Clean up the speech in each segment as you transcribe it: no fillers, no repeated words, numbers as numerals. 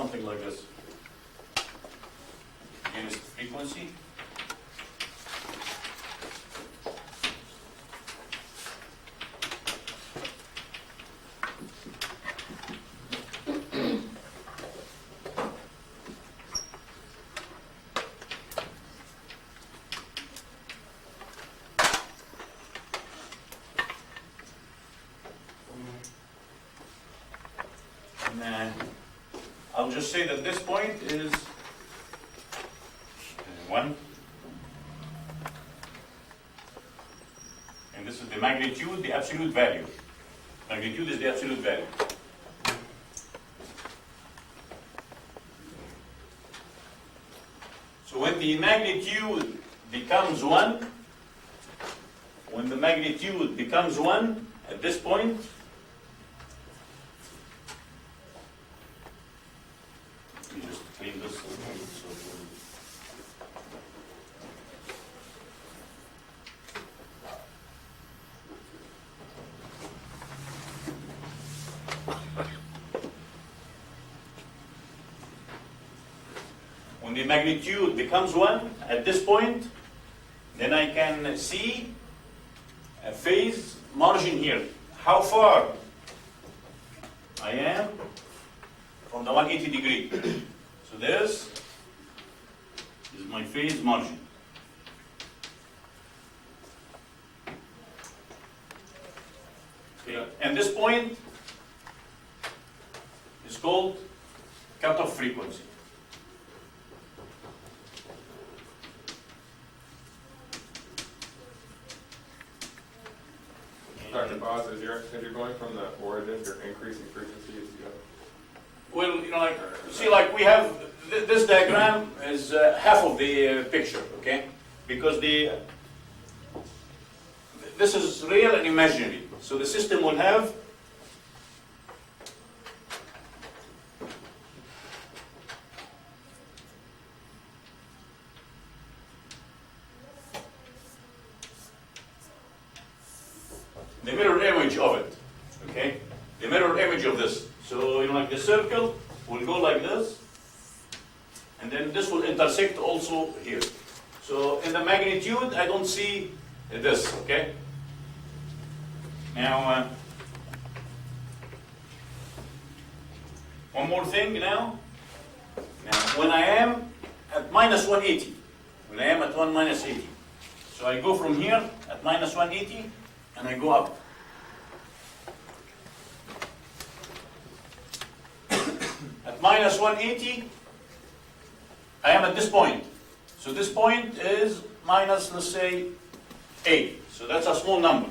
something like this. Against frequency. I'll just say that this point is 1. And this is the magnitude, the absolute value. Magnitude is the absolute value. So when the magnitude becomes 1, at this point, let me just clean this. When the magnitude becomes 1 at this point, then I can see a phase margin here. How far I am from the 180 degree. So this is my phase margin. Okay. And this point is called cutoff frequency. Dr. Boz, as you're going from the origin, you're increasing frequency as you go. Well, like see, like we have this diagram is half of the picture, okay? Because this is real and imaginary. So the system will have the mirror image of it, okay? The mirror image of this. So, like the circle will go like this, and then this will intersect also here. So in the magnitude, I don't see this, okay? Now, one more thing now. Now, when I am at minus 180, minus 80, so I go from here at minus 180, and I go up. At minus 180, I am at this point. So this point is minus, let's say, 8. So that's a small number.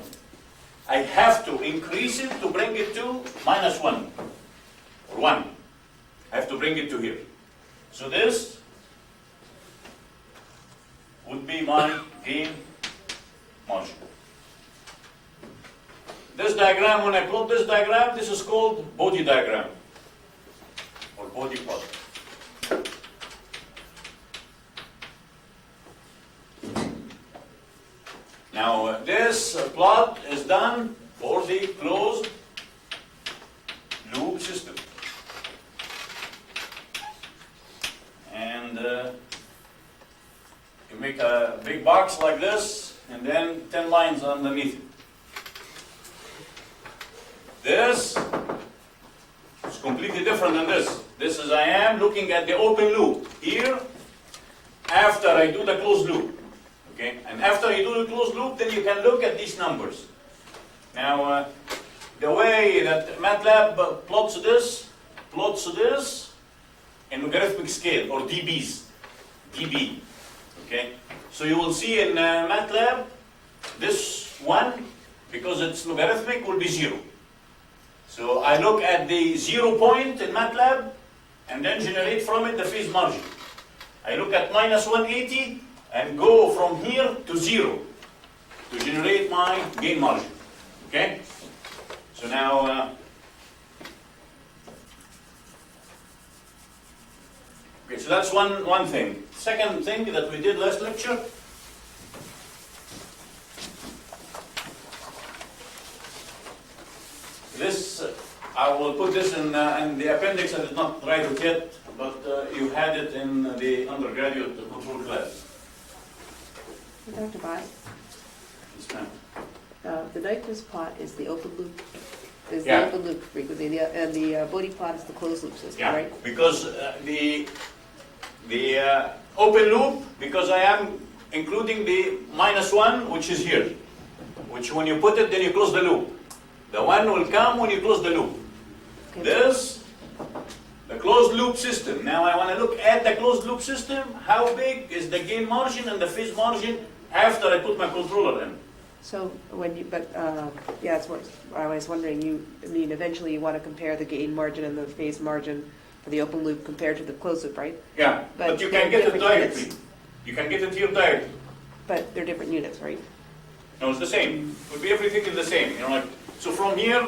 I have to increase it to bring it to minus 1, or 1. I have to bring it to here. So this would be my gain margin. This diagram, when I plot this diagram, this is called body diagram, or body plot. Now, this plot is done for the closed loop system. And you make a big box like this, and then 10 lines underneath it. This is completely different than this. This is I am looking at the open loop. Here, after I do the closed loop. Okay? And after you do the closed loop, then you can look at these numbers. Now, the way that Matlab plots this in logarithmic scale, or dBs. dB. Okay? So you will see in Matlab, this one, because it's logarithmic, will be 0. So I look at the 0 point in Matlab, and then generate from it the phase margin. I look at minus 180, and go from here to 0 to generate my gain margin. Okay? So now, okay, so that's one thing. Second thing that we did last lecture, this, I will put this in the appendix. I did not write it yet. but you had it in the undergraduate control class. Dr. Bott, Yes, ma'am. the Nyquist plot is the open loop, is Yeah. the open loop frequency, and the Bodie plot is the closed loop system, Yeah, right? because the open loop, because I am including the -1, which is here, which when you put it, then you close the loop. The one will come when you close the loop. Okay. This, the closed loop system. Now I want to look at the closed loop system. How big is the gain margin and the phase margin after I put my controller in? So when you, yeah, that's what I was wondering. I mean, eventually you want to compare the gain margin and the phase margin for the open loop compared to the closed loop, right? Yeah, But but you they're can get it different directly. units. You can get it here directly. But they're different units, right? No, it's the same. It will be everything is the same. You know, like, so from here,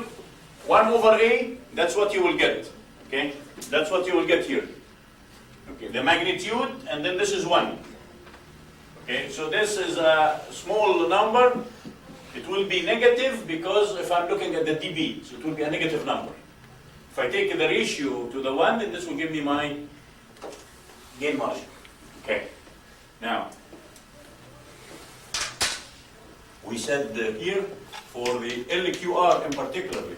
1/A, that's what you will get. Okay? That's what you will get here. Okay, the magnitude, and then this is 1. Okay, so this is a small number. It will be negative because if I'm looking at the dB, so it will be a negative number. If I take the ratio to the 1, then this will give me my gain margin. Okay, now, we said here, for the LQR in particularly,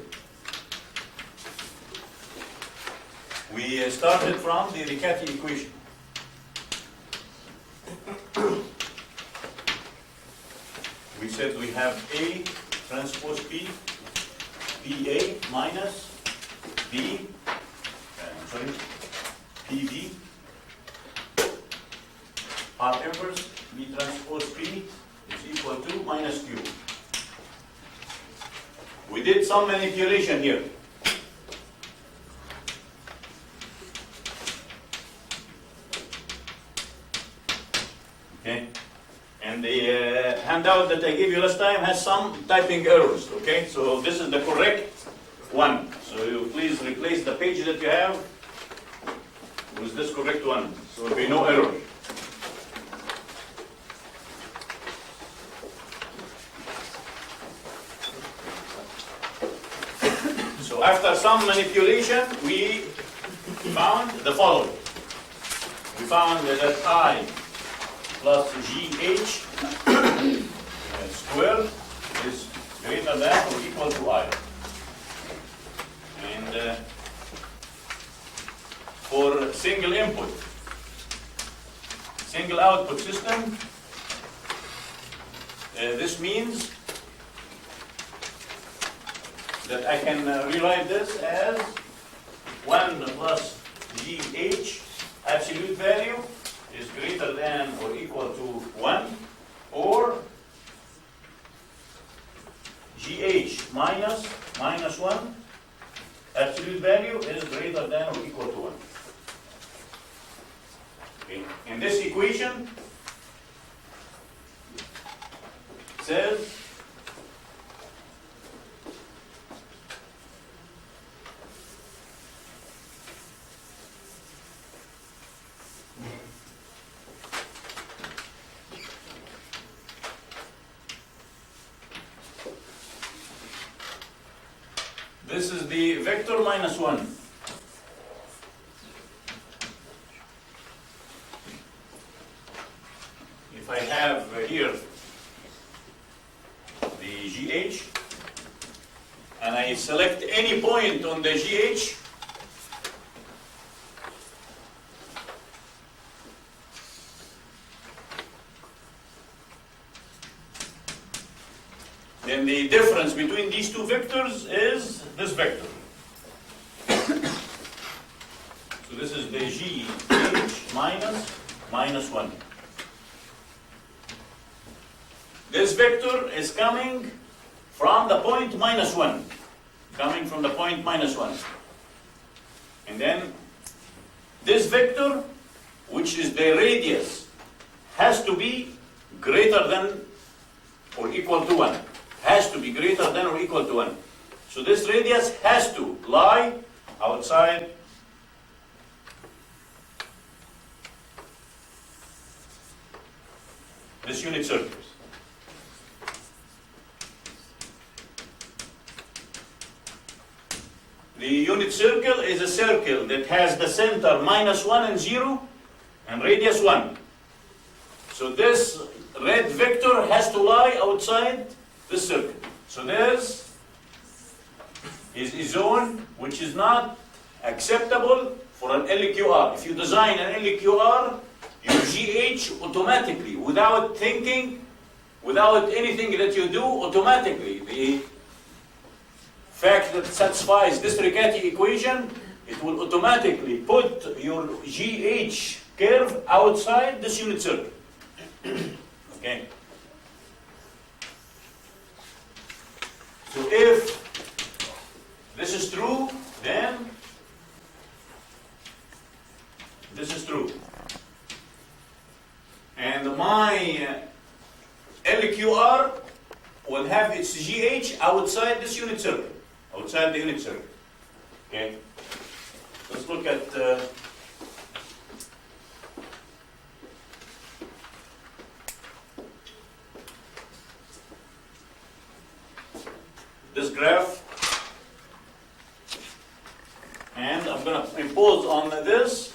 we started from the Riccati equation. We said we have A transpose P, PA minus B, PB, half inverse, B transpose P is equal to minus Q. We did some manipulation here. Okay, and the handout that I gave you last time has some typing errors. Okay, so this is the correct one. So you please replace the page that you have with this correct one. So there will be no error. So after some manipulation, we found the following. We found that I plus GH squared is greater than or equal to I. And for single input, single output system, this means that I can rewrite this as 1 plus GH absolute value is greater than or equal to 1, or GH minus 1 absolute value is greater than or equal to 1. Okay. In this equation, it says this is the vector minus 1. If I have here the GH, and I select any point on the GH, then the difference between these two vectors is this vector. So this is the GH minus 1. This vector is coming from the point minus 1. Coming from the point minus 1. And then this vector, which is the radius, has to be greater than or equal to 1. Has to be greater than or equal to 1. So this radius has to lie outside this unit circle. The unit circle is a circle that has the center -1 and 0 and radius 1. So this red vector has to lie outside this circle. So this is a zone which is not acceptable for an LQR. If you design an LQR, you GH automatically, without thinking, without anything that you do, automatically. The fact that it satisfies this Riccati equation, it will automatically put your GH curve outside this unit circle. Okay. So if this is true, then this is true. And my LQR will have its GH outside this unit circle, outside the unit circle. Okay. Let's look at this graph, and I'm going to impose on this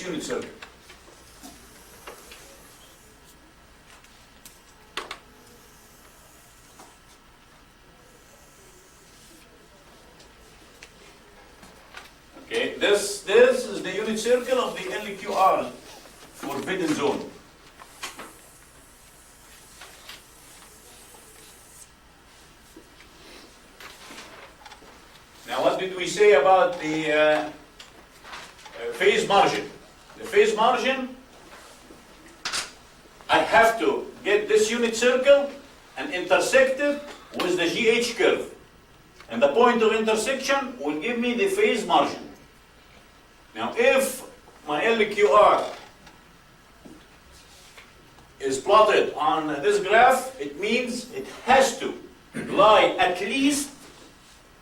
unit circle. Okay, this is the unit circle of the LQR forbidden zone. Now, what did we say about the phase margin? The phase margin, I have to get this unit circle and intersect it with the GH curve. And the point of intersection will give me the phase margin. Now, if my LQR is plotted on this graph, it means it has to lie at least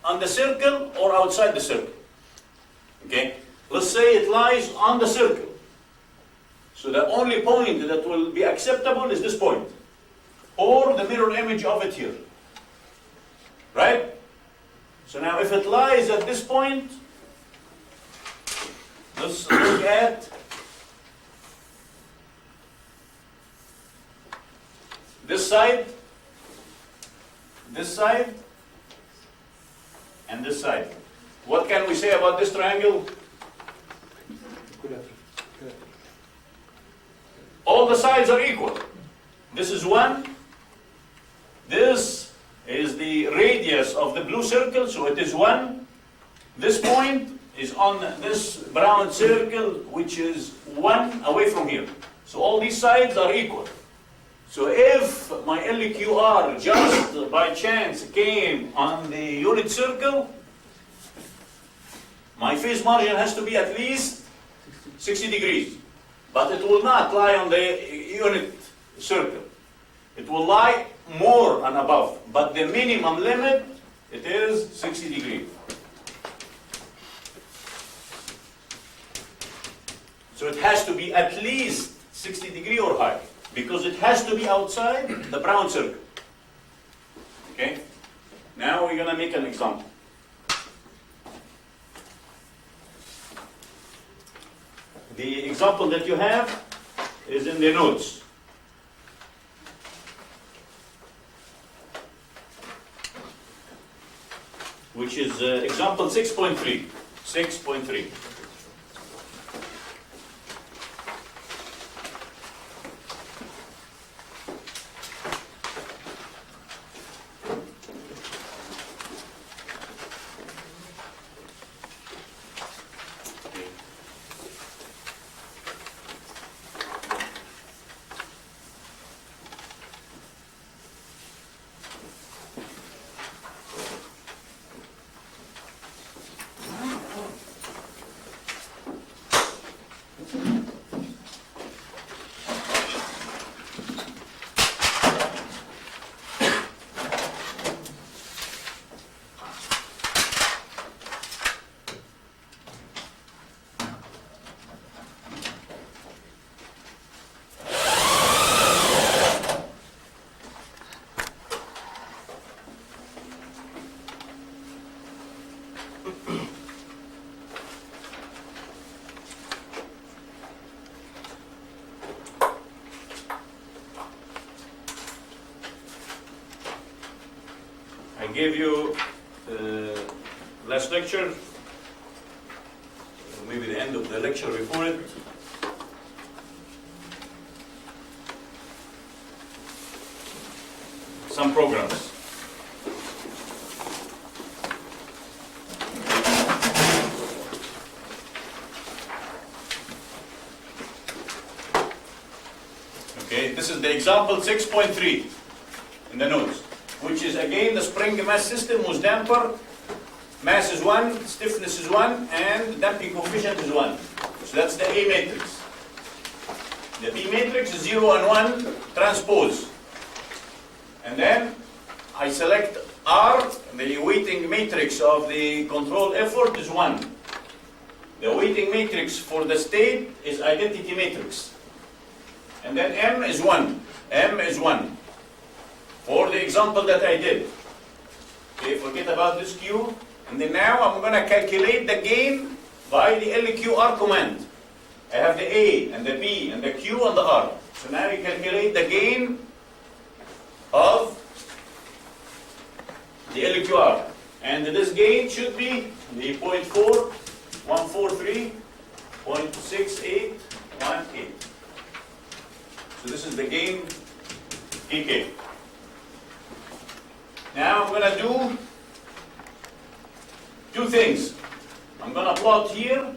on the circle or outside the circle. Okay? Let's say it lies on the circle. So the only point that will be acceptable is this point, or the mirror image of it here. Right? So now if it lies at this point, let's look at this side, and this side. What can we say about this triangle? All the sides are equal. This is 1. This is the radius of the blue circle, so it is 1. This point is on this brown circle, which is 1 away from here. So all these sides are equal. So if my LQR just by chance came on the unit circle, my phase margin has to be at least 60 degrees. But it will not lie on the unit circle. It will lie more and above. But the minimum limit, it is 60 degrees. So it has to be at least 60 degrees or higher, because it has to be outside the brown circle. Okay? Now we're going to make an example. The example that you have is in the notes. Which is example 6.3. 6.3. gave you last lecture, or maybe the end of the lecture before it. Some programs. Okay, this is the example 6.3 in the notes, which is again the spring mass system whose damper mass is 1, stiffness is 1, and damping coefficient is 1. So that's the A matrix. The B matrix is 0 and 1 transpose. And then I select R, the weighting matrix of the control effort is 1. The weighting matrix for the state is identity matrix. And then M is 1. M is 1. For the example that I did. Okay, forget about this Q. And then now I'm going to calculate the gain by the LQR command. I have the A and the B and the Q and the R. So now you calculate the gain of the LQR. And this gain should be the 0.4143.6818. So this is the gain KK. Now I'm going to do two things. I'm going to plot here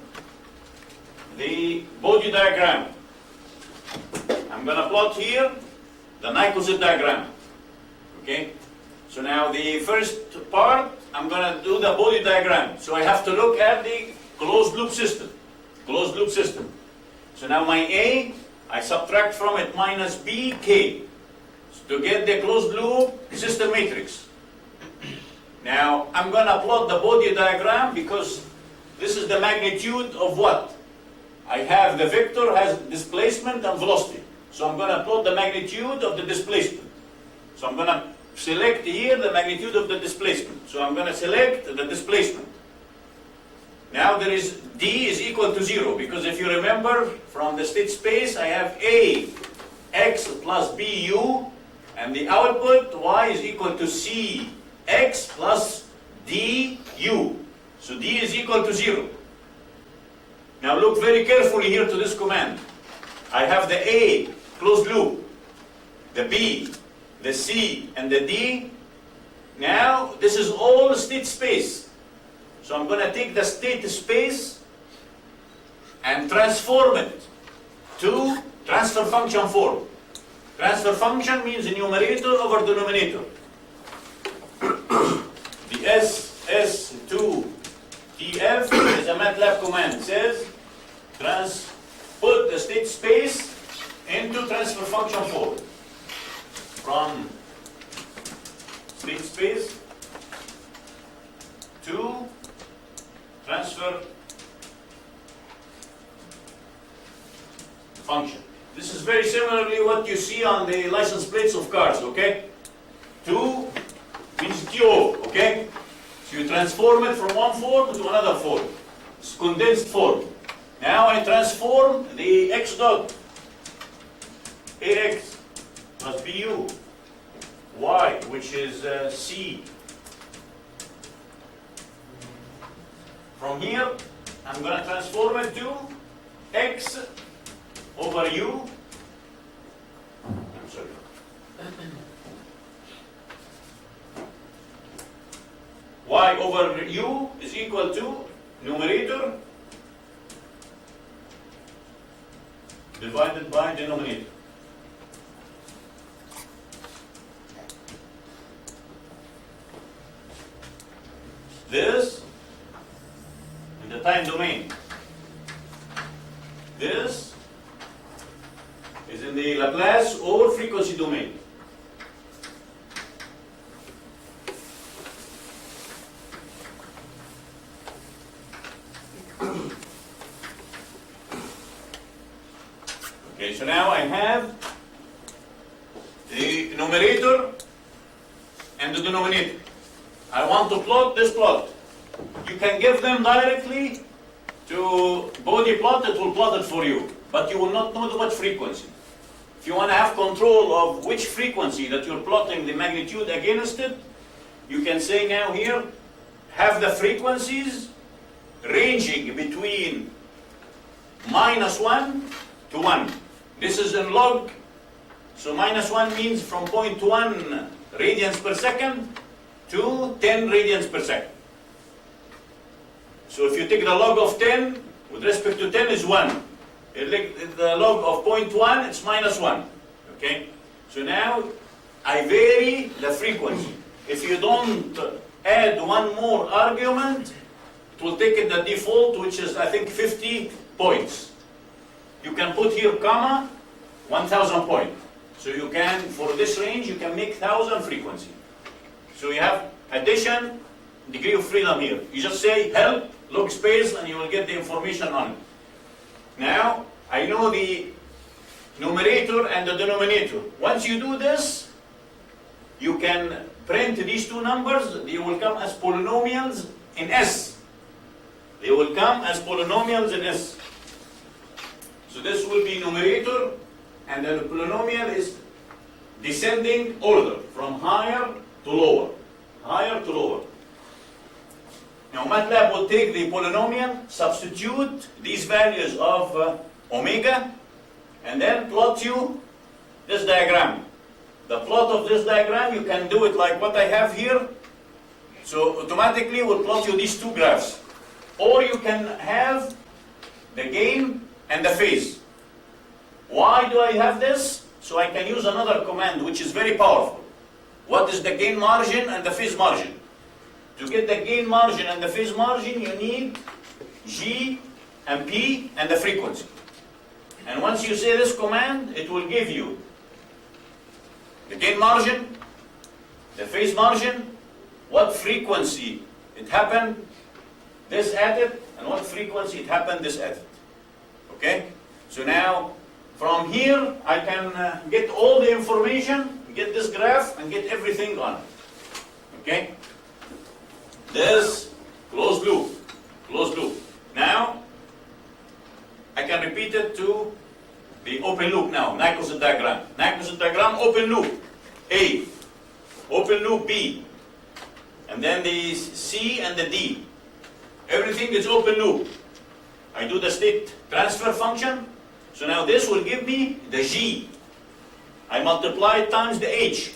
the body diagram. I'm going to plot here the Nyquist diagram. Okay? So now the first part, I'm going to do the body diagram. So I have to look at the closed loop system. Closed loop system. So now my A, I subtract from it minus BK to get the closed loop system matrix. Now I'm going to plot the body diagram because this is the magnitude of what? I have the vector has displacement and velocity. So I'm going to plot the magnitude of the displacement. So I'm going to select here the magnitude of the displacement. So I'm going to select the displacement. Now there is D is equal to 0 because if you remember from the state space I have A x plus B u and the output Y is equal to C x plus D u. So D is equal to 0. Now look very carefully here to this command. I have the A closed loop, the B, the C, and the D. Now this is all state space. So I'm going to take the state space and transform it to transfer function form. Transfer function means numerator over denominator. The SS2TF is a Matlab command. It says put the state space into transfer function form. From state space to transfer function. This is very similarly what you see on the license plates of cars, okay? 2 means TO, okay? So you transform it from one form to another form. It's condensed form. Now I transform the x dot AX plus BU, Y, which is C. From here, I'm going to transform it to X over U. I'm sorry. Y over U is equal to numerator divided by denominator. This in the time domain. This is in the Laplace or frequency domain. Okay, so now I have the numerator and the denominator. I want to plot this plot. You can give them directly to body plot, it will plot it for you. But you will not know what frequency. If you want to have control of which frequency that you're plotting the magnitude against it, you can say now here, have the frequencies ranging between -1 to 1. This is in log, so -1 means from 0.1 radians per second to 10 radians per second. So if you take the log of 10, with respect to 10 is 1. The log of 0.1, it's -1. Okay? So now I vary the frequency. If you don't add one more argument, it will take it the default, which is I think 50 points. You can put here comma, 1000 point. So you can, for this range, you can make 1000 frequency. So you have addition, degree of freedom here. You just say help, log space, and you will get the information on it. Now, I know the numerator and the denominator. Once you do this, you can print these two numbers. They will come as polynomials in S. They will come as polynomials in S. So this will be numerator, and then the polynomial is descending order from higher to lower. Higher to lower. Now Matlab will take the polynomial, substitute these values of omega, and then plot you this diagram. The plot of this diagram, you can do it like what I have here. So automatically will plot you these two graphs. Or you can have the gain and the phase. Why do I have this? So I can use another command which is very powerful. What is the gain margin and the phase margin? To get the gain margin and the phase margin, you need G and P and the frequency. And once you say this command, it will give you the gain margin, the phase margin, what frequency it happened, this at it, and what frequency it happened, this at it. Okay? So now, from here, I can get all the information, get this graph, and get everything on it. Okay? This closed loop, closed loop. Now, I can repeat it to the open loop now, Nyquist diagram. Nyquist diagram, open loop A, open loop B, and then the C and the D. Everything is open loop. I do the state transfer function, so now this will give me the G. I multiply it times the H.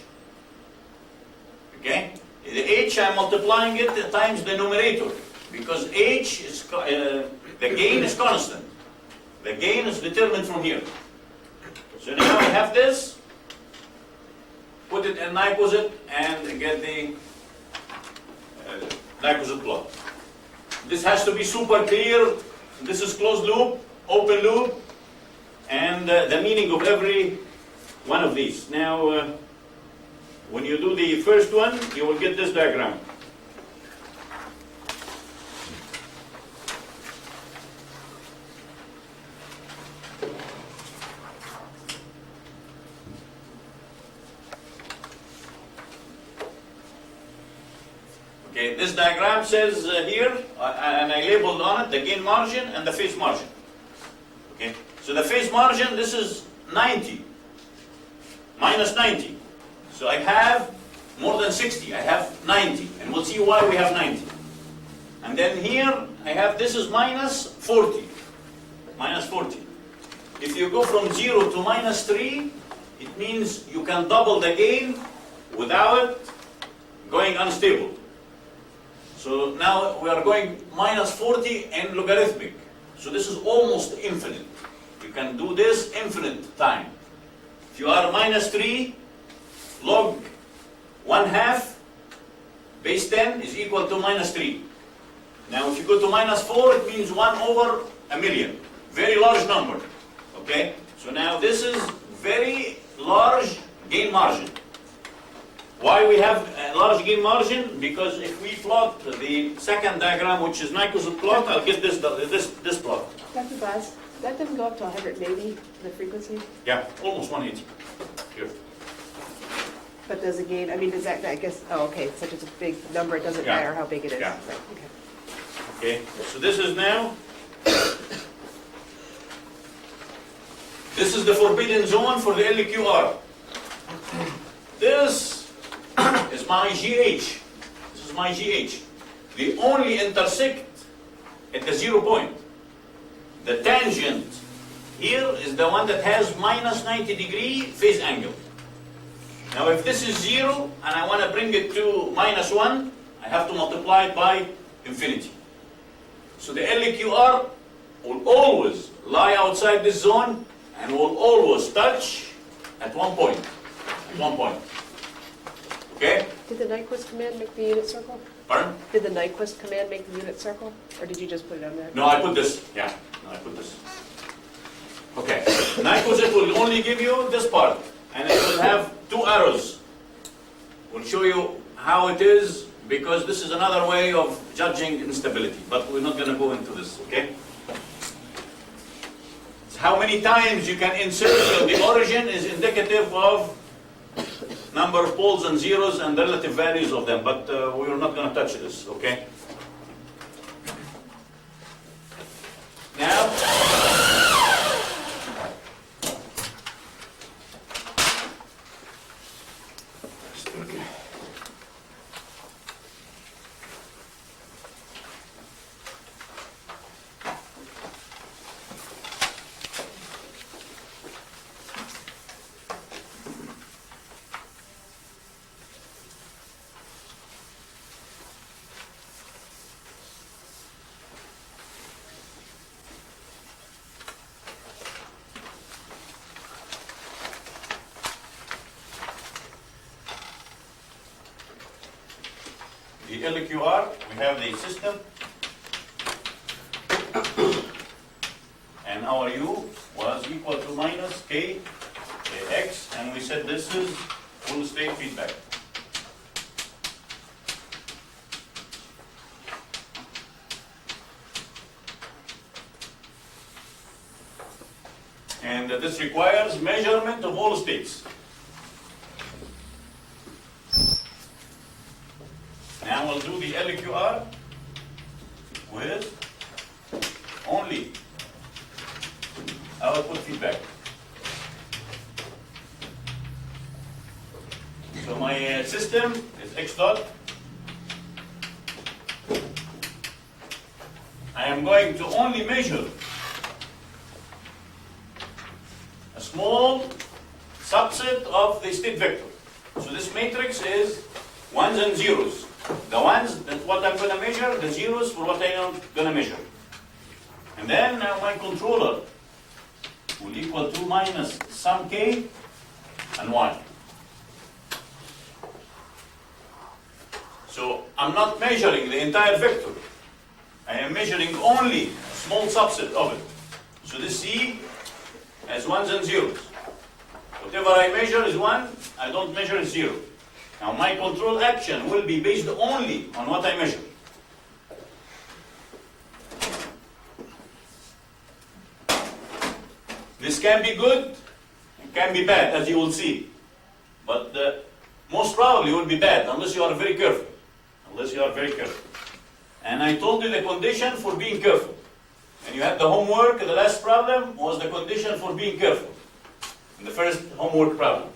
Okay? The H, I'm multiplying it times the numerator, because H is, the gain is constant. The gain is determined from here. So now I have this, put it in Nyquist, and get the Nyquist plot. This has to be super clear. This is closed loop, open loop, and the meaning of every one of these. Now, when you do the first one, you will get this diagram. Okay, this diagram says here, and I labeled on it the gain margin and the phase margin. Okay, so the phase margin, this is 90, minus 90. So I have more than 60, I have 90, and we'll see why we have 90. And then here, I have, this is minus 40, minus 40. If you go from 0 to minus 3, it means you can double the gain without going unstable. So now we are going minus 40 and logarithmic. So this is almost infinite. You can do this infinite time. If you are minus 3, log 1/2 base 10 is equal to minus 3. Now if you go to minus 4, it means 1/1,000,000. Very large number. Okay? So now this is very large gain margin. Why we have a large gain margin? Because if we plot the second diagram, which is Nyquist plot, I'll get this plot. Dr. Baz, that doesn't go up to 180, the frequency? Yeah, almost 180. Here. But does it gain, I mean, does that, I guess, oh, okay, such as a big number, it doesn't Yeah. matter how big it is. Yeah. Right, okay. Okay, so this is now, this is the forbidden zone for the LQR. This is my GH. my GH. They only intersect at the 0 point. The tangent here is the one that has minus 90 degree phase angle. Now if this is 0 and I want to bring it to minus 1, I have to multiply it by infinity. So the LQR will always lie outside this zone and will always touch at one point. At one point. Okay? Did the Nyquist command make the unit circle? Pardon? Did the Nyquist command make the unit circle? Or did you just put it on there? No, I put this. Yeah, no, I put this. Okay. Nyquist, it will only give you this part. And it will have two arrows. We'll show you how it is, because this is another way of judging instability. But we're not going to go into this, okay? So how many times you can insert the origin is indicative of number of poles and zeros and relative values of them, but we're not going to touch this, okay? Now, the LQR, we have the system, and our U was equal to minus K X, and we said this is full state feedback. And this requires measurement of all states. Now we'll do the LQR with only output feedback. So my system is X dot. I am going to only measure a small subset of the state vector. So this matrix is ones and zeros. The ones, that's what I'm going to measure, the zeros for what I'm going to measure. And then now my controller will equal to minus sum k and 1. So I'm not measuring the entire vector. I am measuring only a small subset of it. So this C has ones and zeros. Whatever I measure is 1, I don't measure is 0. Now my control action will be based only on what I measure. This can be good, it can be bad, as you will see. But most probably will be bad, unless you are very careful. Unless you are very careful. And I told you the condition for being careful. And you had the homework, the last problem was the condition for being careful. In the first homework problem.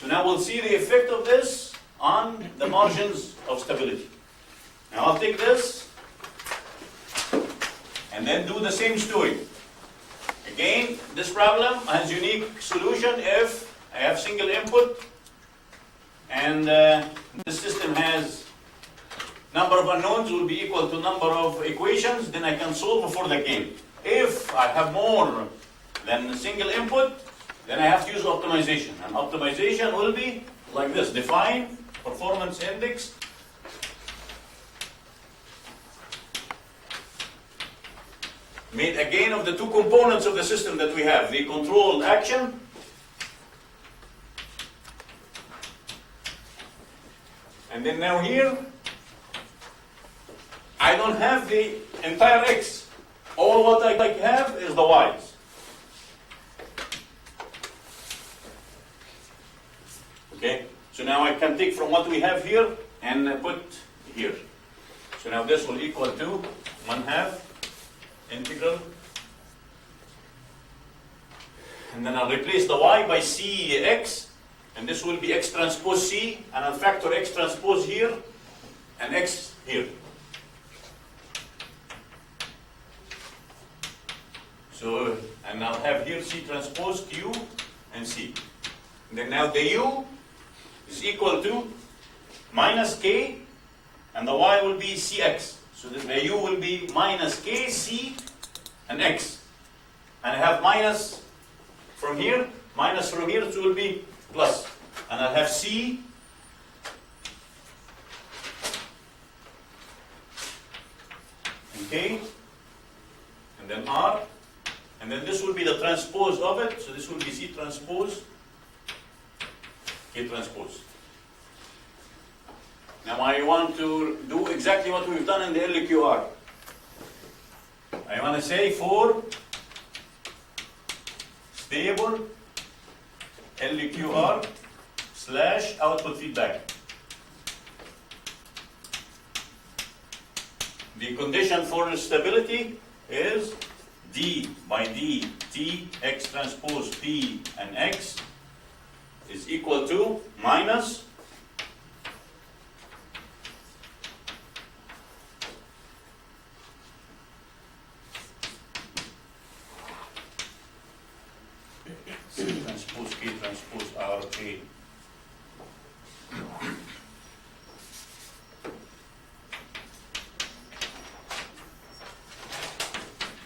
So now we'll see the effect of this on the margins of stability. Now I'll take this and then do the same story. Again, this problem has unique solution if I have single input and this system has number of unknowns will be equal to number of equations, then I can solve for the gain. If I have more than a single input, then I have to use optimization. And optimization will be like this. Define performance index. Made again of the two components of the system that we have. The control action and then now here I don't have the entire X. All what I have is the Y's. Okay, so now I can take from what we have here and put here. So now this will equal to 1/2 integral. And then I'll replace the Y by CX. And this will be X transpose C. And I'll factor X transpose here. and X here. So, and I'll have here C transpose Q and C. And then now the U is equal to minus K, and the Y will be CX. So that the U will be minus K, C, and X. And I have minus from here, so it will be plus. And I'll have C, and K, and then R, and then this will be the transpose of it, so this will be C transpose, K transpose. Now I want to do exactly what we've done in the LQR. I want to say for stable LQR / output feedback. The condition for stability is d by dt x transpose p and x is equal to minus C transpose K transpose R K.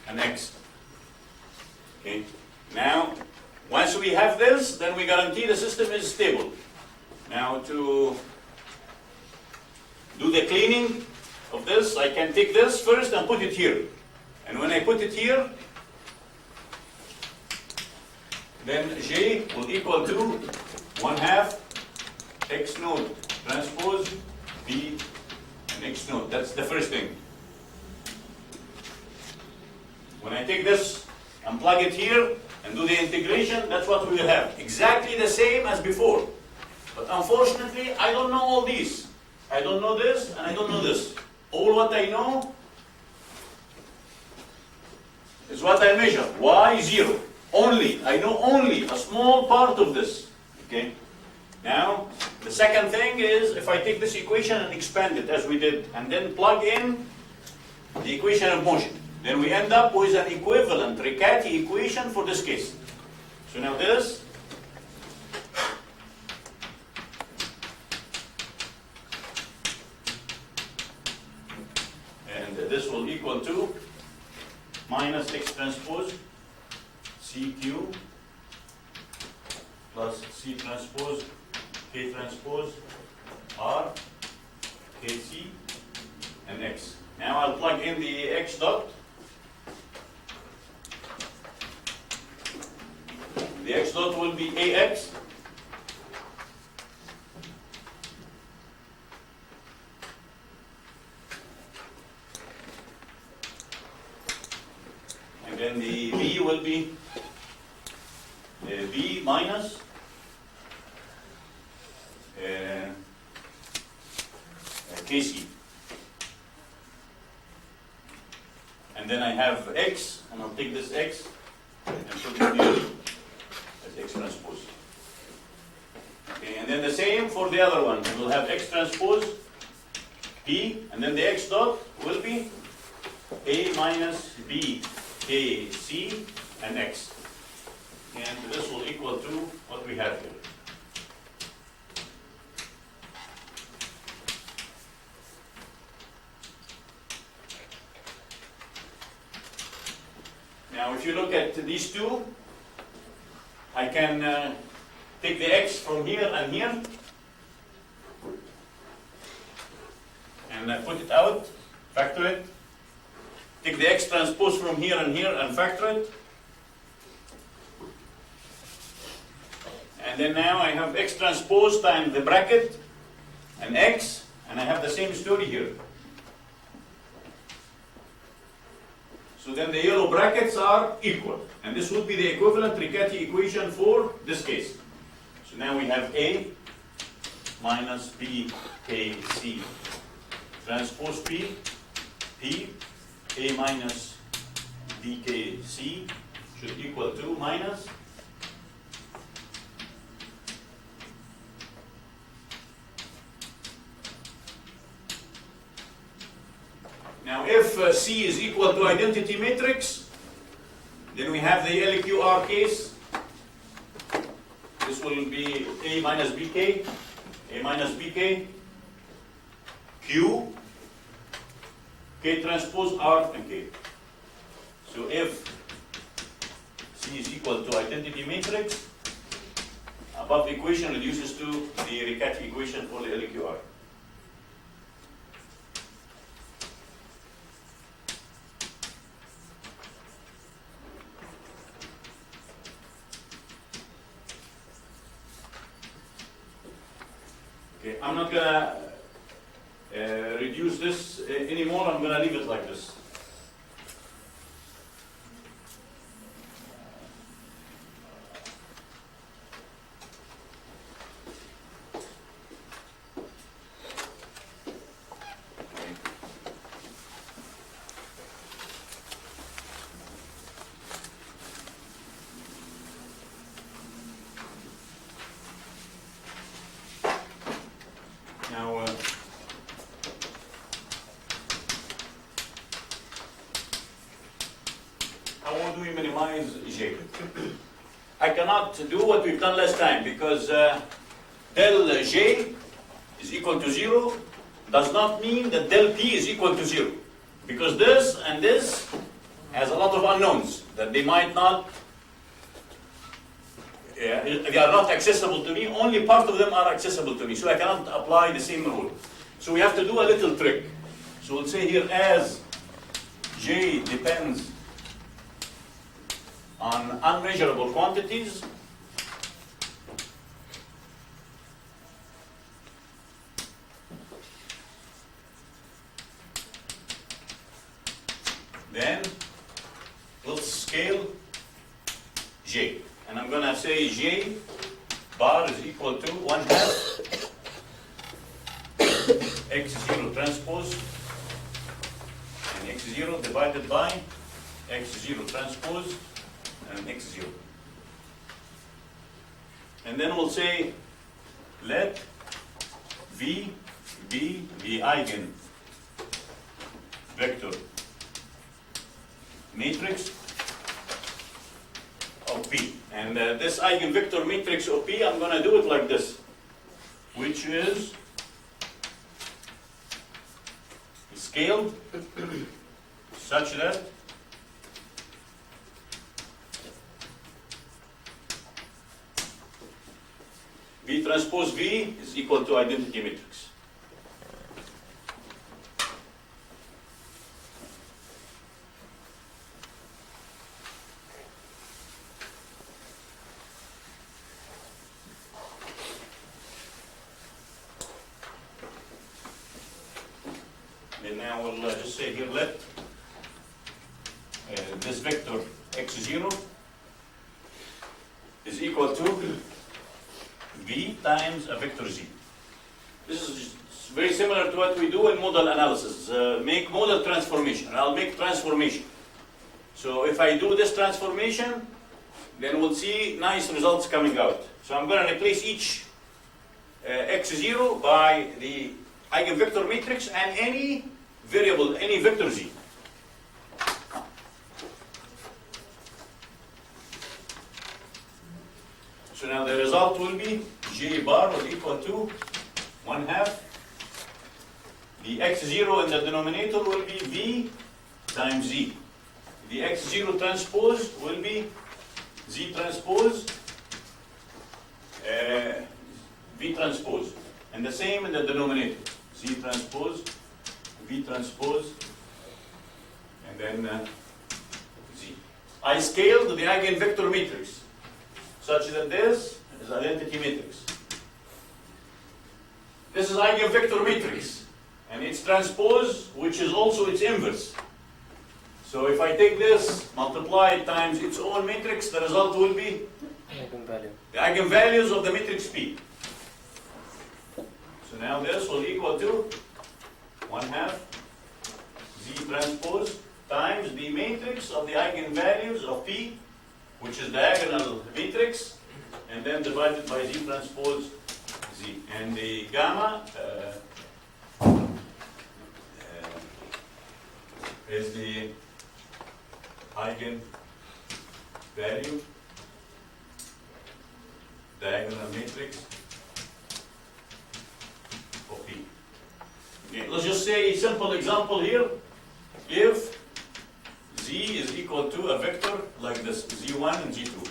And X. Okay. Now, once we have this, then we guarantee the system is stable. Now, to do the cleaning of this, I can take this first and put it here. And when I put it here, then J will equal to 1/2 X node transpose B and X node. That's the first thing. When I take this and plug it here and do the integration, that's what we will have. Exactly the same as before. But unfortunately, I don't know all these. I don't know this and I don't know this. All what I know is what I measure. Y 0. Only. I know only a small part of this. Okay? Now, the second thing is if I take this equation and expand it as we did, and then plug in the equation of motion, then we end up with an equivalent Riccati equation for this case. So now this and this will equal to minus X transpose CQ plus C transpose K transpose R KC and X. Now I'll plug in the X dot. The X dot will be AX and then the V will be V minus KC. And then I have X, and I'll take this X and put it here as X transpose. Okay, and then the same for the other one. We'll have X transpose P, and then the X dot will be A minus B K C and X. And this will equal to what we have here. Now, if you look at these two, I can take the X from here and here, and put it out, factor it. Take the X transpose from here and here and factor it. And then now I have X transpose times the bracket and X, and I have the same story here. So then the yellow brackets are equal, and this would be the equivalent Riccati equation for this case. So now we have A minus B K C transpose P, P, A minus B K C should equal to minus C is equal to identity matrix, then we have the LQR case. This will be A minus BK, A minus BK, Q, K transpose R and K. So if C is equal to identity matrix, above equation reduces to the Riccati equation for the LQR. Okay, I'm not gonna reduce this anymore. I'm gonna leave it like this. Now, how do we minimize J? I cannot do what we've done last time because del J is equal to 0 does not mean that del P is equal to 0. Because this and this has a lot of unknowns that they might not, they are not accessible to me. Only part of them are accessible to me, so I cannot apply the same rule. So we have to do a little trick. So we'll say here as J depends on unmeasurable quantities, then we'll scale J. And I'm going to say J bar is equal to 1/2 x0 transpose and x0 divided by x0 transpose and x0. And then we'll say let V be the eigen vector matrix of P. And this eigenvector matrix of P, I'm going to do it like this, which is scaled such that V transpose V is equal to identity matrix. And now we'll just say here let this vector x0 is equal to V times a vector Z. This is very similar to what we do in modal analysis. Make modal transformation, and I'll make transformation. So if I do this transformation, then we'll see nice results coming out. So I'm going to replace each x0 by the eigenvector matrix and any variable, any vector Z. So now the result will be J bar will equal to 1/2. The x0 in the denominator will be V times Z. The x0 transpose will be Z transpose V transpose. And the same in the denominator. Z transpose, V transpose, and then Z. I scaled the eigenvector matrix such that this is identity matrix. This is eigenvector matrix, and its transpose, which is also its inverse. So if I take this, multiply it times its own matrix, the result will be the eigenvalues of the matrix P. So now this will equal to 1/2 Z transpose times the matrix of the eigenvalues of P, which is diagonal matrix, and then divided by Z transpose Z. And the gamma is the Eigen value, diagonal matrix of P. Okay, let's just say a simple example here. If Z is equal to a vector like this, Z1 and Z2.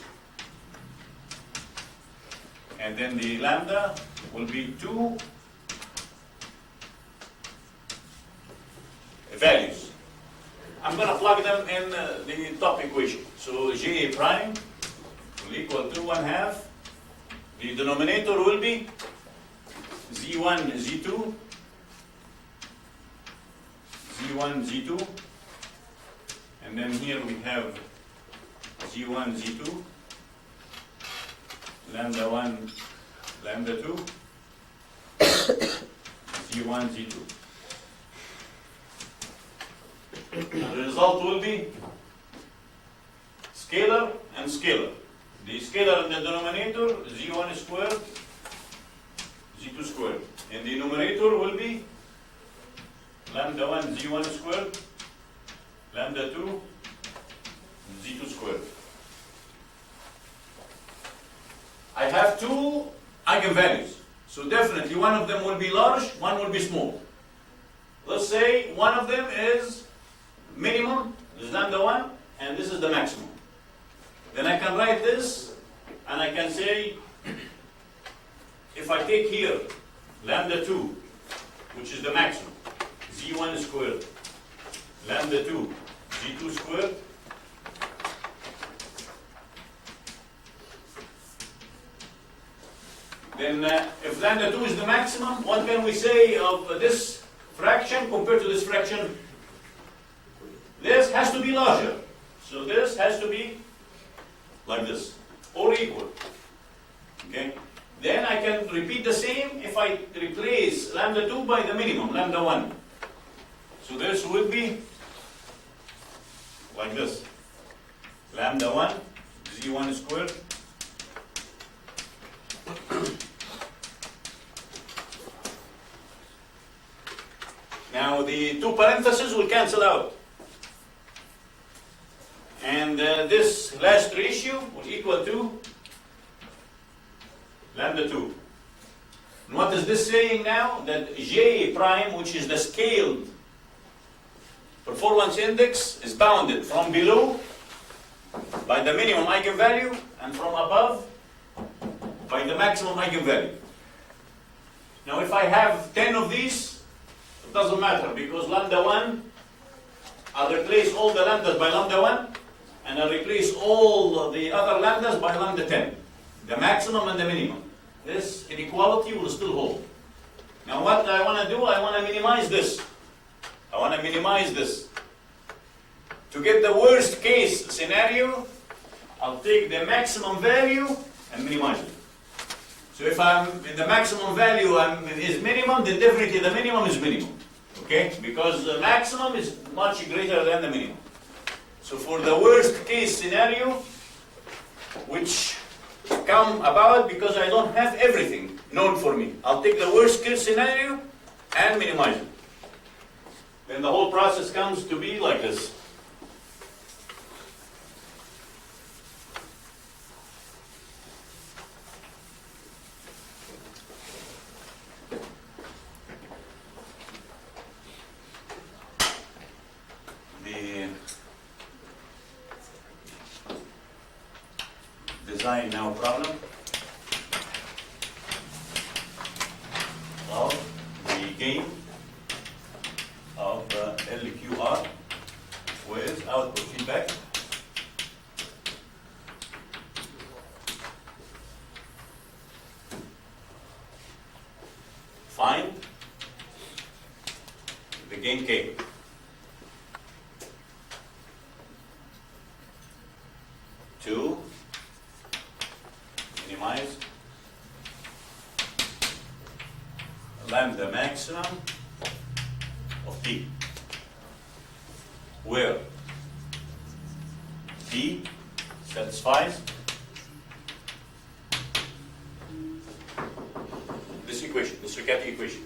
And then the lambda will be 2 values. I'm going to plug them in the top equation. So J prime will equal to 1/2. The denominator will be Z1, Z2, Z1, Z2. And then here we have Z1, Z2, lambda 1, lambda 2, Z1, Z2. And the result will be scalar and scalar. The scalar in the denominator, Z1 squared, Z2 squared. And the numerator will be lambda 1, Z1 squared, lambda 2, Z2 squared. I have two eigenvalues. So definitely one of them will be large, one will be small. Let's say one of them is minimum, this is lambda 1, and this is the maximum. Then I can write this, and I can say, if I take here lambda 2, which is the maximum, Z1 squared, lambda 2, Z2 squared, then if lambda 2 is the maximum, what can we say of this fraction compared to this fraction? This has to be larger. So this has to be like this, or equal. Okay? Then I can repeat the same if I replace lambda 2 by the minimum, lambda 1. So this would be like this. Lambda 1, Z1 squared. Now the two parentheses will cancel out. And this last ratio will equal to lambda 2. And what is this saying now? That J prime, which is the scaled performance index, is bounded from below by the minimum eigenvalue and from above by the maximum eigenvalue. Now if I have 10 of these, it doesn't matter, because lambda 1, I'll replace all the lambdas by lambda 1, and I'll replace all the other lambdas by lambda 10, the maximum and the minimum. This inequality will still hold. Now what I want to do, I want to minimize this. I want to minimize this. To get the worst case scenario, I'll take the maximum value and minimize it. So if I'm in the maximum value is minimum, then definitely the minimum is minimum. Okay? Because the maximum is much greater than the minimum. So for the worst case scenario, which come about because I don't have everything known for me, I'll take the worst case scenario and minimize it. Then the whole process comes to be like this. Design now problem of the gain of LQR with output feedback. Find the gain K. Two, minimize lambda maximum of T, where T satisfies this equation, this Riccati equation.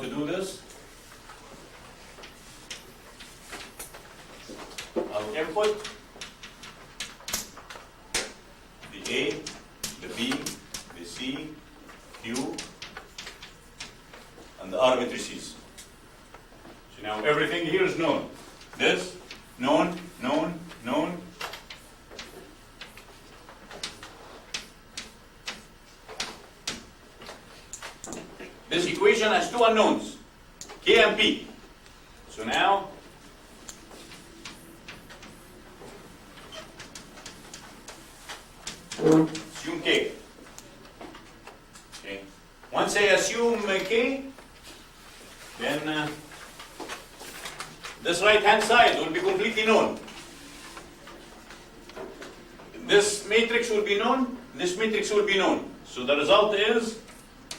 to do this. I'll input the A, the B, the C, Q, and the R matrices. So now everything here is known. This, known, known, known. This equation has two unknowns, K and P. So now, assume K. Okay. Once I assume K, then this right-hand side will be completely known. This matrix will be known, this matrix will be known. So the result is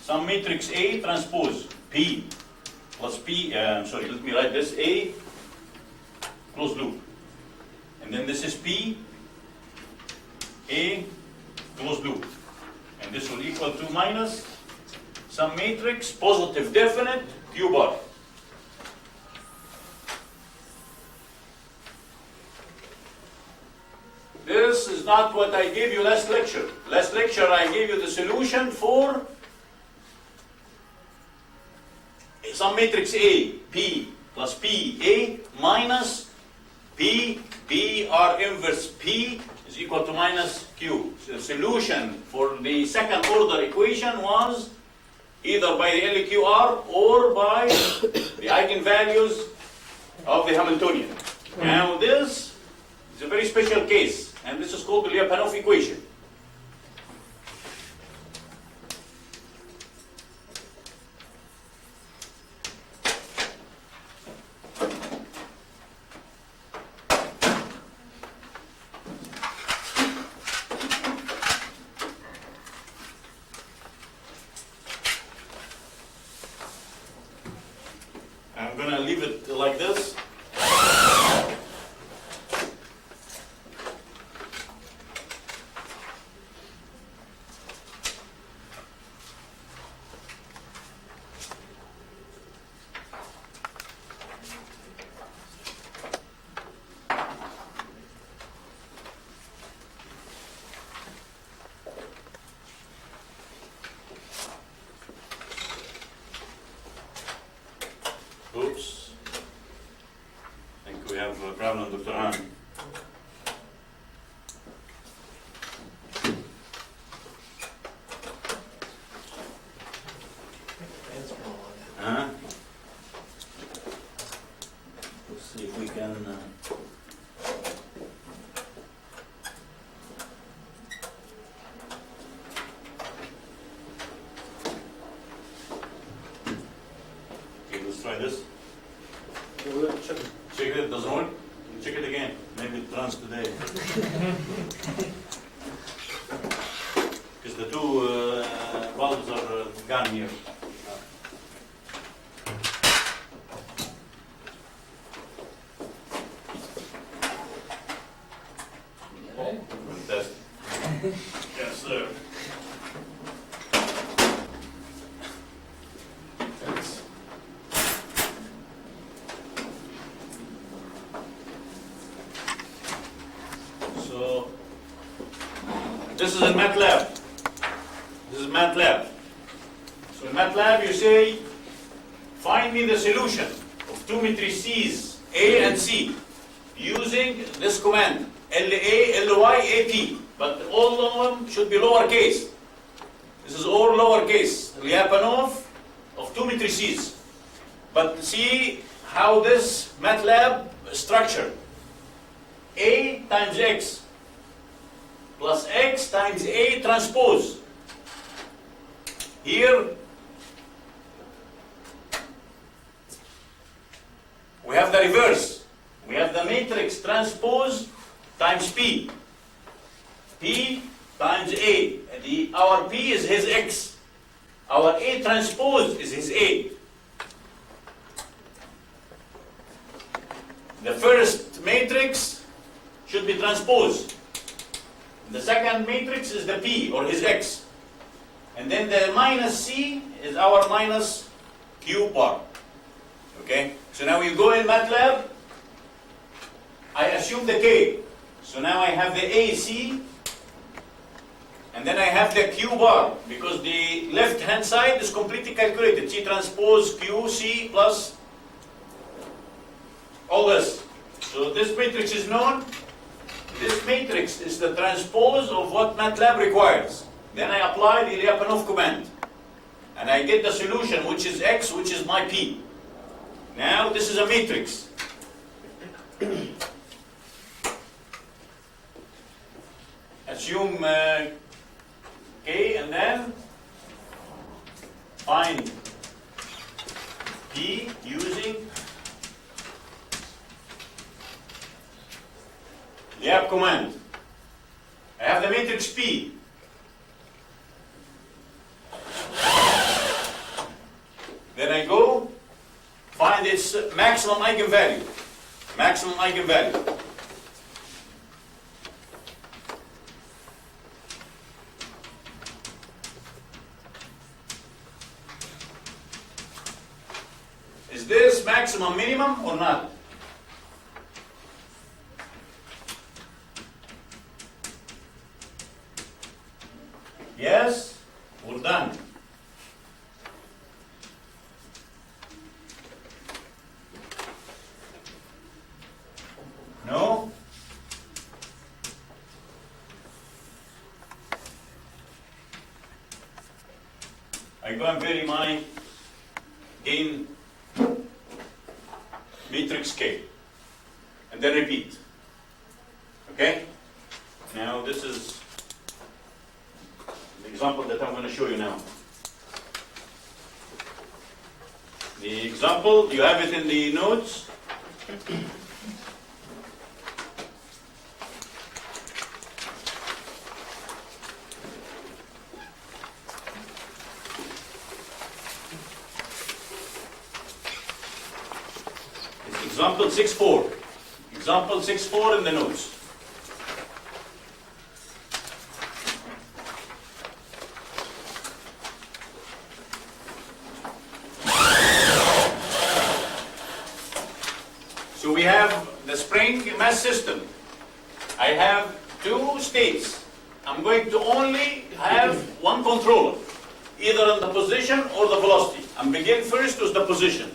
some matrix A transpose P plus P, let me write this, A, closed loop. And then this is P, A, closed loop. And this will equal to minus some matrix, positive definite, Q bar. This is not what I gave you last lecture. Last lecture I gave you the solution for some matrix A, P plus P, A minus P, B, R inverse P is equal to minus Q. So the solution for the second order equation was either by the LQR or by the eigenvalues of the Hamiltonian. Now this is a very special case, and this is called the Lyapunov Equation. I'm going to leave it like this. Oops. I think we have a problem, Dr. Han. Huh? Let's see if we can. Okay, let's try this. Check it, doesn't work? Check it again. Maybe it runs today. Because the two bulbs are gone here. Fantastic. Yes, sir. Thanks. So, this is in Matlab. This is Matlab. So in Matlab you say, find me the solution of two matrices A and C using this command, LA, LY, AP. But all of them should be lowercase. This is all lowercase. Lyapunov of two matrices. But see how this Matlab structure. A times X plus X times A transpose. Here we have the reverse. We have the matrix transpose times P. P times A. Our P is his X. Our A transpose is his A. The first matrix should be transposed. The second matrix is the P, or his X. And then the minus C is our minus Q bar. Okay? So now you go in Matlab, I assume the K. So now I have the AC, and then I have the Q bar, because the left-hand side is completely calculated. C transpose QC plus all this. So this matrix is known. This matrix is the transpose of what Matlab requires. Then I apply the Lyapunov command. And I get the solution, which is X, which is my P. Now this is a matrix. Assume K, and then find P using Lyap command. I have the matrix P. Then I go find its maximum eigenvalue. Maximum eigenvalue. Is this maximum minimum or not? Yes? We're done. No? I go and vary my gain matrix K, and then repeat. Okay? Now this is the example that I'm going to show you now. The example, you have it in the notes. Example 6.4. Example 6.4 in the notes. So we have the spring mass system. I have two states. I'm going to only have one controller, either on the position or the velocity. I'm begin first with the position.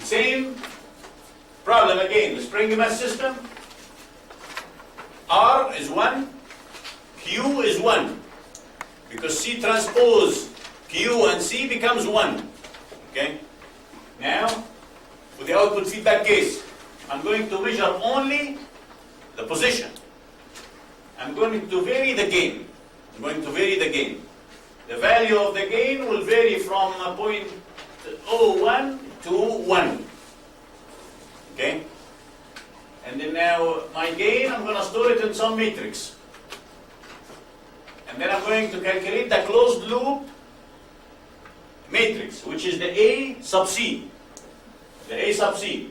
Same problem again, the spring mass system. R is 1, Q is 1, because C transpose Q and C becomes 1. Okay? Now, for the output feedback case, I'm going to measure only the position. I'm going to vary the gain. I'm going to vary the gain. The value of the gain will vary from 0.01 to 1. Okay? And then now my gain, I'm going to store it in some matrix. And then I'm going to calculate the closed loop matrix, which is the A sub C. The A sub C.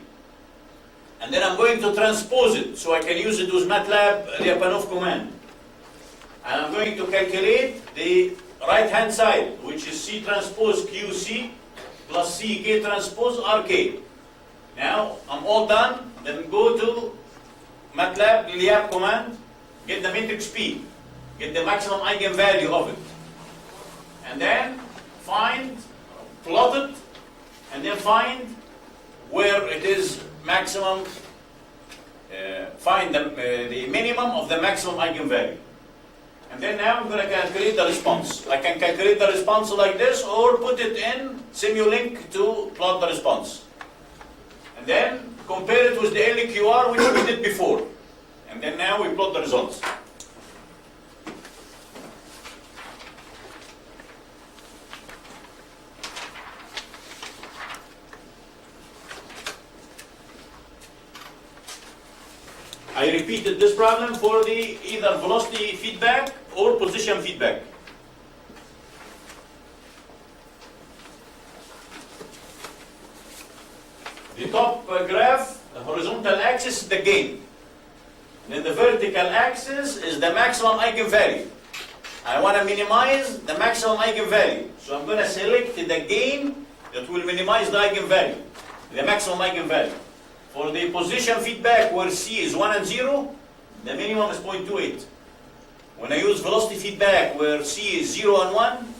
And then I'm going to transpose it, so I can use it with Matlab Lyapunov command. And I'm going to calculate the right-hand side, which is C transpose QC plus CK transpose RK. Now, I'm all done. Then go to Matlab Lyap command, get the matrix P, get the maximum eigenvalue of it. And then find, plot it, and then find where it is maximum, find the minimum of the maximum eigenvalue. And then now I'm going to calculate the response. I can calculate the response like this, or put it in Simulink to plot the response. And then compare it with the LQR, which we did before. And then now we plot the results. I repeated this problem for the either velocity feedback or position feedback. The top graph, the horizontal axis is the gain. Then the vertical axis is the maximum eigenvalue. I want to minimize the maximum eigenvalue. So I'm going to select the gain that will minimize the eigenvalue, the maximum eigenvalue. For the position feedback where C is 1 and 0, the minimum is 0.28. When I use velocity feedback where C is 0 and 1,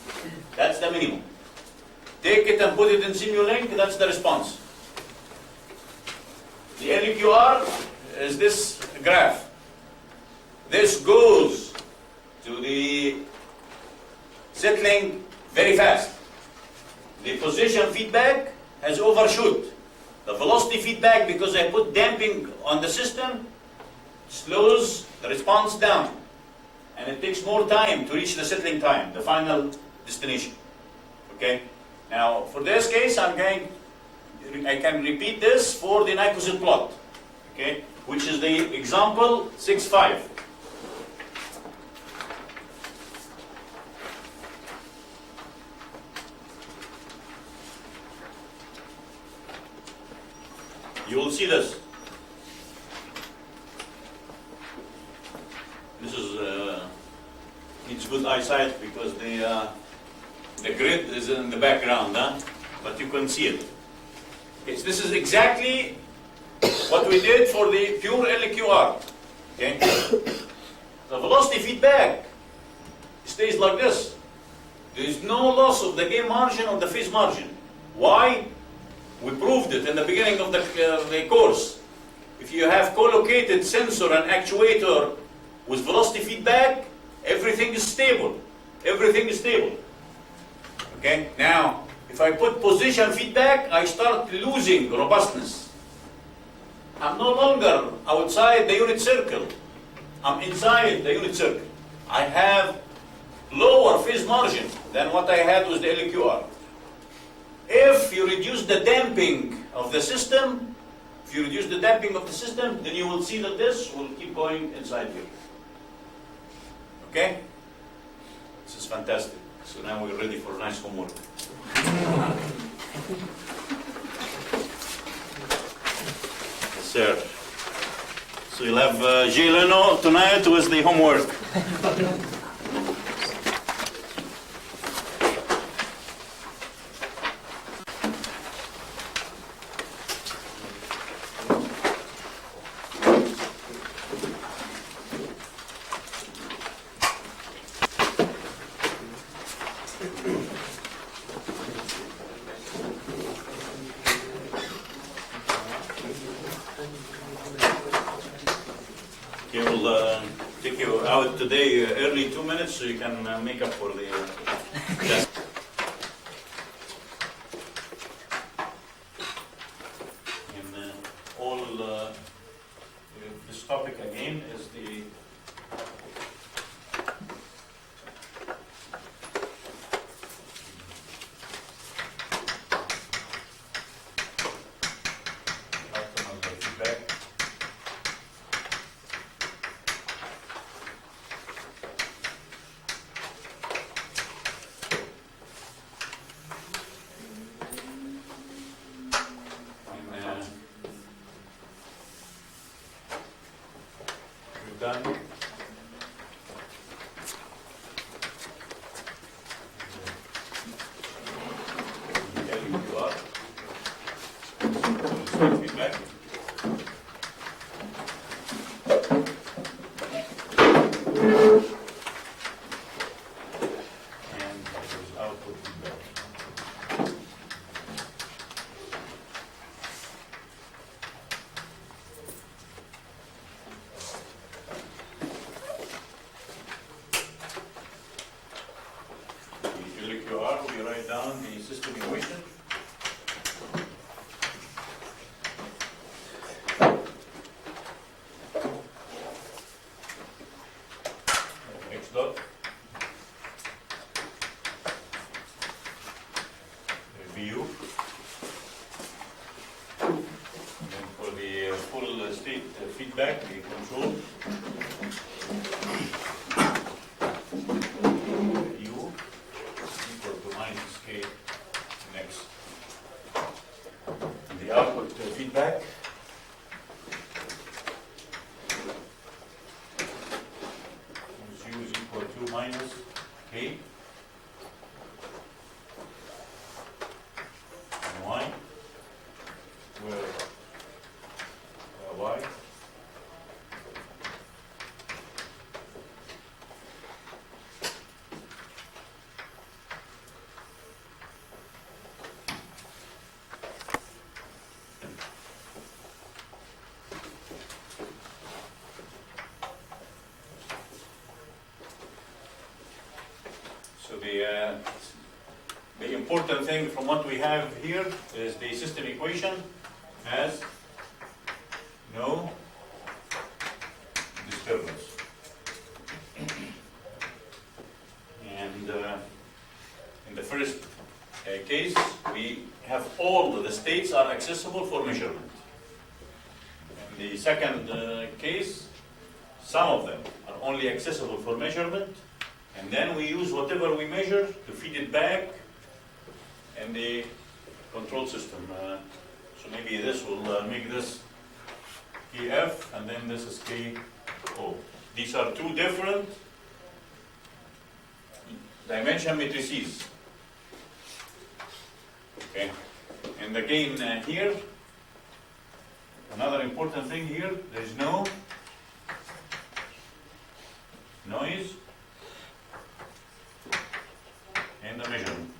that's the minimum. Take it and put it in Simulink, that's the response. The LQR is this graph. This goes to the settling very fast. The position feedback has overshoot. The velocity feedback, because I put damping on the system, slows the response down. And it takes more time to reach the settling time, the final destination. Okay? Now, for this case, I can repeat this for the Nyquist plot, okay? Which is the example 6.5. You will see this. This is needs good eyesight because the grid is in the background, huh? But you can see it. Okay, so this is exactly what we did for the pure LQR. Okay? The velocity feedback stays like this. There is no loss of the gain margin or the phase margin. Why? We proved it in the beginning of the course. If you have co-located sensor and actuator with velocity feedback, everything is stable. Everything is stable. Okay? Now, if I put position feedback, I start losing robustness. I'm no longer outside the unit circle. I'm inside the unit circle. I have lower phase margin than what I had with the LQR. If you reduce the damping of the system, then you will see that this will keep going inside here. Okay? This is fantastic. So now we're ready for nice homework. Yes, sir. So you'll have Jay Leno tonight with the homework. Take you out today early 2 minutes so you can make up for the test. And all this topic again is the feedback. Done. LQR. Feedback. And there's output feedback. We write down the system equation. X dot VU. And then for the full state feedback, the control. Feedback. U is equal to minus K and Y, where Y so the important thing from what we have here is the system equation has no disturbance. And in the first case, we have all the states are accessible for measurement. In the second case, some of them are only accessible for measurement, and then we use whatever we measure to feed it back in the control system. So maybe this will make this KF, and then this is KO. These are two different dimension matrices. Okay. And again here, another important thing here, there is no noise in the measurement.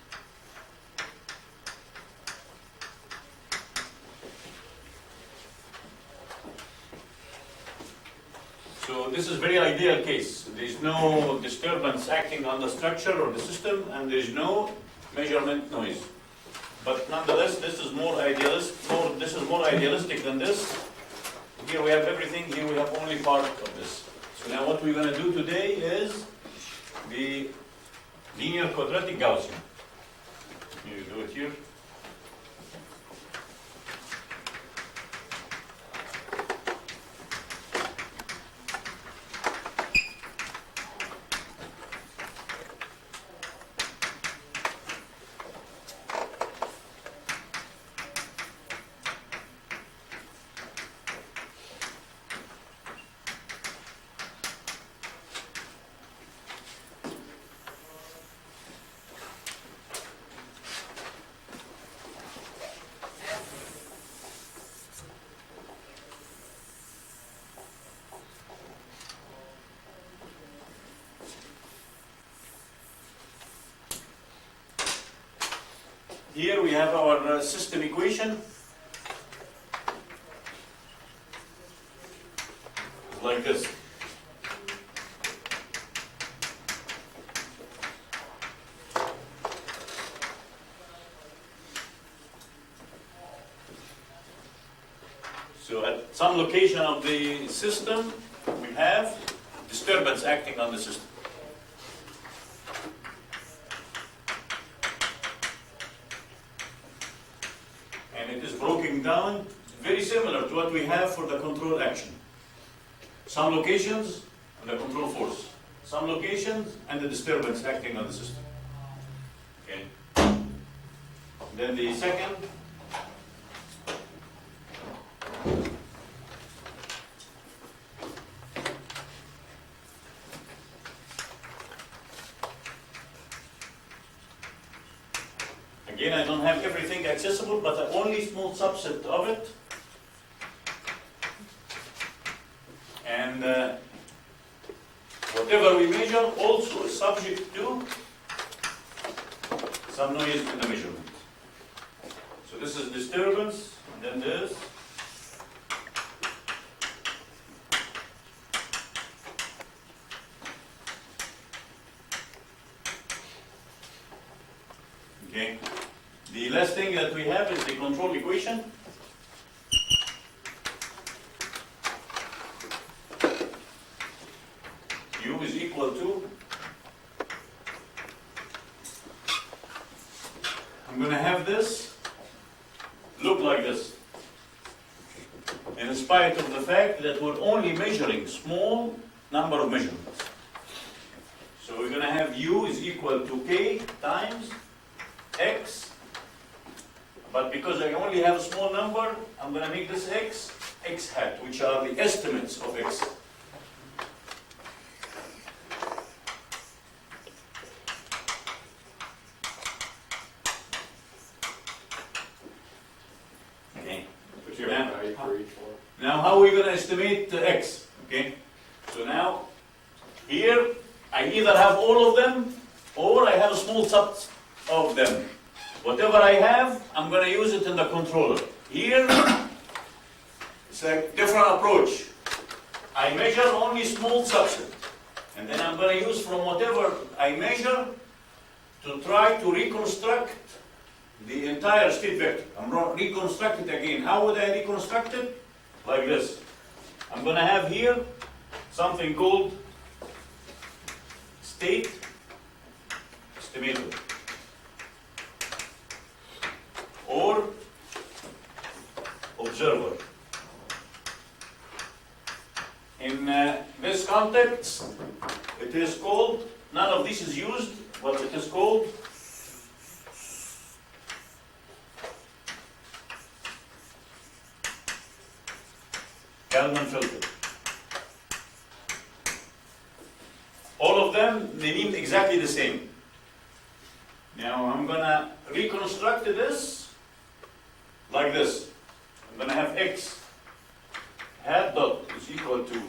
So this is very ideal case. There is no disturbance acting on the structure or the system, and there is no measurement noise. But nonetheless, this is more idealistic. This is more idealistic than this. Here we have everything. Here we have only part of this. So now what we're going to do today is the linear quadratic Gaussian. You do it here. Here we have our system equation. Like this. So at some location of the system, we have disturbance acting on the system. Broken down, very similar to what we have for the control action. Some locations and the control force. Some locations and the disturbance acting on the system. Okay. Then the second. Again, I don't have everything accessible, but the only small subset of it. And whatever we measure also is subject to some noise in the measurement. So this is disturbance, and then this. Okay. The last thing that we have is the control equation. U is equal to, I'm going to have this look like this, in spite of the fact that we're only measuring small number of measurements. So we're going to have U is equal to K times X. But because I only have a small number, I'm going to make this X, X hat, which are the estimates of X. Now how are we going to estimate x? Okay, so now here I either have all of them or I have a small set of them. Whatever I have, I'm going to use it in the controller. Here, it's a different approach. I measure only small subset, and then I'm going to use from whatever I measure to try to reconstruct the entire state vector. I'm going to reconstruct it again. How would I reconstruct it? Like this. I'm going to have here something called state estimator, or observer. In this context, it is called, none of this is used, but it is called Kalman filter. All of them, they mean exactly the same. Now I'm going to reconstruct this like this. I'm going to have x hat dot is equal to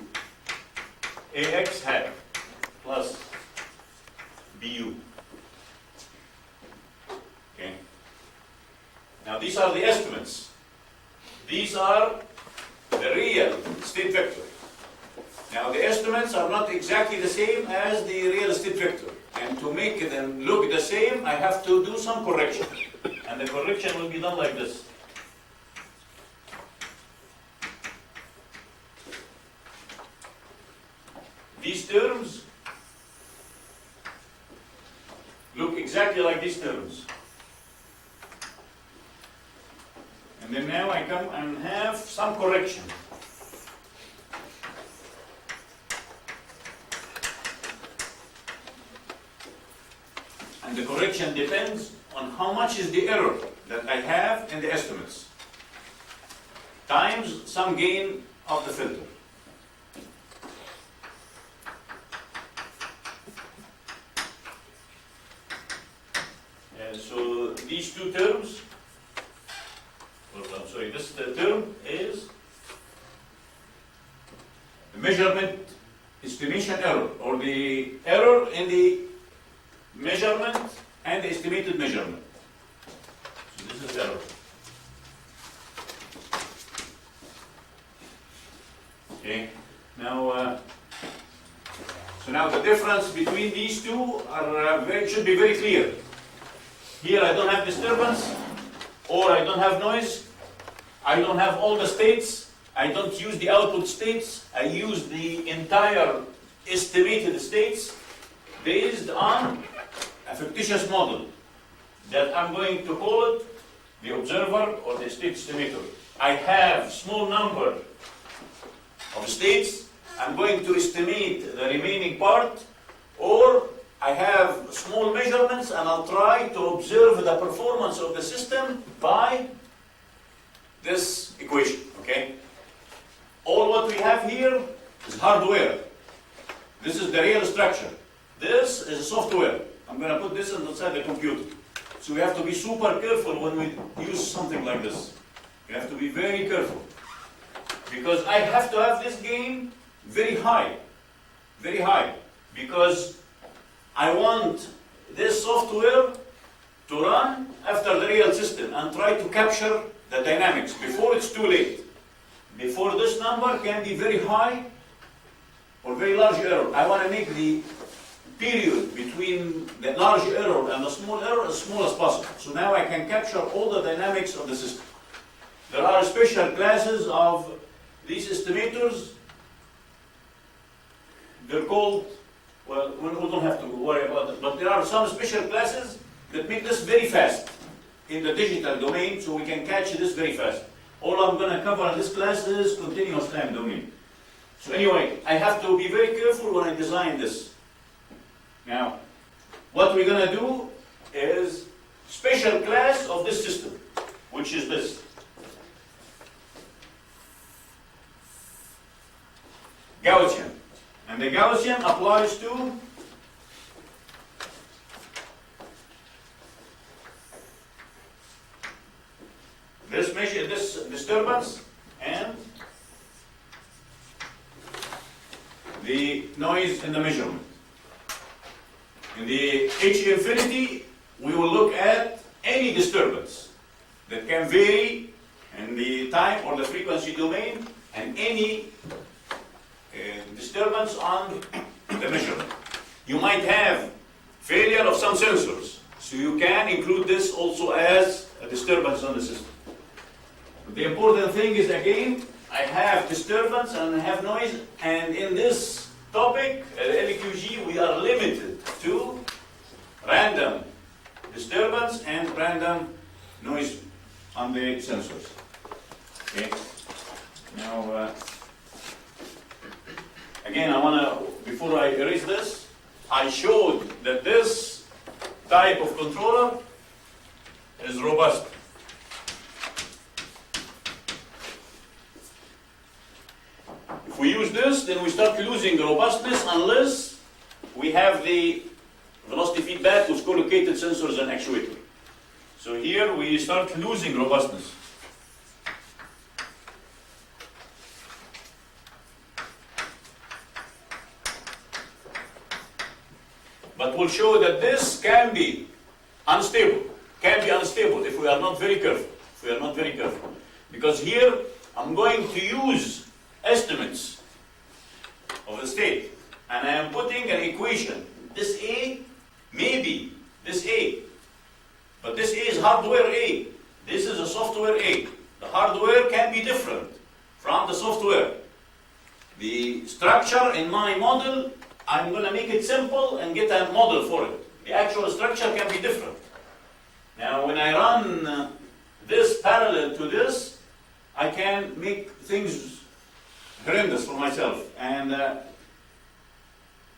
ax hat plus bu. Okay. Now these are the estimates. These are the real state vector. Now the estimates are not exactly the same as the real state vector. And to make them look the same, I have to do some correction. And the correction will be done like this. These terms look exactly like these terms. And then now I come and have some correction. And the correction depends on how much is the error that I have in the estimates, times some gain of the filter. So these two terms, I'm sorry, this term is the measurement estimation error, or the error in the measurement and the estimated measurement. So this is error. Okay. Now, so now the difference between these two are should be very clear. Here I don't have disturbance, or I don't have noise. I don't have all the states. I don't use the output states. I use the entire estimated states based on a fictitious model that I'm going to call it the observer or the state estimator. I have small number of states. I'm going to estimate the remaining part, or I have small measurements and I'll try to observe the performance of the system by this equation, okay? All what we have here is hardware. This is the real structure. This is software. I'm going to put this inside the computer. So we have to be super careful when we use something like this. You have to be very careful. Because I have to have this gain very high. Very high. Because I want this software to run after the real system and try to capture the dynamics before it's too late. Before this number can be very high or very large error. I want to make the period between the large error and the small error as small as possible. So now I can capture all the dynamics of the system. There are special classes of these estimators. They're called, well, we don't have to worry about it, but there are some special classes that make this very fast in the digital domain, so we can catch this very fast. All I'm going to cover in this class is continuous time domain. So anyway, I have to be very careful when I design this. Now, what we're going to do is special class of this system, which is this. Gaussian. And the Gaussian applies to this disturbance and the noise in the measurement. In the H infinity, we will look at any disturbance that can vary in the time or the frequency domain, and any disturbance on the measurement. You might have failure of some sensors, so you can include this also as a disturbance on the system. But the important thing is, again, I have disturbance and I have noise, and in this topic, LQG, we are limited to random disturbance and random noise on the sensors. Okay. Now, again, I want to, before I erase this, I showed that this type of controller is robust. If we use this, then we start losing robustness unless we have the velocity feedback with collocated sensors and actuator. So here we start losing robustness. But we'll show that this can be unstable. If we are not very careful. Because here I'm going to use estimates of the state, and I am putting an equation. This A may be this A, but this A is hardware A. This is a software A. The hardware can be different from the software. The structure in my model, I'm going to make it simple and get a model for it. The actual structure can be different. Now, when I run this parallel to this, I can make things horrendous for myself. And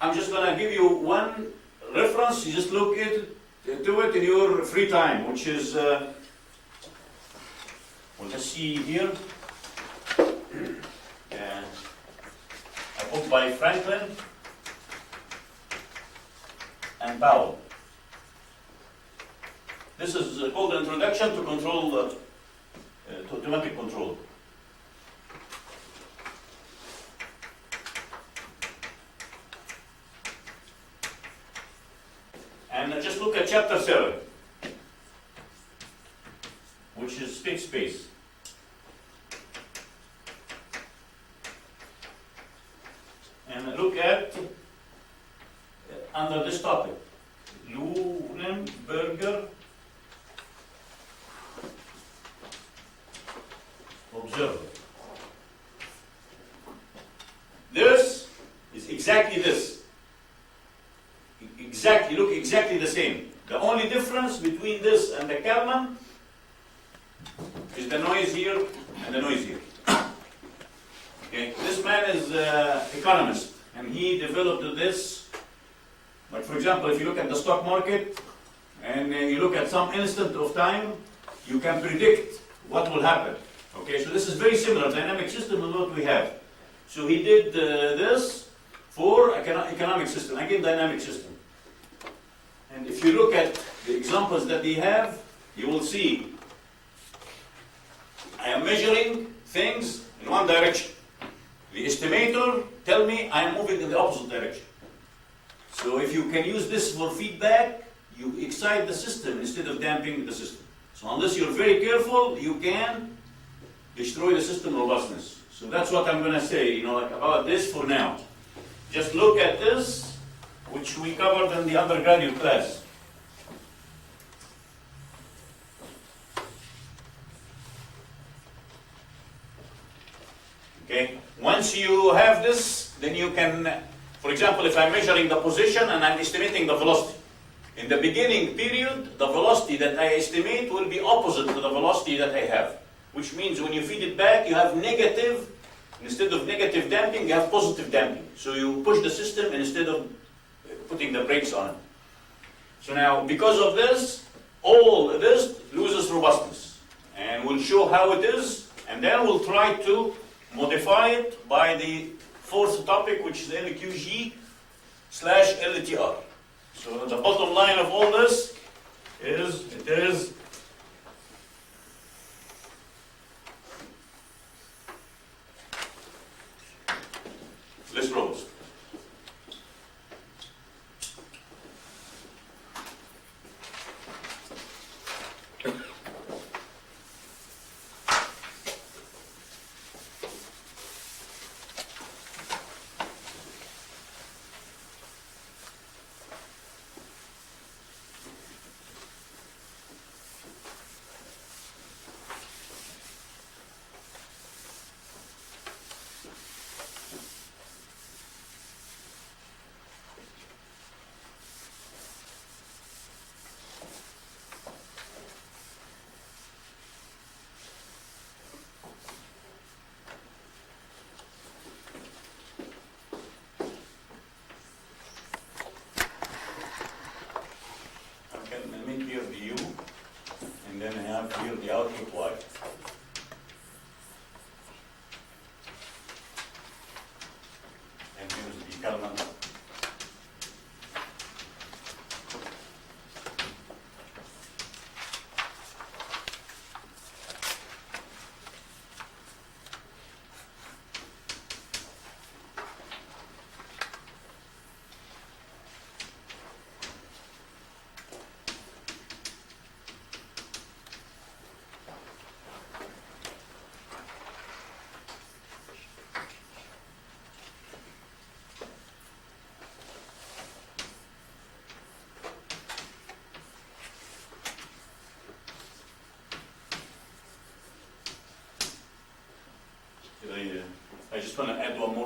I'm just going to give you one reference. You just look to it in your free time, which is, well, let's see here. A book by Franklin and Powell. This is called Introduction to Control, to Automatic Control. And just look at chapter 7, which is state space. And look at under this topic, Lunenberger observer. This is exactly this. Look exactly the same. The only difference between this and the Kalman is the noise here and the noise here. Okay, this man is an economist, and he developed this. But for example, if you look at the stock market and you look at some instant of time, you can predict what will happen. Okay, so this is very similar dynamic system to what we have. So he did this for economic system, again dynamic system. And if you look at the examples that they have, you will see I am measuring things in one direction. The estimator tell me I am moving in the opposite direction. So if you can use this for feedback, you excite the system instead of damping the system. So unless you're very careful, you can destroy the system robustness. So that's what I'm going to say, like about this for now. Just look at this, which we covered in the undergraduate class. Okay. Once you have this, then you can, for example, if I'm measuring the position and I'm estimating the velocity. In the beginning period, the velocity that I estimate will be opposite to the velocity that I have. Which means when you feed it back, you have negative, instead of negative damping, you have positive damping. So you push the system instead of putting the brakes on it. So now, because of this, all this loses robustness. And we'll show how it is, and then we'll try to modify it by the fourth topic, which is LQG / LTR. So the bottom line of all this is, it is less robust.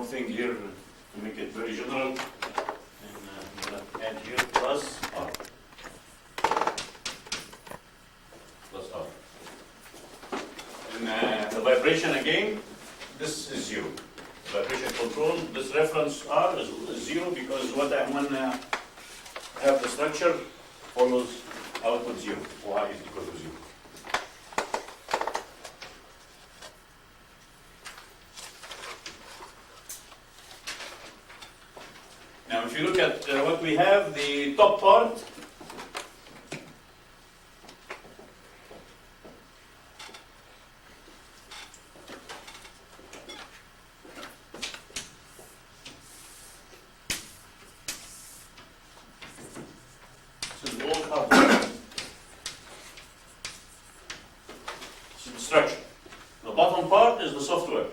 more thing here to make it very general. And I'm going to add here plus R. Plus R. And the vibration again, this is 0. Vibration control, this reference R is 0 because what I'm going to have the structure follows output 0. Y is equal to 0. Now, if you look at what we have, the top part, this is all hardware. This is the structure. The bottom part is the software.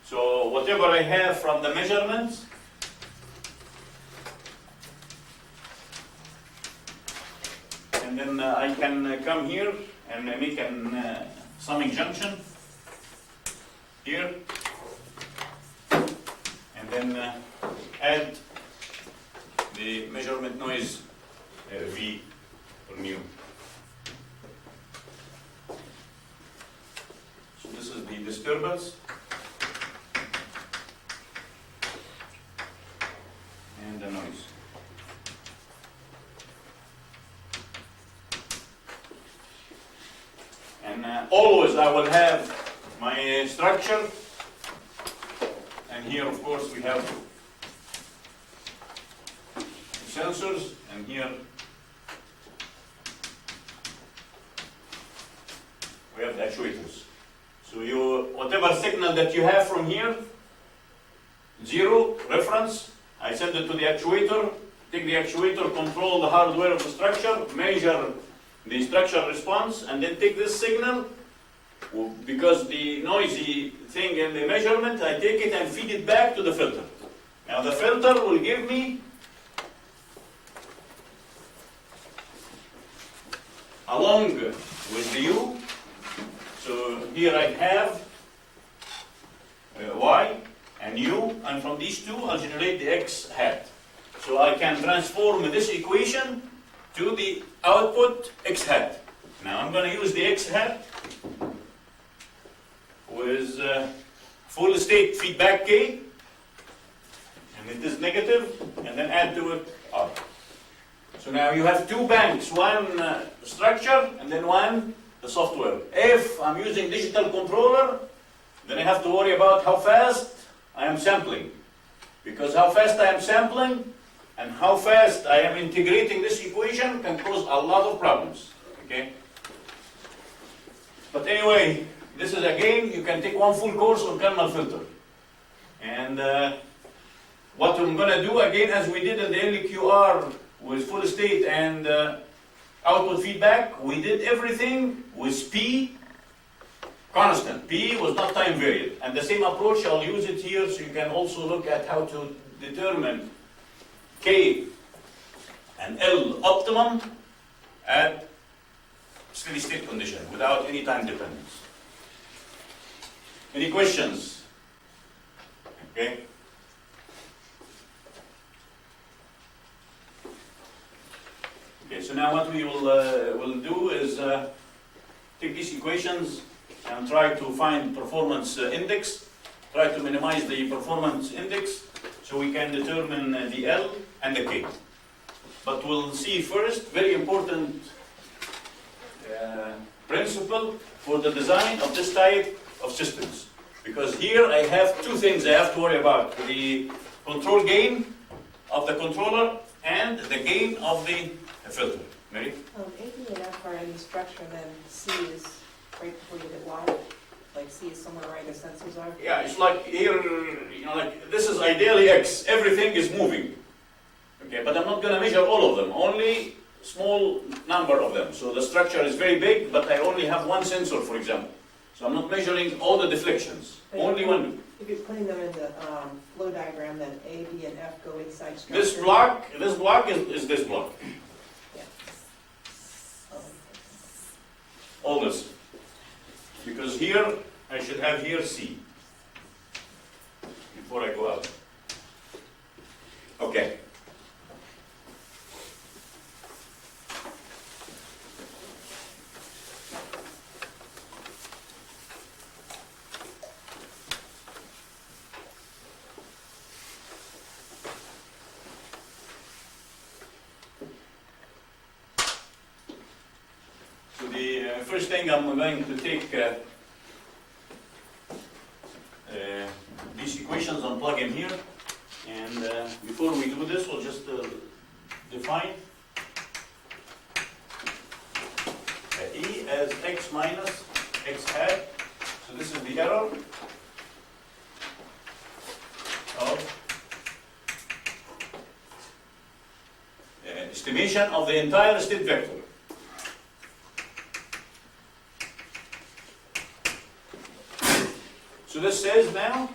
So whatever I have from the measurements, and then I can come here and make an summing junction here, and then add the measurement noise V or mu. So this is the disturbance. And the noise. And always I will have my structure, and here of course we have sensors, and here we have the actuators. So whatever signal that you have from here, 0 reference, I send it to the actuator, take the actuator, control the hardware of the structure, measure the structure response, and then take this signal, because the noisy thing in the measurement, I take it and feed it back to the filter. Now the filter will give me along with the U. So here I have Y and U, and from these two I'll generate the X hat. So I can transform this equation to the output X hat. Now I'm going to use the X hat with full state feedback K, and it is negative, and then add to it R. So now you have two banks, one structure and then one the software. If I'm using digital controller, then I have to worry about how fast I am sampling, because how fast I am sampling and how fast I am integrating this equation can cause a lot of problems. Okay. But anyway, this is again, you can take one full course on kernel filter. And what I'm going to do again, as we did in the LQR with full state and output feedback, we did everything with P constant. P was not time variant. And the same approach, I'll use it here, so you can also look at how to determine K and L optimum at steady state condition without any time dependence. Any questions? Okay. Okay, so now what we will do is take these equations and try to find performance index, try to minimize the performance index so we can determine the L and the K. But we'll see first, very important principle for the design of this type of systems. Because here I have two things I have to worry about: the control gain of the controller and the gain of the filter. Mary? A, B, and F are in the structure, then C is right before you hit Y. Like C is somewhere right as sensors are. Yeah, it's like here, you know, like this is ideally X. Everything is moving. Okay, but I'm not going to measure all of them, only small number of them. So the structure is very big, but I only have one sensor, for example. So I'm not measuring all the deflections, But only one. If you're putting them in the flow diagram, then A, B, and F go inside structure. This block is this block. Yeah. Oh. all this. Because here, I should have here C before I go out. Okay. So the first thing I'm going to take these equations and plug in here. And before we do this, we'll just define E as x minus x hat. So this is the error of estimation of the entire state vector. So this says now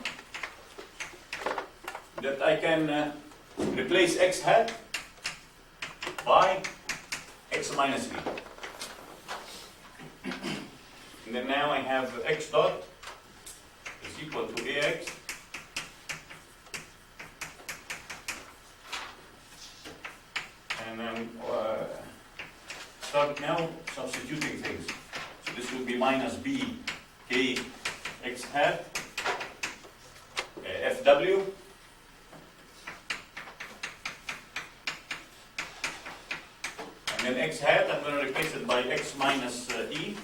that I can replace x hat by x minus b. And then now I have x dot is equal to ax and then start now substituting things. So this would be minus b k x hat fw and then x hat I'm going to replace it by x minus e.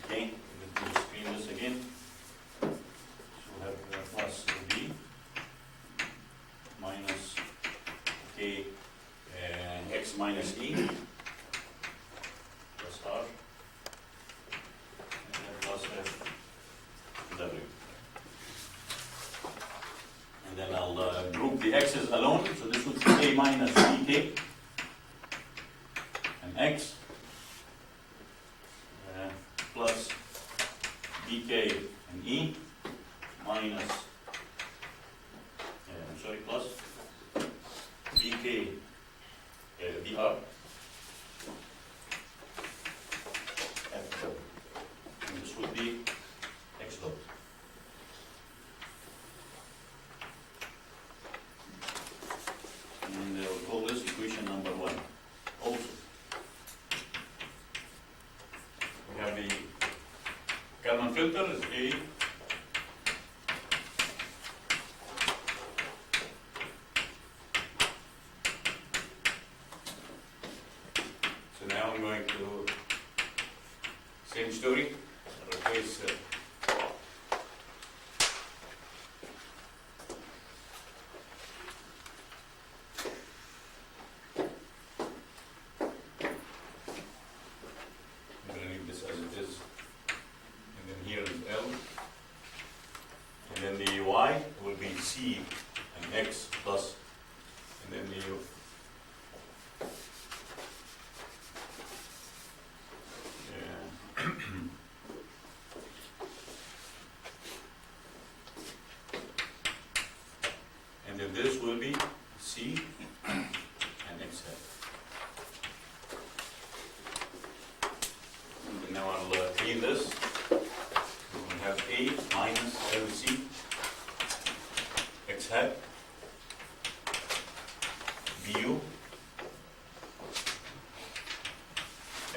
Okay, let me screen this again. So we'll have plus b minus k x minus e plus r and then plus f w. And then I'll group the x's alone. So this would be k minus bk and x plus bk and e minus, plus bk br f dot. And this would be x dot. And we'll call this equation number 1. Also, we have the Kalman filter is A so now I'm going to same story, replace I'm going to leave this as it is. And then here is L, and then the Y will be C and X plus, and then the and then this will be C and X hat. And now I'll clean this. We have A minus LC x hat BU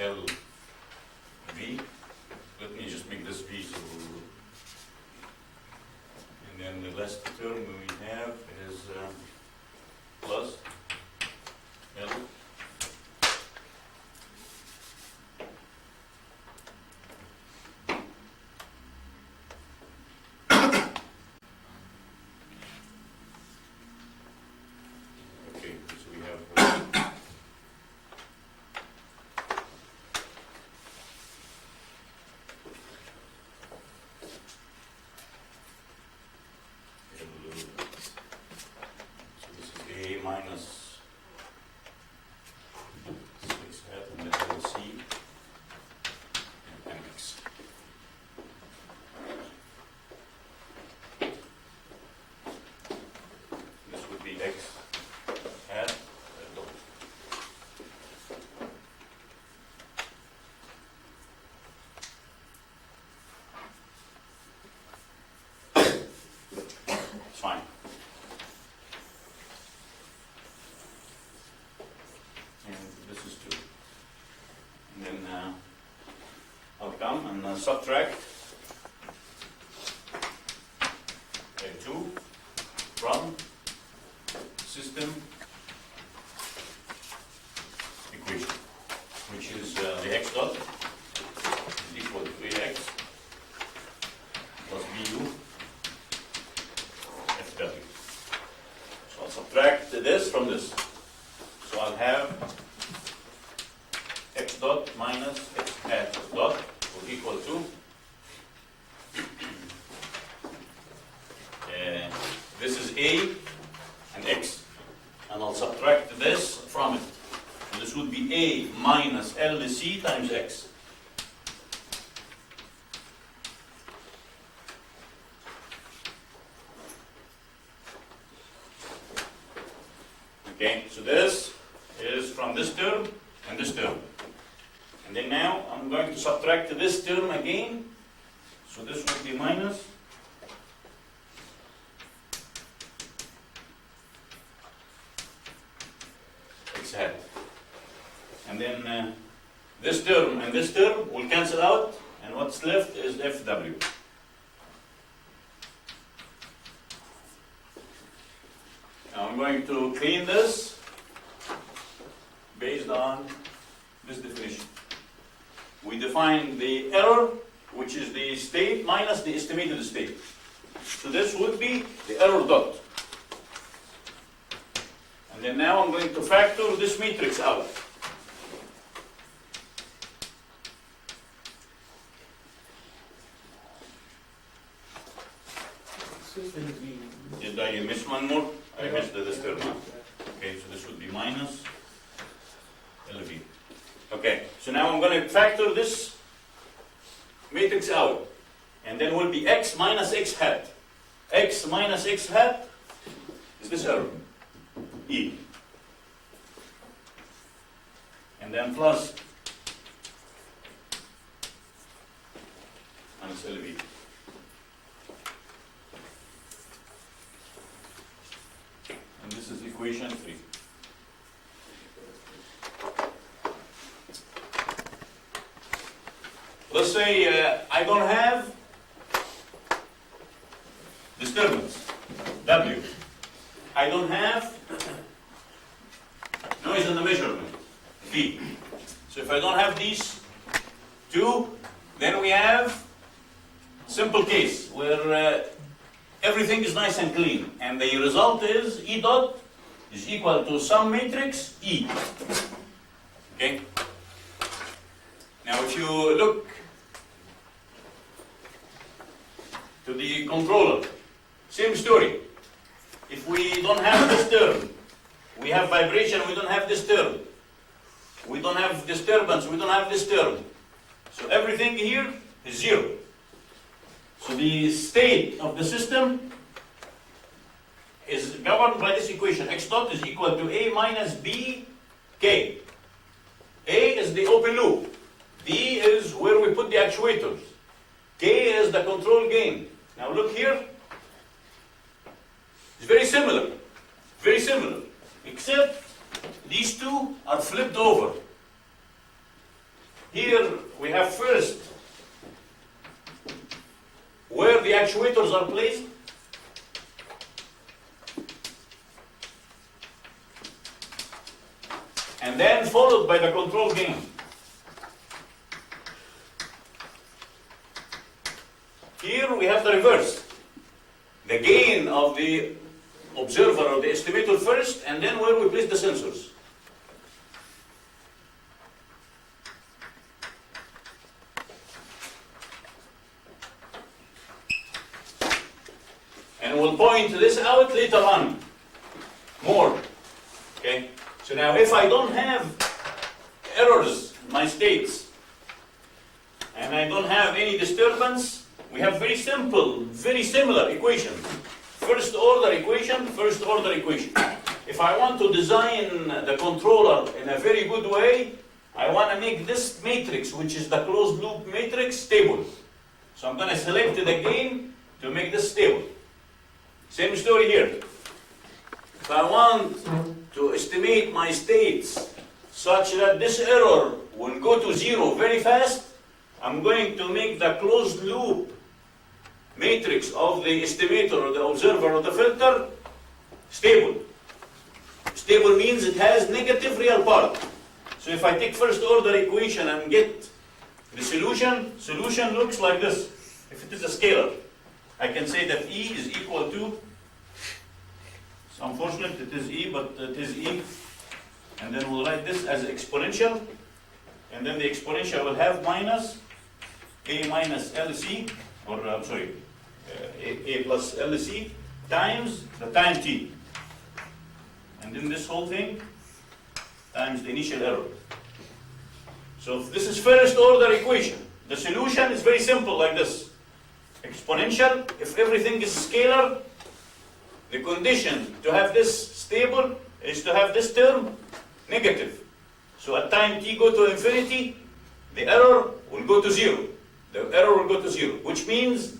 L V. Let me just make this V so. And then the last term we have is plus L this is 2. And then I'll come and subtract 2 from system equation, which is the x dot is equal to ax plus bu fw. So I'll subtract this from this. So I'll have x dot minus x hat dot will equal to this is a and x, and I'll subtract this from it. And this would be a minus LC times x. Okay, so this is from this term and this term. And then now I'm going to subtract this term again. So this would be minus x hat. And then this term and this term will cancel out, and what's left is fw. Now I'm going to clean this based on this definition. We define the error, which is the state minus the estimated state. So this would be the error dot. And then now I'm going to factor this matrix out. Did I miss one more? I missed this term. Okay, so this would be minus LV. Okay, so now I'm going to factor this matrix out. And then will be x minus x hat. X minus x hat is this error, E. And then plus minus LV. And this is equation 3. Let's say I don't have disturbance, W. I don't have noise in the measurement, V. So if I don't have these two, then we have simple case where everything is nice and clean, and the result is E dot is equal to some matrix E. Okay? Now if you look to the controller, same story. If we don't have this term, we have vibration, we don't have this term. We don't have disturbance, we don't have this term. So everything here is 0. So the state of the system is governed by this equation. X dot is equal to A minus B K. A is the open loop. B is where we put the actuators. K is the control gain. Now look here. It's very similar. Very similar. Except these two are flipped over. Here we have first where the actuators are placed. And then followed by the control gain. Here we have the reverse. The gain of the observer or the estimator first, and then where we place the sensors. And we'll point this out later on. More. Okay? So now if I don't have errors in my states, and I don't have any disturbance, we have very simple, very similar equation. First order equation, first order equation. If I want to design the controller in a very good way, I want to make this matrix, which is the closed loop matrix, stable. So I'm going to select the gain to make this stable. Same story here. If I want to estimate my states such that this error will go to 0 very fast, I'm going to make the closed loop matrix of the estimator or the observer or the filter stable. Stable means it has negative real part. So if I take first order equation and get the solution looks like this. If it is a scalar, I can say that E is equal to, it's unfortunate it is E, but it is E. And then we'll write this as exponential. And then the exponential will have minus A minus LC, or I'm sorry, A plus LC times the time t. And then this whole thing times the initial error. So if this is first order equation. The solution is very simple like this. Exponential, if everything is scalar, the condition to have this stable is to have this term negative. So at time t go to infinity, the error will go to 0. The error will go to 0, which means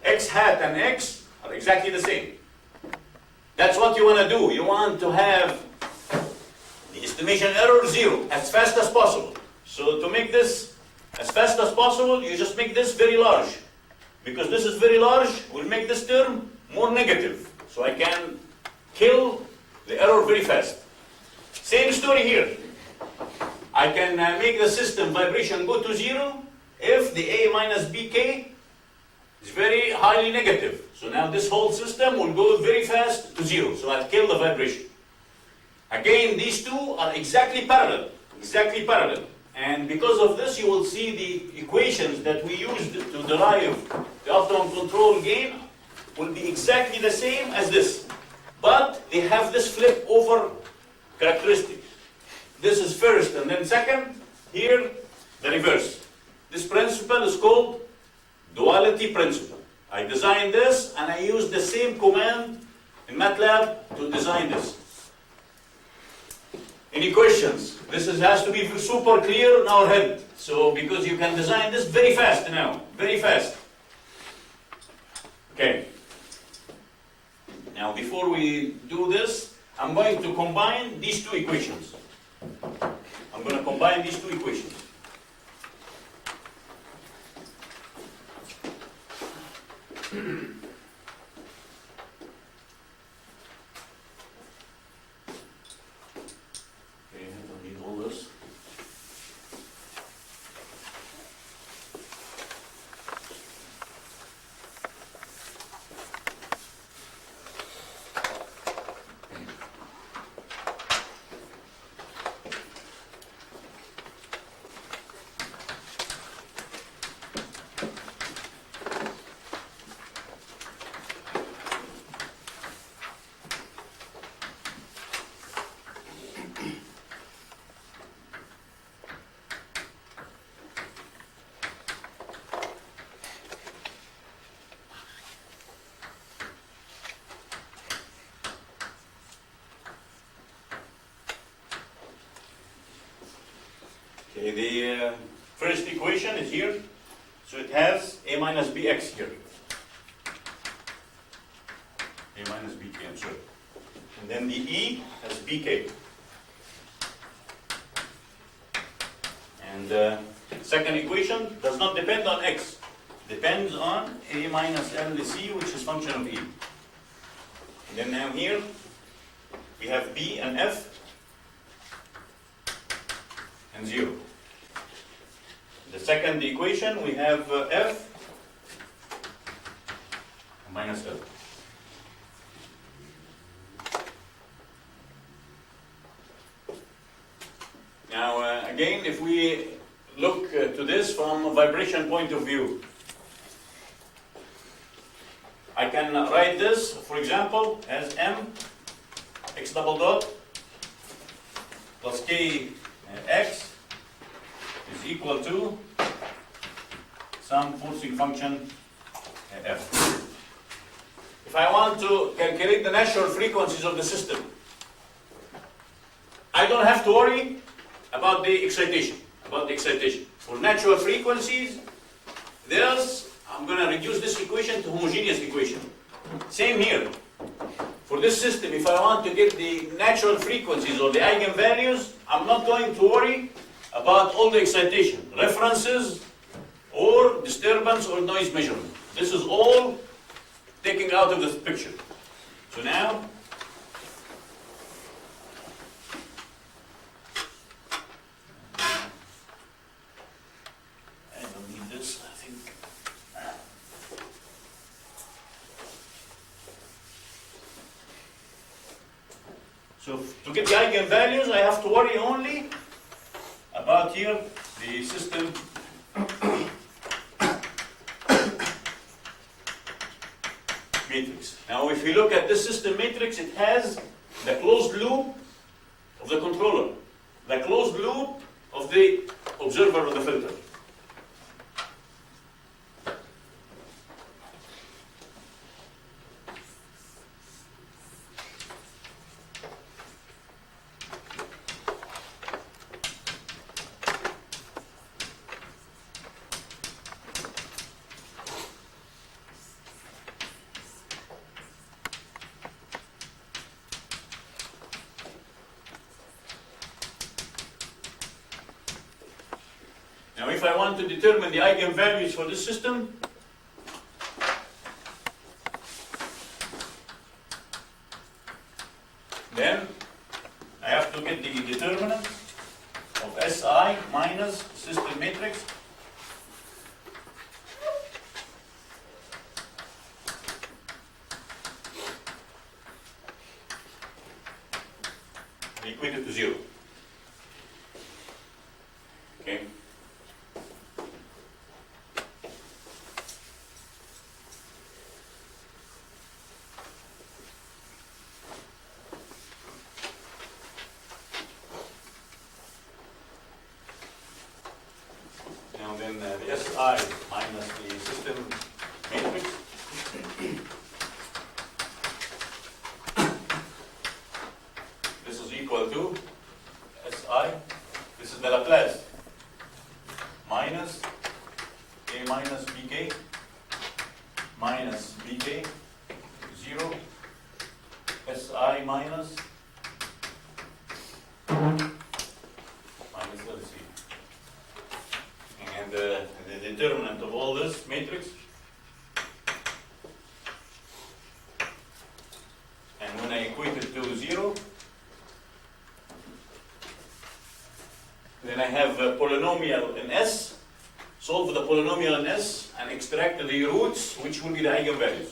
x hat and x are exactly the same. That's what you want to do. You want to have the estimation error 0 as fast as possible. So to make this as fast as possible, you just make this very large. Because this is very large, will make this term more negative. So I can kill the error very fast. Same story here. I can make the system vibration go to 0 if the A minus BK is very highly negative. So now this whole system will go very fast to 0. So I'll kill the vibration. Again, these two are exactly parallel. Exactly parallel. And because of this, you will see the equations that we used to derive the optimum control gain will be exactly the same as this. But they have this flip over characteristic. This is first and then second. Here, the reverse. This principle is called Duality Principle. I designed this and I used the same command in Matlab to design this. Any questions? This has to be super clear in our head. So, because you can design this very fast now. Very fast. Okay. Now, before we do this, I'm going to combine these two equations. I'm going to combine these two equations. Okay, I don't need all this. Okay, the first equation is here, so it has A minus Bx here. A minus Bk, I'm sorry. And then the E has Bk. And the second equation does not depend on x. Depends on A minus LC, which is function of E. And then now here, we have B and F and 0. The second equation, we have F minus L. Now, again, if we look to this from a vibration point of view, I can write this, for example, as M x double dot plus K x is equal to some forcing function f. If I want to calculate the natural frequencies of the system, I don't have to worry about the excitation. For natural frequencies, I'm going to reduce this equation to homogeneous equation. Same here. for this system, if I want to get the natural frequencies or the eigenvalues, I'm not going to worry about all the excitation, references, or disturbance or noise measurement. This is all taken out of this picture. So now, I don't need this, I think. So to get the eigenvalues, I have to worry only about here the system matrix. Now if you look at this system matrix, it has the closed loop of the controller, the closed loop of the observer or the filter. Now if I want to determine the eigenvalues for this system, then I have to get the determinant of SI minus system matrix equated to 0. Okay. Now then the SI minus the system matrix this is equal to SI, this is the Laplace minus A minus BK minus BK 0 SI minus LC. And the determinant of all this matrix. And when I equate it to 0, then I have a polynomial in S, solve the polynomial in S, and extract the roots, which will be the eigenvalues.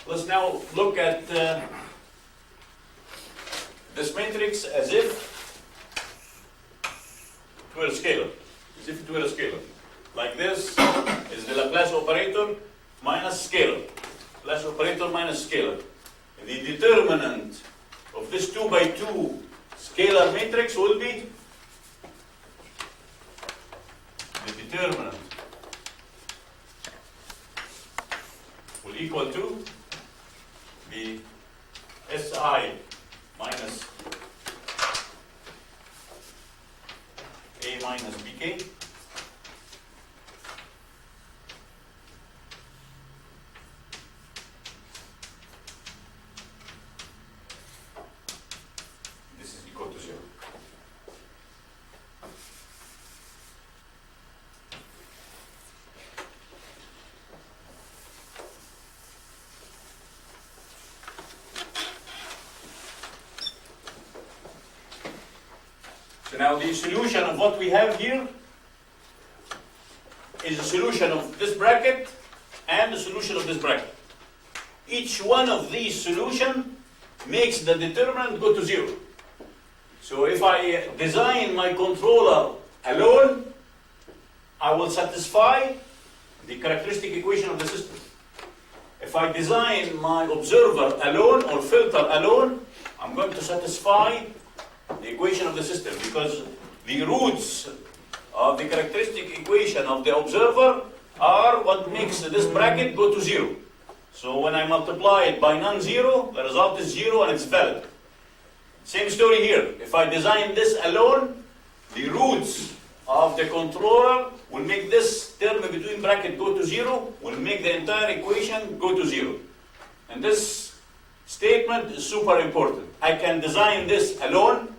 Let's now look at this matrix as if it were a scalar. As if it were a scalar. Like this is the Laplace operator minus scalar. Laplace operator minus scalar. The determinant of this 2 by 2 scalar matrix will be the determinant will equal to the SI minus A minus BK this is equal to 0. So now the solution of what we have here is a solution of this bracket and the solution of this bracket. Each one of these solutions makes the determinant go to 0. So if I design my controller alone, I will satisfy the characteristic equation of the system. If I design my observer alone or filter alone, I'm going to satisfy the equation of the system, because the roots of the characteristic equation of the observer are what makes this bracket go to 0. So when I multiply it by non-zero, the result is 0 and it's valid. Same story here. If I design this alone, the roots of the controller will make this term between bracket go to 0, will make the entire equation go to 0. And this statement is super important. I can design this alone,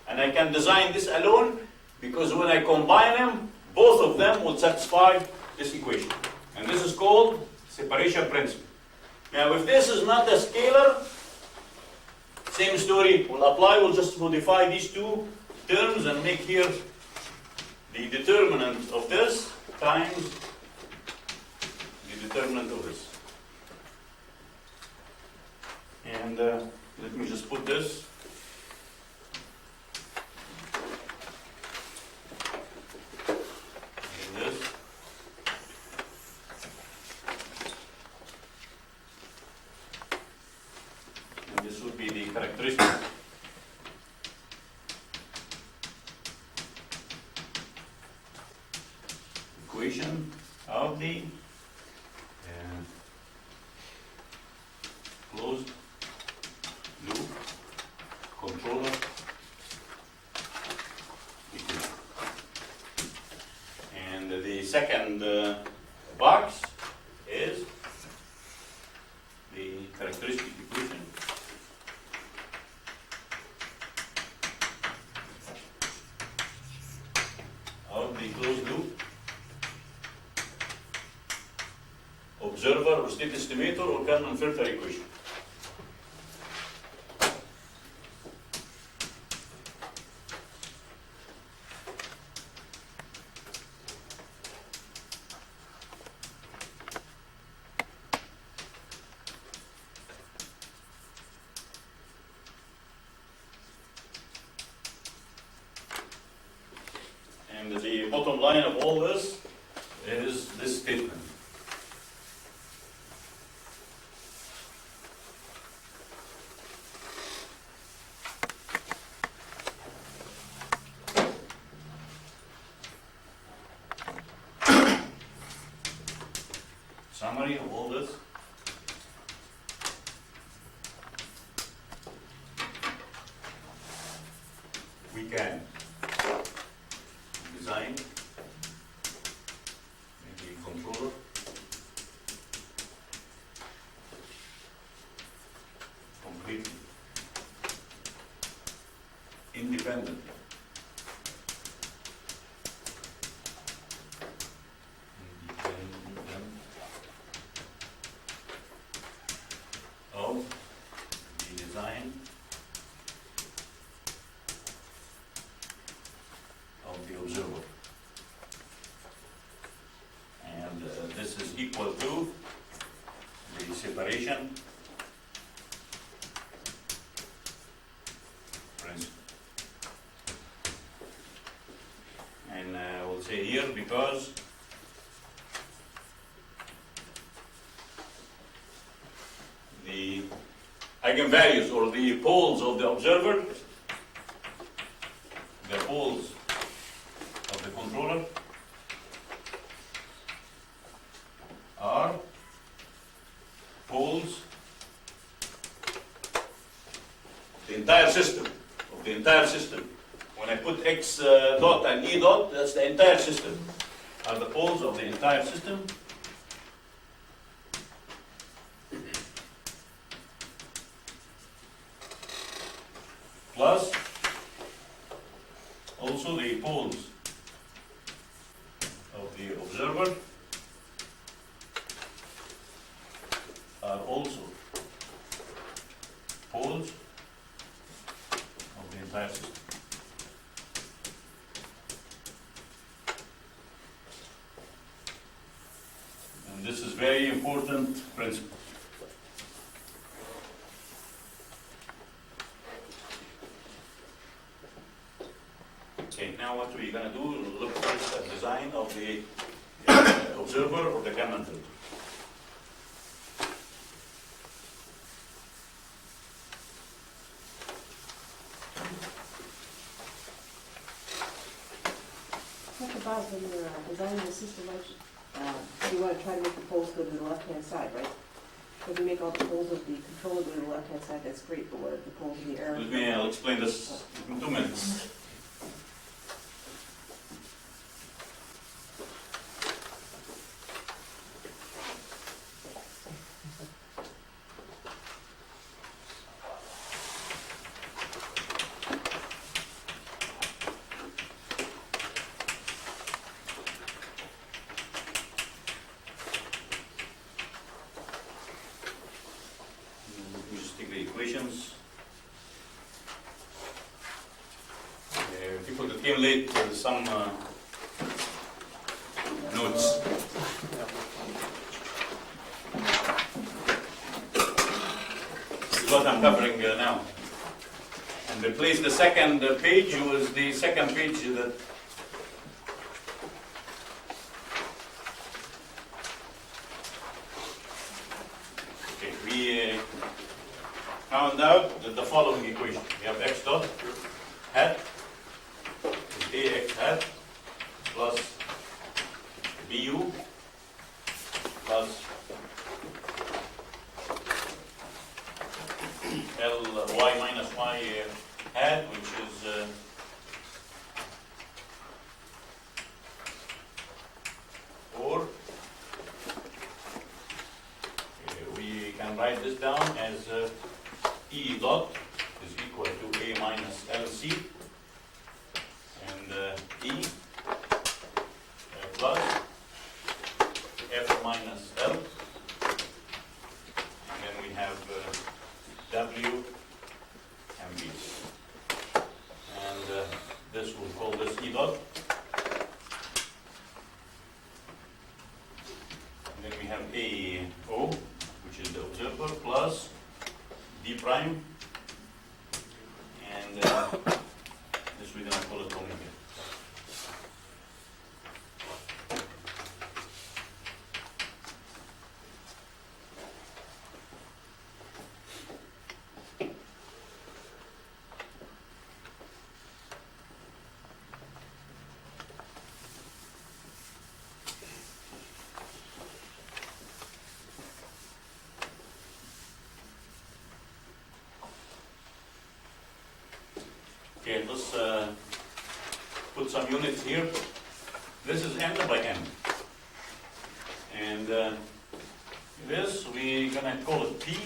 and I can design this alone, because when I combine them, both of them will satisfy this equation. And this is called separation principle. Now, if this is not a scalar, same story will apply. We'll just modify these two terms and make here the determinant of this times the determinant of this. And let me just put this. And this. And this would be the characteristic. Equation of the closed loop controller equation. And the second box is the characteristic equation of the closed loop observer or state estimator or Kalman filter equation. And the bottom line of all this is this statement. Summary of all this. We can design maybe a controller completely independent of the design of the observer. And this is equal to the separation principle. And we'll say here because the eigenvalues or the poles of the observer, the poles of the controller are poles of the entire system, When I put x dot and e dot, that's the entire system, are the poles of the entire system. Plus also the poles of the observer are also poles of the entire system. And this is very important principle. Okay, now what we're going to do is look first at design of the observer or the Kalman filter. Talk about when you're designing the system, you want to try to make the poles go to the left-hand side, right? If you make all the poles of the controller go to the left-hand side, that's great, but what if the poles in the arrow? I'll explain this in 2 minutes. Equations. People that came late, some notes. This is what I'm covering now. And replace the second page with the second page that found out that the following equation. We have x dot hat is ax hat plus bu plus ly minus y hat, which is or we can write this down as E dot is equal to A minus LC and E plus F minus L, and then we have W and B, and this we'll call this E dot, and then we have A O, which is the observer, plus D prime, and this we're going to call it omega. Okay, let's put some units here. This is n by n. And this, we're going to call it p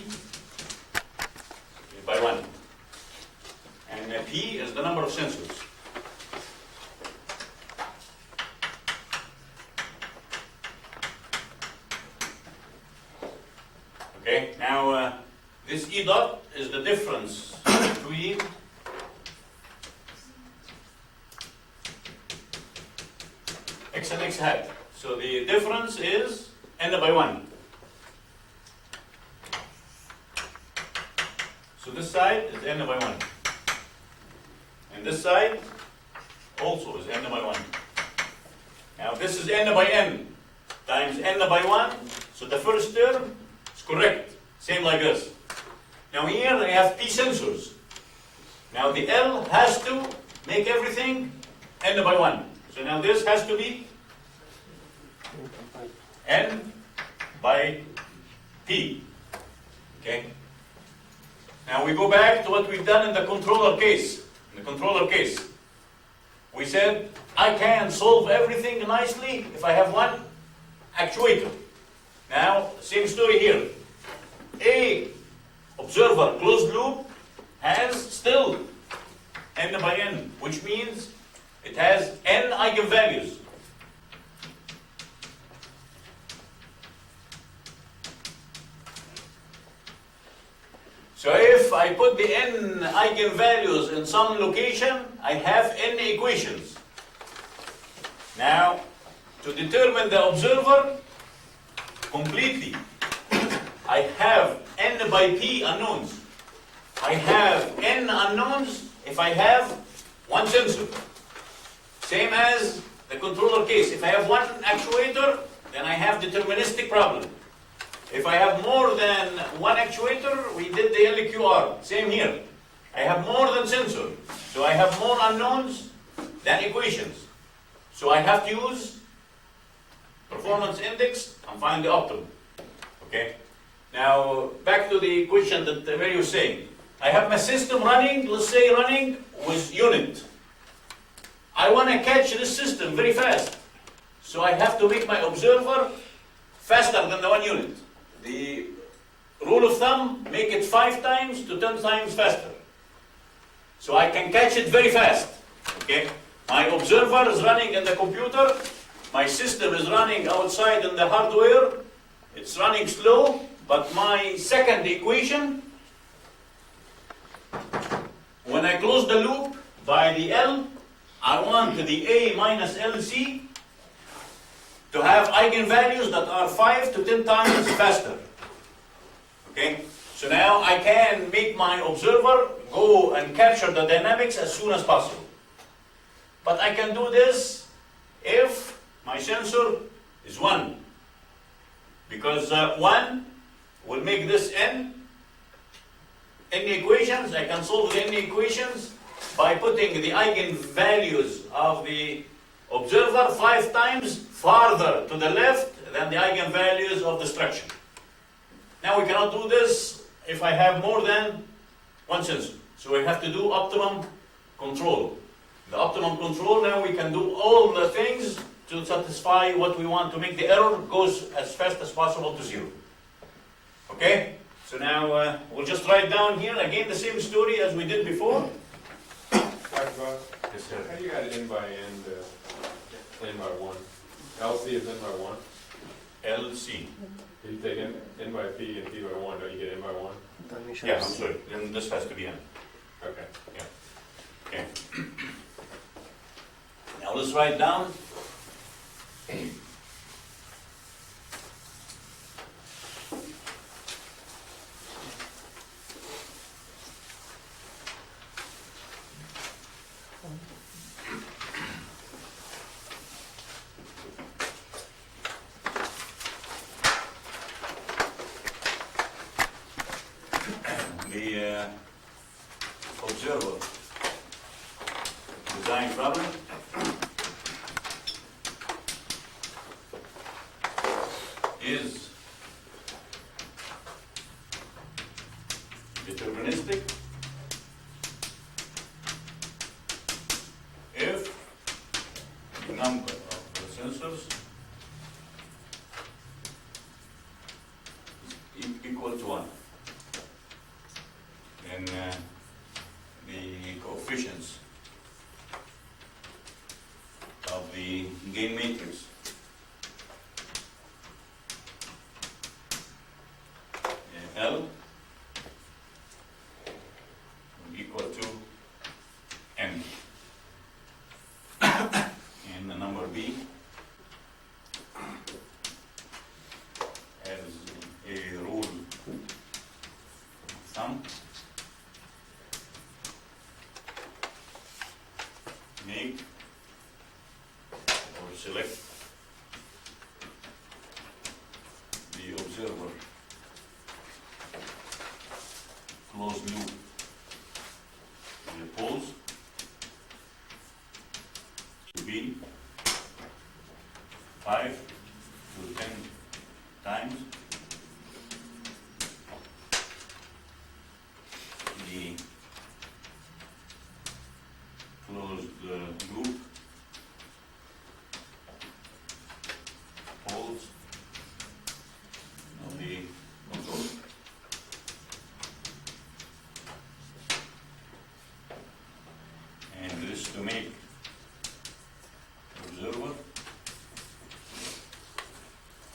by 1. And p is the number of sensors. Okay, now this E dot is the difference between x and x hat. So the difference is n by 1. So this side is n by 1. And this side also is n by 1. Now this is n by n times n by 1. So the first term is correct. Same like this. Now here I have p sensors. Now the L has to make everything n by 1. So now this has to be n by p. Okay? Now we go back to what we've done in the controller case. In the controller case, we said I can solve everything nicely if I have one actuator. Now, same story here. A observer closed loop has still n by n, which means it has n eigenvalues. So if I put the n eigenvalues in some location, I have n equations. Now, to determine the observer completely, I have n by p unknowns. I have n unknowns if I have one sensor. Same as the controller case. If I have one actuator, then I have deterministic problem. If I have more than one actuator, we did the LQR. Same here. I have more than sensor. So I have more unknowns than equations. So I have to use performance index and find the optimum. Okay? Now, back to the question that Mary was saying. I have my system running, let's say running with unit. I want to catch this system very fast. So I have to make my observer faster than the 1 unit. The rule of thumb, make it 5 times to 10 times faster. So I can catch it very fast. Okay? My observer is running in the computer. My system is running outside in the hardware. It's running slow, but my second equation, when I close the loop by the L, I want the A minus LC to have eigenvalues that are 5 to 10 times faster. Okay? So now I can make my observer go and capture the dynamics as soon as possible. But I can do this if my sensor is 1. Because 1 will make this n equations. I can solve the n equations by putting the eigenvalues of the observer 5 times farther to the left than the eigenvalues of the structure. Now we cannot do this if I have more than 1 sensor. So we have to do optimum control. The optimum control, now we can do all the things to satisfy what we want to make the error goes as fast as possible to 0. Okay? So now we'll just write down here again the same story as we did before. Dr. Boss, Yes, sir. how do you got n by n to n by 1? LC is n by 1. LC. If you take n by p and p by 1, don't you get n by 1? Yeah, I'm sorry. Then this has to be n. Okay. Okay. Now let's write down the observer design problem. Is deterministic if the number of the sensors is equal to 1. Then the coefficients of the gain matrix L equal to n. And the number B as a rule of thumb, make or select the observer closed loop in the poles to be 5 to 10 times the closed loop poles of the control. And this to make observer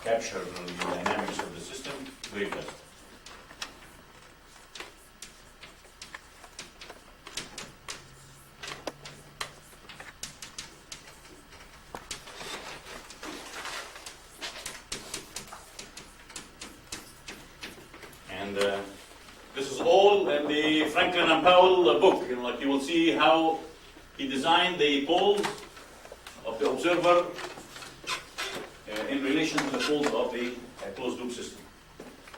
capture the dynamics of the system very fast. And this is all in the Franklin and Powell book. Like you will see how he designed the poles of the observer in relation to the poles of the closed loop system.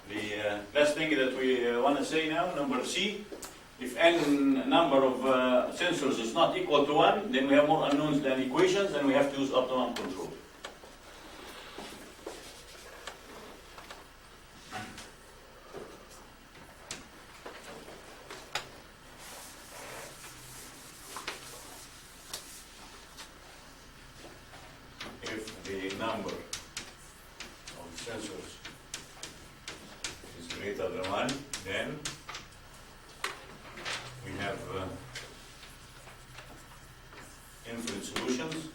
The last thing that we want to say now, number C, if n number of sensors is not equal to 1, then we have more unknowns than equations, and we have to use optimum control. number of sensors is greater than 1, then we have infinite solutions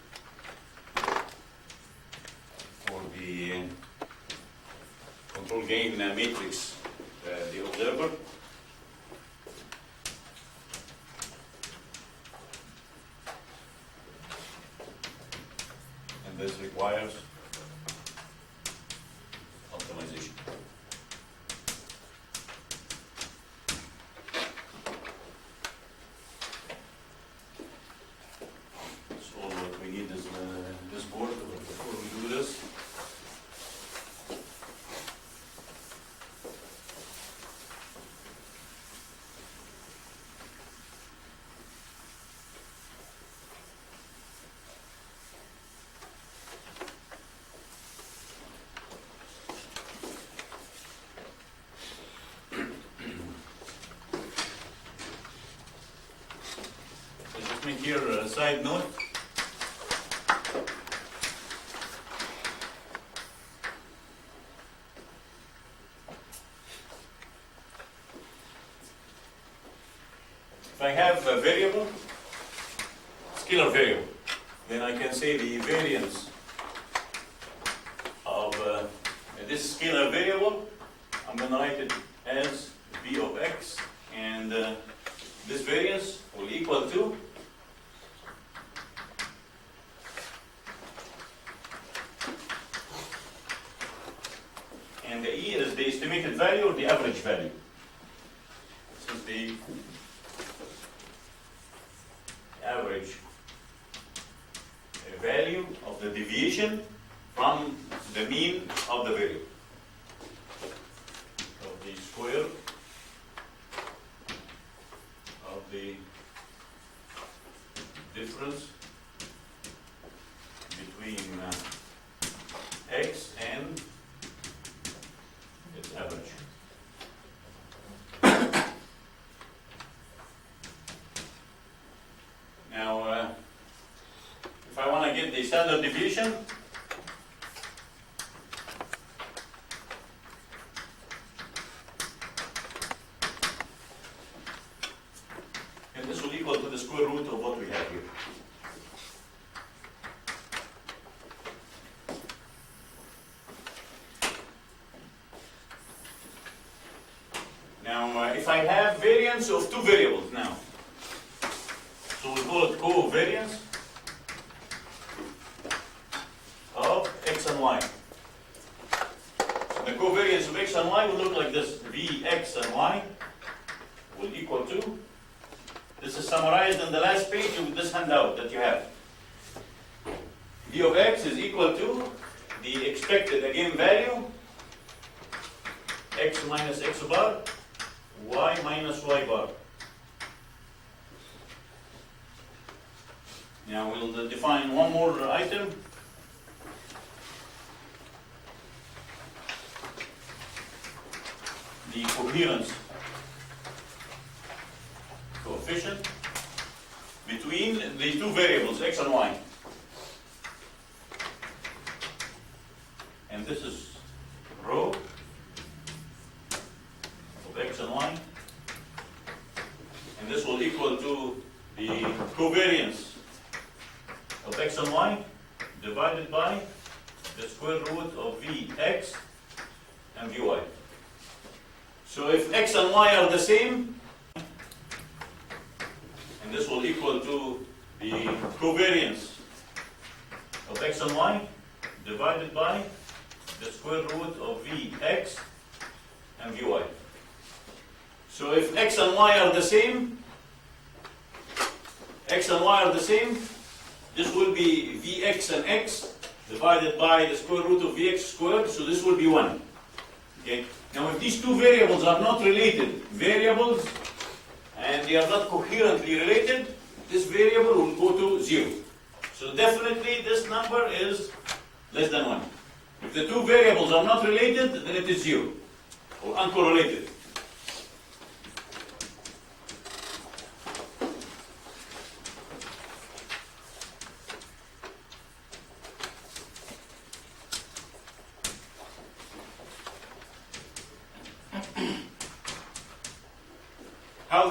for the control gain matrix, the observer. And this requires optimization. So what we need is this board before we do this. Just make here a side note. If I have a variable, scalar variable, then I can say the variance of this scalar variable, I'm going to write it as v of x, and this variance will equal to and the E is the estimated value or the average value. This is the average value of the deviation from the mean of the variable. Of the square of the difference between x and its average. Now, if I want to get the standard deviation, and this will equal to the square root of what we have here. Now, if I have variance of two variables now, so we call it covariance of x and y. So the covariance of x and y will look like this. Vx and y will equal to, this is summarized in the last page of this handout that you have. V of x is equal to the expected eigenvalue, x minus x bar, y minus y bar. Now we'll define one more item. The coherence coefficient between the two variables, x and y. And this is rho of x and y. And this will equal to the covariance of x and y divided by the square root of Vx and Vy. So if x and y are the same, and this will equal to the covariance of x and y divided by the square root of Vx and Vy. So if x and y are the same, x and y are the same, this will be Vx and x divided by the square root of Vx squared, so this will be 1. Okay? Now if these two variables are not related variables, and they are not coherently related, this variable will go to 0. So definitely this number is less than 1. If the two variables are not related, then it is 0, or uncorrelated.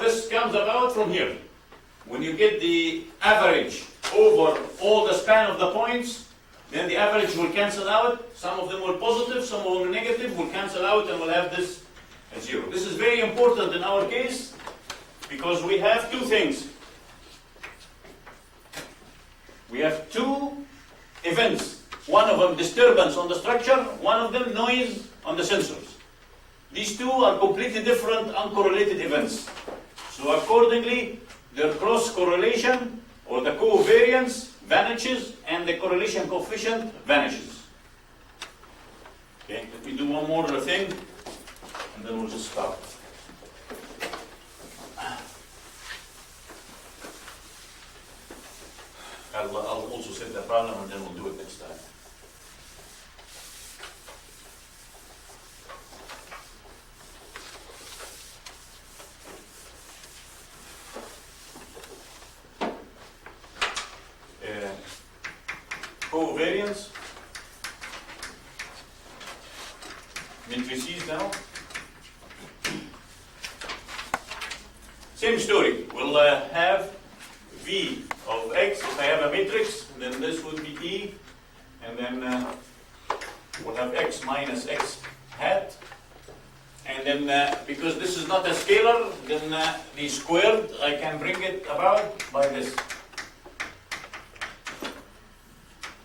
this comes about from here. When you get the average over all the span of the points, then the average will cancel out. Some of them will positive, some of them negative, will cancel out and we'll have this at 0. This is very important in our case because we have two things. We have two events. One of them disturbance on the structure, one of them noise on the sensors. These two are completely different, uncorrelated events. So accordingly, their cross correlation or the covariance vanishes and the correlation coefficient vanishes. Okay, let me do one more thing and then we'll just stop. I'll also set the problem and then we'll do it next time. Covariance, matrices now. Same story. We'll have V of X. If I have a matrix, then this would be E, and then we'll have X minus X hat. And then because this is not a scalar, then the squared, I can bring it about by this.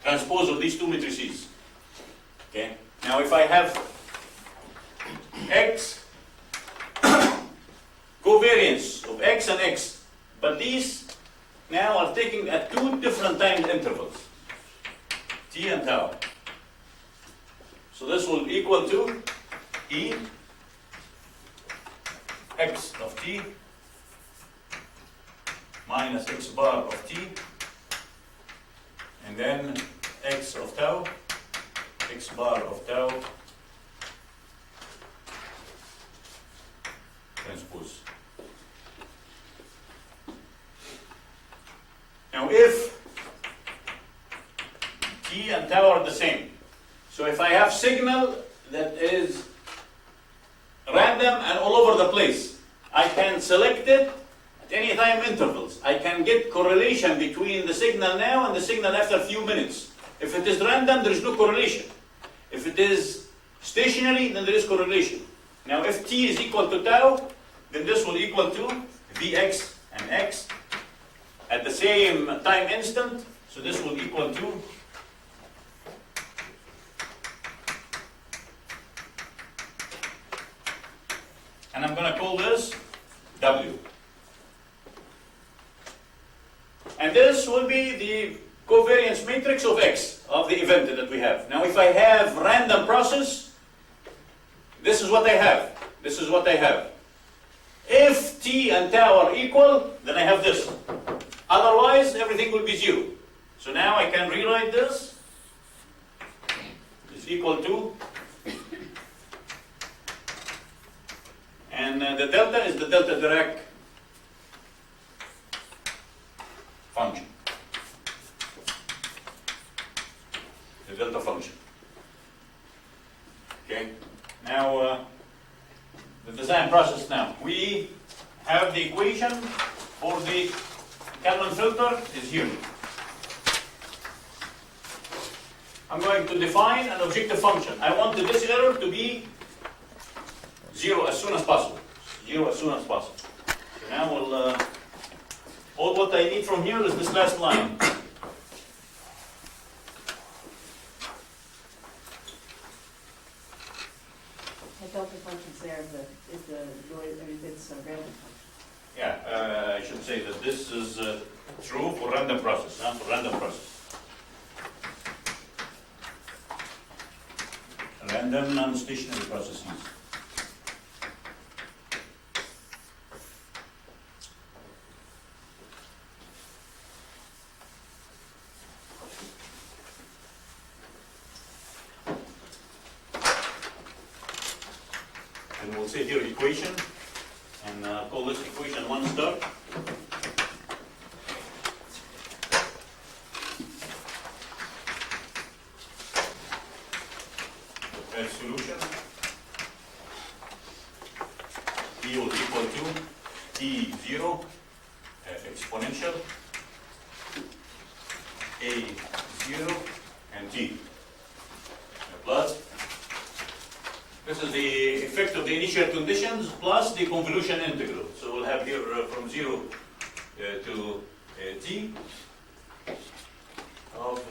Transpose of these two matrices. Okay. Now, if I have X, covariance of X and X, but these now are taking at two different time intervals, t and tau. So this will equal to E X of t minus X bar of t, and then X of tau, X bar of tau, transpose. Now if t and tau are the same, so if I have signal that is random and all over the place, I can select it at any time intervals. I can get correlation between the signal now and the signal after a few minutes. If it is random, there is no correlation. If it is stationary, then there is correlation. Now if t is equal to tau, then this will equal to Vx and x at the same time instant. So this will equal to and I'm going to call this W. And this will be the covariance matrix of X, of the event that we have. Now if I have random process, this is what I have. This is what I have. If t and tau are equal, then I have this. Otherwise, everything will be 0. So now I can rewrite this. Is equal to, and the delta is the delta Dirac function. The delta function. Okay. Now the design process. Now we have the equation for the Kalman filter is here. I'm going to define an objective function. I want this error to be 0 as soon as possible. 0 as soon as possible. So now we'll all what I need from here is this last line. The delta function's there, is the noise, I mean, it's a random function. Yeah, I should say that this is true for random process, for random process. Random non-stationary processes. And we'll say here equation, and call this equation 1 star. As solution, E will equal to T0 exponential A0 and T plus. This is the effect of the initial conditions plus the convolution integral. So we'll have here from 0 to T of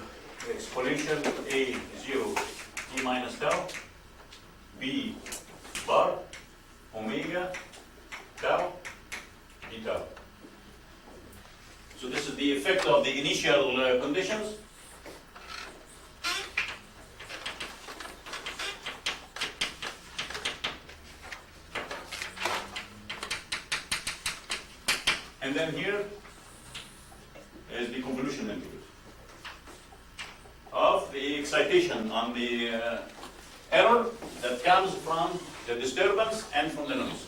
exponential A0 T minus tau B bar omega tau d tau. So this is the effect of the initial conditions. And then here is the convolution integral of the excitation on the error that comes from the disturbance and from the noise.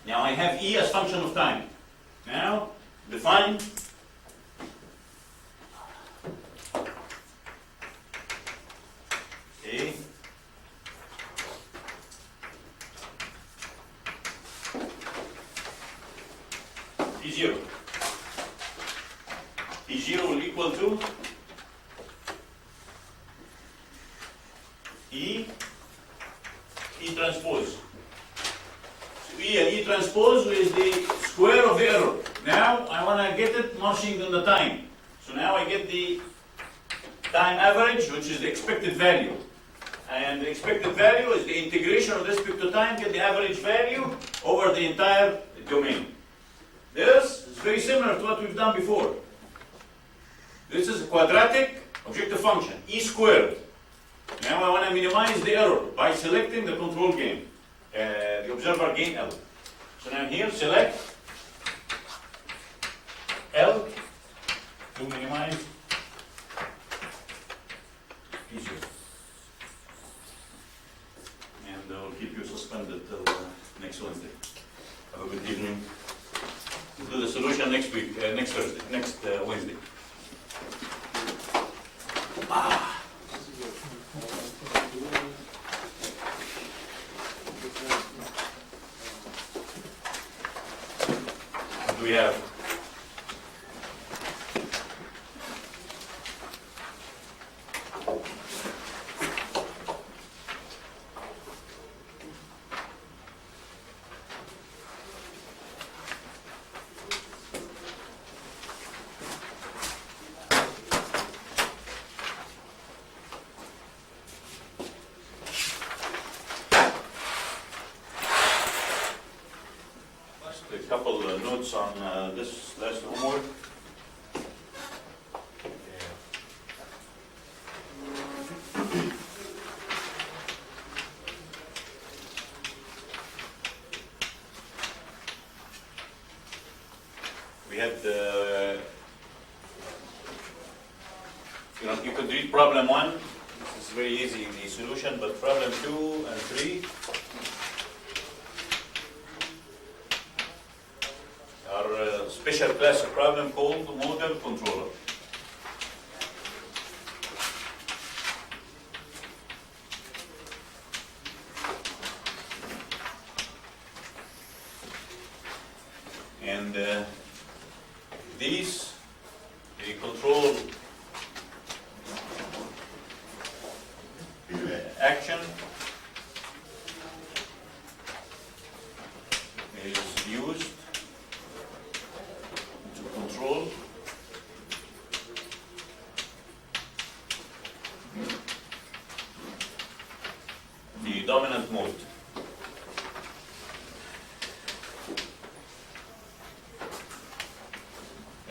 Now I have E as function of time. Now define A T0. T0 will equal to E transpose. E and E transpose is the square of the error. Now I want to get it marching on the time. So now I get the time average, which is the expected value. And the expected value is the integration of respect to time, get the average value over the entire domain. This is very similar to what we've done before. This is a quadratic objective function, E squared. Now I want to minimize the error by selecting the control gain. The observer gain L. So now here select L to minimize P0. And I'll keep you suspended till next Wednesday. Have a good evening. We'll do the solution next week, next Wednesday. We have a couple notes on this last homework. We had you could read problem 1. This is very easy, the solution, but problem 2 and 3 are a special class of problem called model controller. And these, they control action is used to control the dominant mode.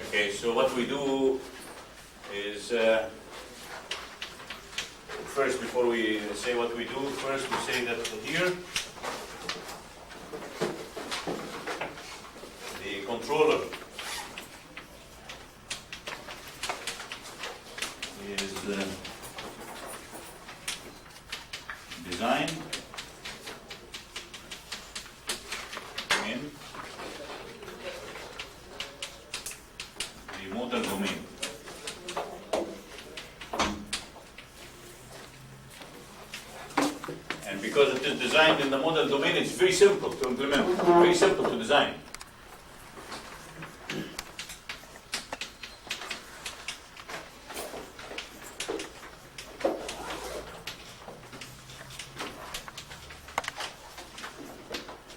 Okay, so what we do is first, before we say what we do, first we say that here the controller is designed model domain. And because it is designed in the model domain, it's very simple to implement, very simple to design.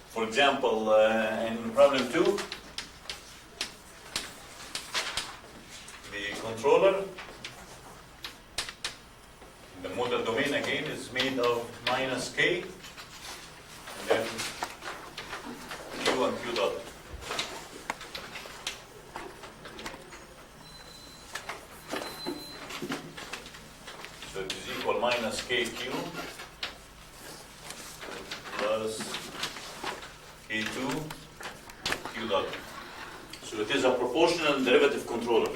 For example, in problem 2, the controller in the model domain again is made of minus k and then q and q dot. So it is equal minus kq plus K2 Q dot. So it is a proportional derivative controller.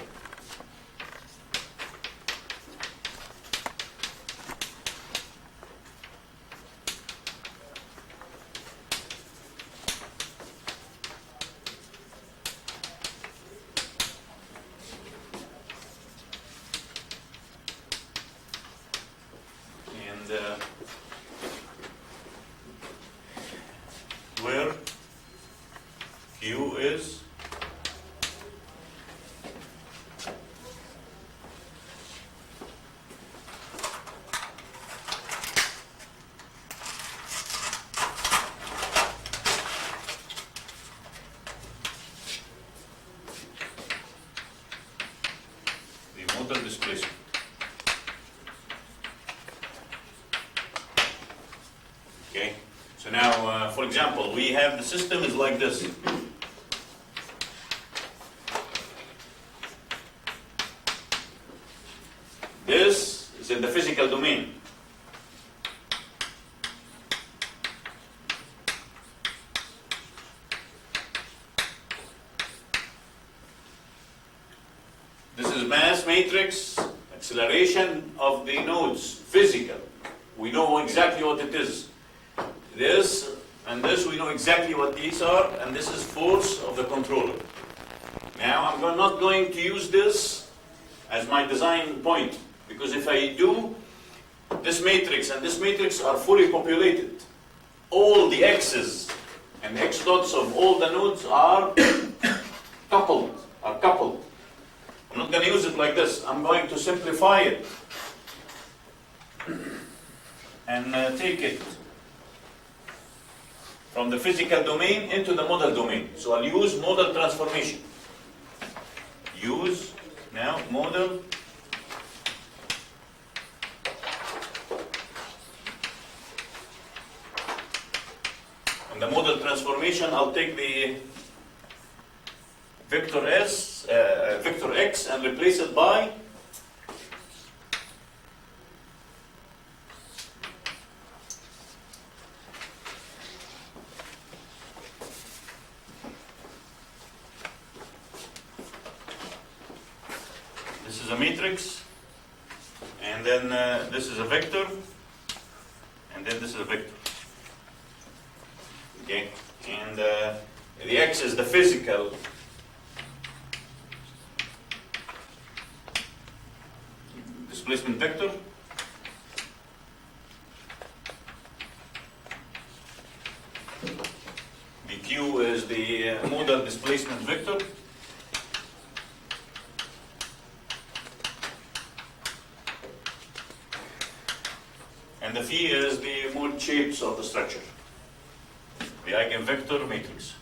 And where Q is the modal displacement. Okay, so now, for example, we have the system is like this. This is in the physical domain. This is mass matrix, acceleration of the nodes, physical. We know exactly what it is. This and this, we know exactly what these are, and this is force of the controller. Now, I'm not going to use this as my design point, because if I do, this matrix and this matrix are fully populated. All the x's and x dots of all the nodes are coupled. I'm not going to use it like this. I'm going to simplify it and take it from the physical domain into the model domain. So I'll use model transformation. Use now model and the model transformation. I'll take the vector vector x and replace it by this is a matrix, and then this is a vector, and then this is a vector. Okay, and the x is the physical displacement vector. The q is the modal displacement vector. And the phi is the mode shapes of the structure, the eigenvector matrix.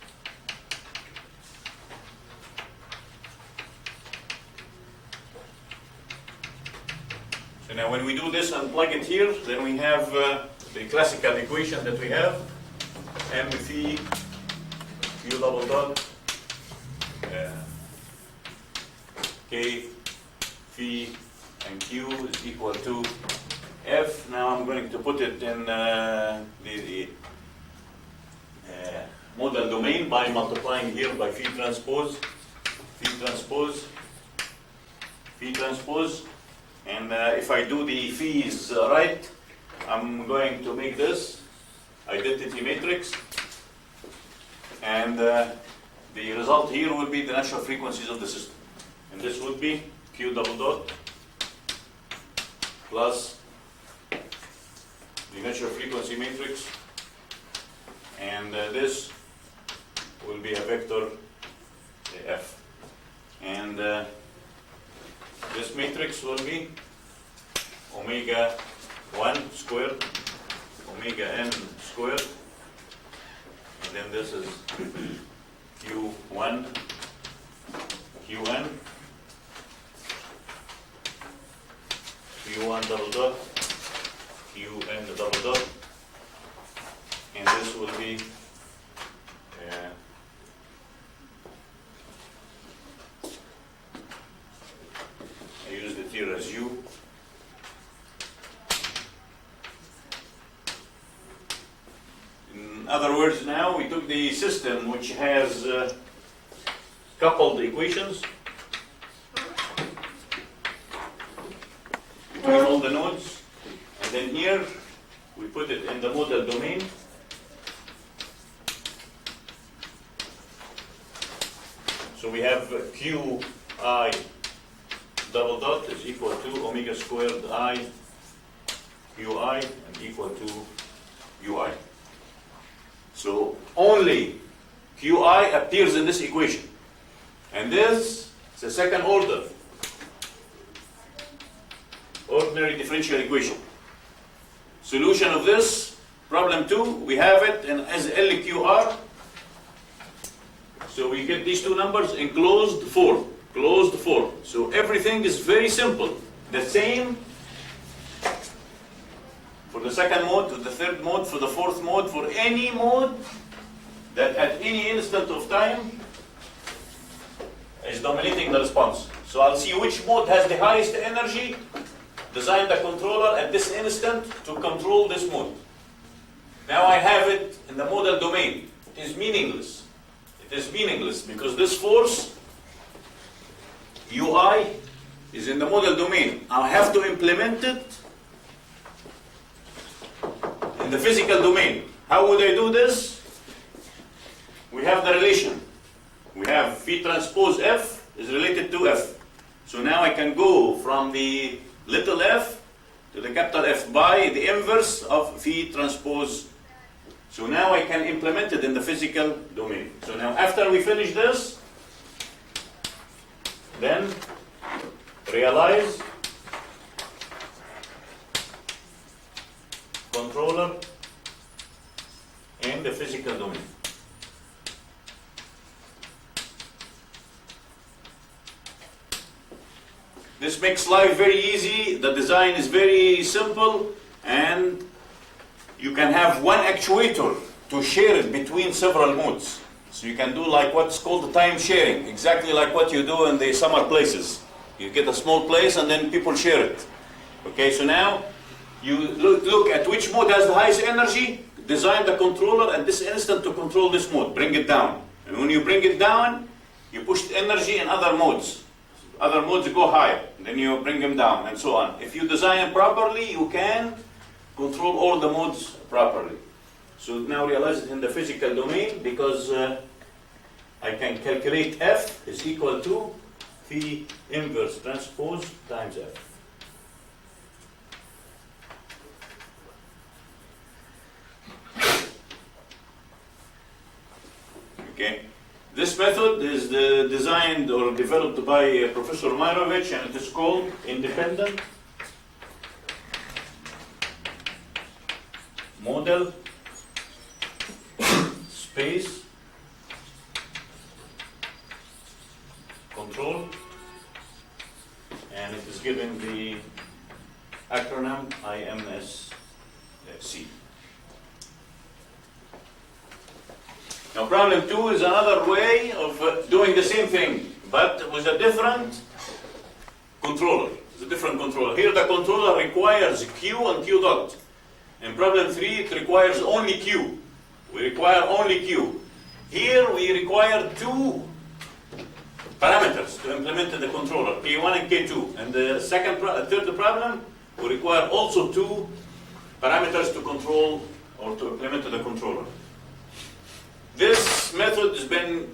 So now when we do this and plug it here, then we have the classical equation that we have, m phi q double dot k phi and q is equal to f. Now I'm going to put it in the modal domain by multiplying here by phi transpose, and if I do the phis right, I'm going to make this identity matrix, and the result here will be the natural frequencies of the system. And this would be Q double dot plus the natural frequency matrix, and this will be a vector F. And this matrix will be omega 1 squared, omega n squared, and then this is Q1, Qn, Q1 double dot, Qn double dot, and this will be I used it here as U. In other words, now we took the system which has coupled equations between all the nodes, and then here we put it in the model domain. So we have Qi double dot is equal to omega squared I Qi and equal to Ui. So only Qi appears in this equation. And this is a second order ordinary differential equation. Solution of this, problem 2, we have it in as LQR. So we get these two numbers in closed form. Closed form. So everything is very simple. The same for the second mode, for the third mode, for the fourth mode, for any mode that at any instant of time is dominating the response. So I'll see which mode has the highest energy, design the controller at this instant to control this mode. Now I have it in the modal domain. It is meaningless. It is meaningless because this force Ui is in the modal domain. I have to implement it in the physical domain. How would I do this? We have the relation. We have phi transpose F is related to F. So now I can go from the little f to the capital F by the inverse of phi transpose. So now I can implement it in the physical domain. So now after we finish this, then realize controller in the physical domain. This makes life very easy. The design is very simple, and you can have one actuator to share it between several modes. So you can do like what's called time sharing, exactly like what you do in the summer places. You get a small place and then people share it. Okay, so now you look at which mode has the highest energy, design the controller at this instant to control this mode, bring it down. And when you bring it down, you push the energy in other modes. Other modes go higher, then you bring them down, and so on. If you design it properly, you can control all the modes properly. So now realize it in the physical domain because I can calculate F is equal to phi inverse transpose times F. Okay. This method is designed or developed by Professor Myrovich, and it is called independent model space control, and it is given the acronym IMSC. Now problem 2 is another way of doing the same thing, but with a different controller. It's a different controller. Here the controller requires Q and Q dot. In problem 3 it requires only Q. We require only Q. Here we require two parameters to implement in the controller, K1 and K2. And the third problem, we require also two parameters to control or to implement in the controller. This method has been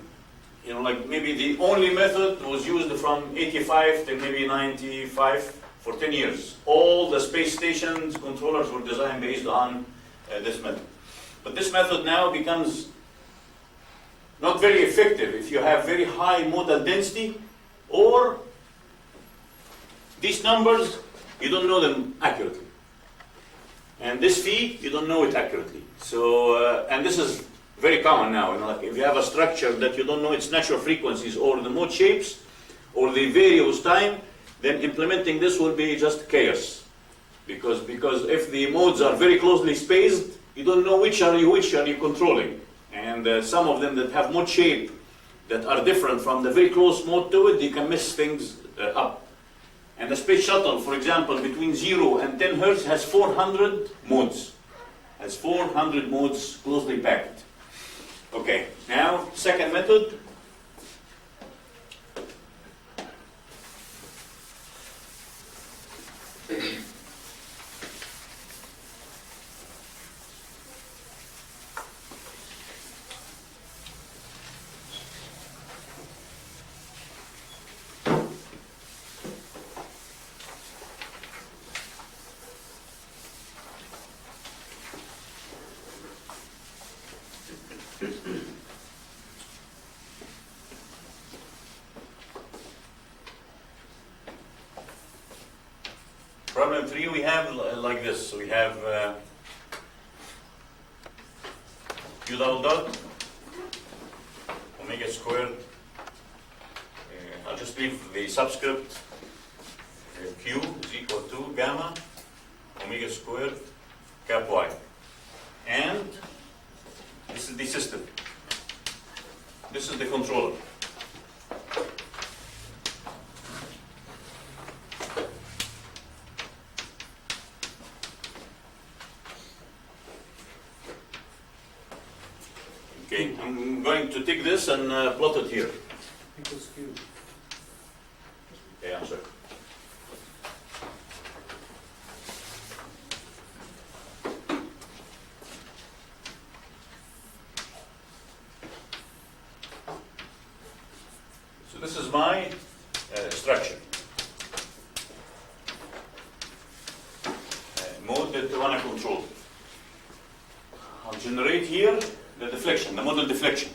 you know, like maybe the only method was used from 85 till maybe 95 for 10 years. All the space stations controllers were designed based on this method. But this method now becomes not very effective if you have very high modal density, or these numbers, you don't know them accurately. And this phi, you don't know it accurately. So, and this is very common now. You know, like if you have a structure that you don't know its natural frequencies or the mode shapes, or they vary with time, then implementing this will be just chaos. Because if the modes are very closely spaced, you don't know which are you controlling. And some of them that have mode shape that are different from the very close mode to it, you can mess things up. And the space shuttle, for example, between 0 and 10 Hertz has 400 modes. Has 400 modes closely packed. Okay, now second method. Problem 3 we have like this. So we have q double dot omega squared. I'll just leave the subscript. Q is equal to gamma omega squared cap y. And this is the system. This is the controller. Okay, I'm going to take this and plot it here. Equals Q. Okay, I'm sorry. So this is my structure. Mode that I want to control. I'll generate here the deflection, the model deflection.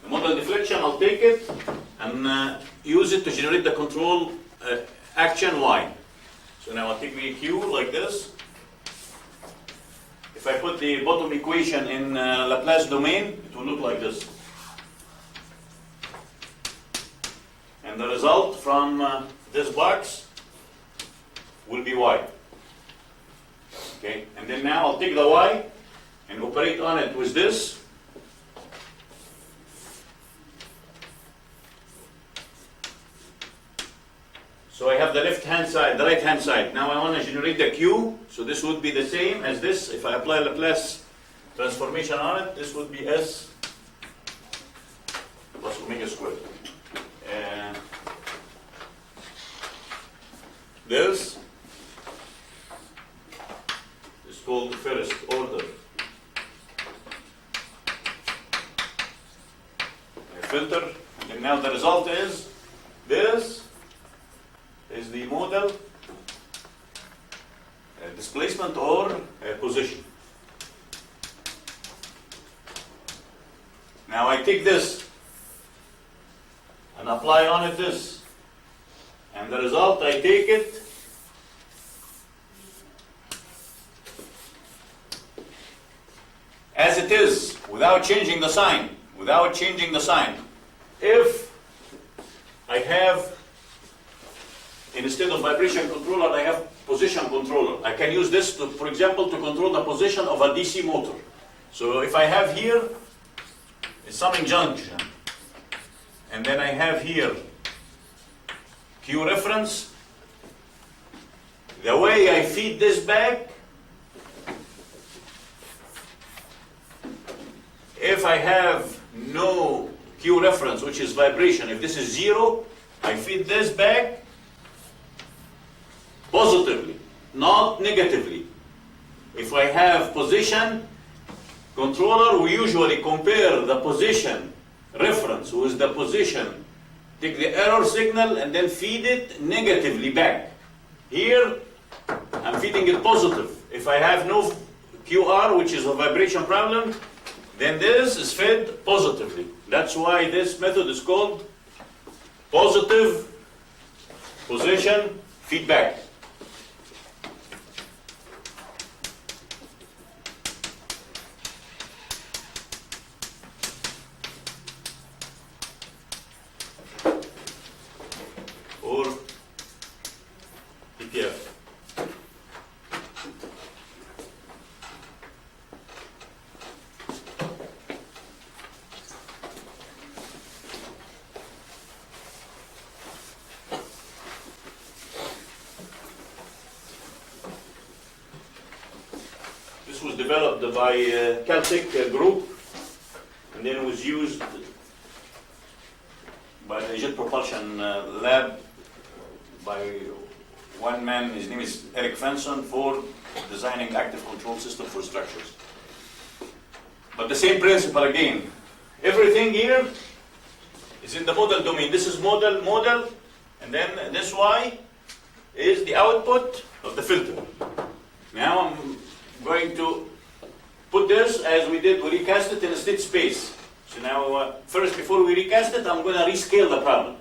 The model deflection, I'll take it and use it to generate the control action y. So now I'll take the q like this. If I put the bottom equation in Laplace domain, it will look like this. And the result from this box will be y. Okay, and then now I'll take the y and operate on it with this. So I have the left hand side, the right hand side. Now I want to generate the q, so this would be the same as this. If I apply Laplace transformation on it, this would be s plus omega squared. This is called first order filter, and now the result is this is the modal displacement or position. Now I take this and apply on it this, and the result I take it as it is without changing the sign. Without changing the sign. If I have, instead of vibration controller, I have position controller. I can use this, to, for example, to control the position of a DC motor. So if I have here a summing junction, and then I have here Q reference, the way I feed this back, if I have no Q reference, which is vibration, if this is 0, I feed this back positively, not negatively. If I have position controller, we usually compare the position reference, who is the position, take the error signal and then feed it negatively back. Here, I'm feeding it positive. If I have no QR, which is a vibration problem, then this is fed positively. That's why this method is called positive position feedback. Or PPF. This was developed by Caltech group, and then was used by the Jet Propulsion Lab by one man, his name is Eric Fanson, for designing active control system for structures. But the same principle again. Everything here is in the model domain. This is model, and then this Y is the output of the filter. Now I'm going to put this as we did, we recast it in a state space. So now, first, before we recast it, I'm going to rescale the problem.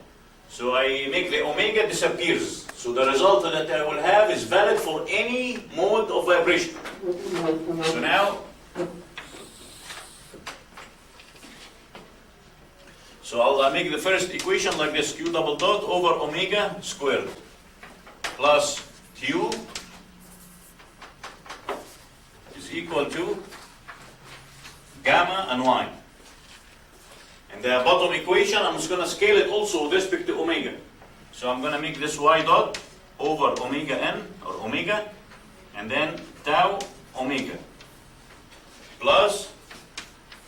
So I make the omega disappears. So the result that I will have is valid for any mode of vibration. So now, I'll make the first equation like this: Q double dot over omega squared plus Q is equal to gamma and Y. And the bottom equation, I'm just going to scale it also with respect to omega. So I'm going to make this Y dot over omega n, or omega, and then tau omega plus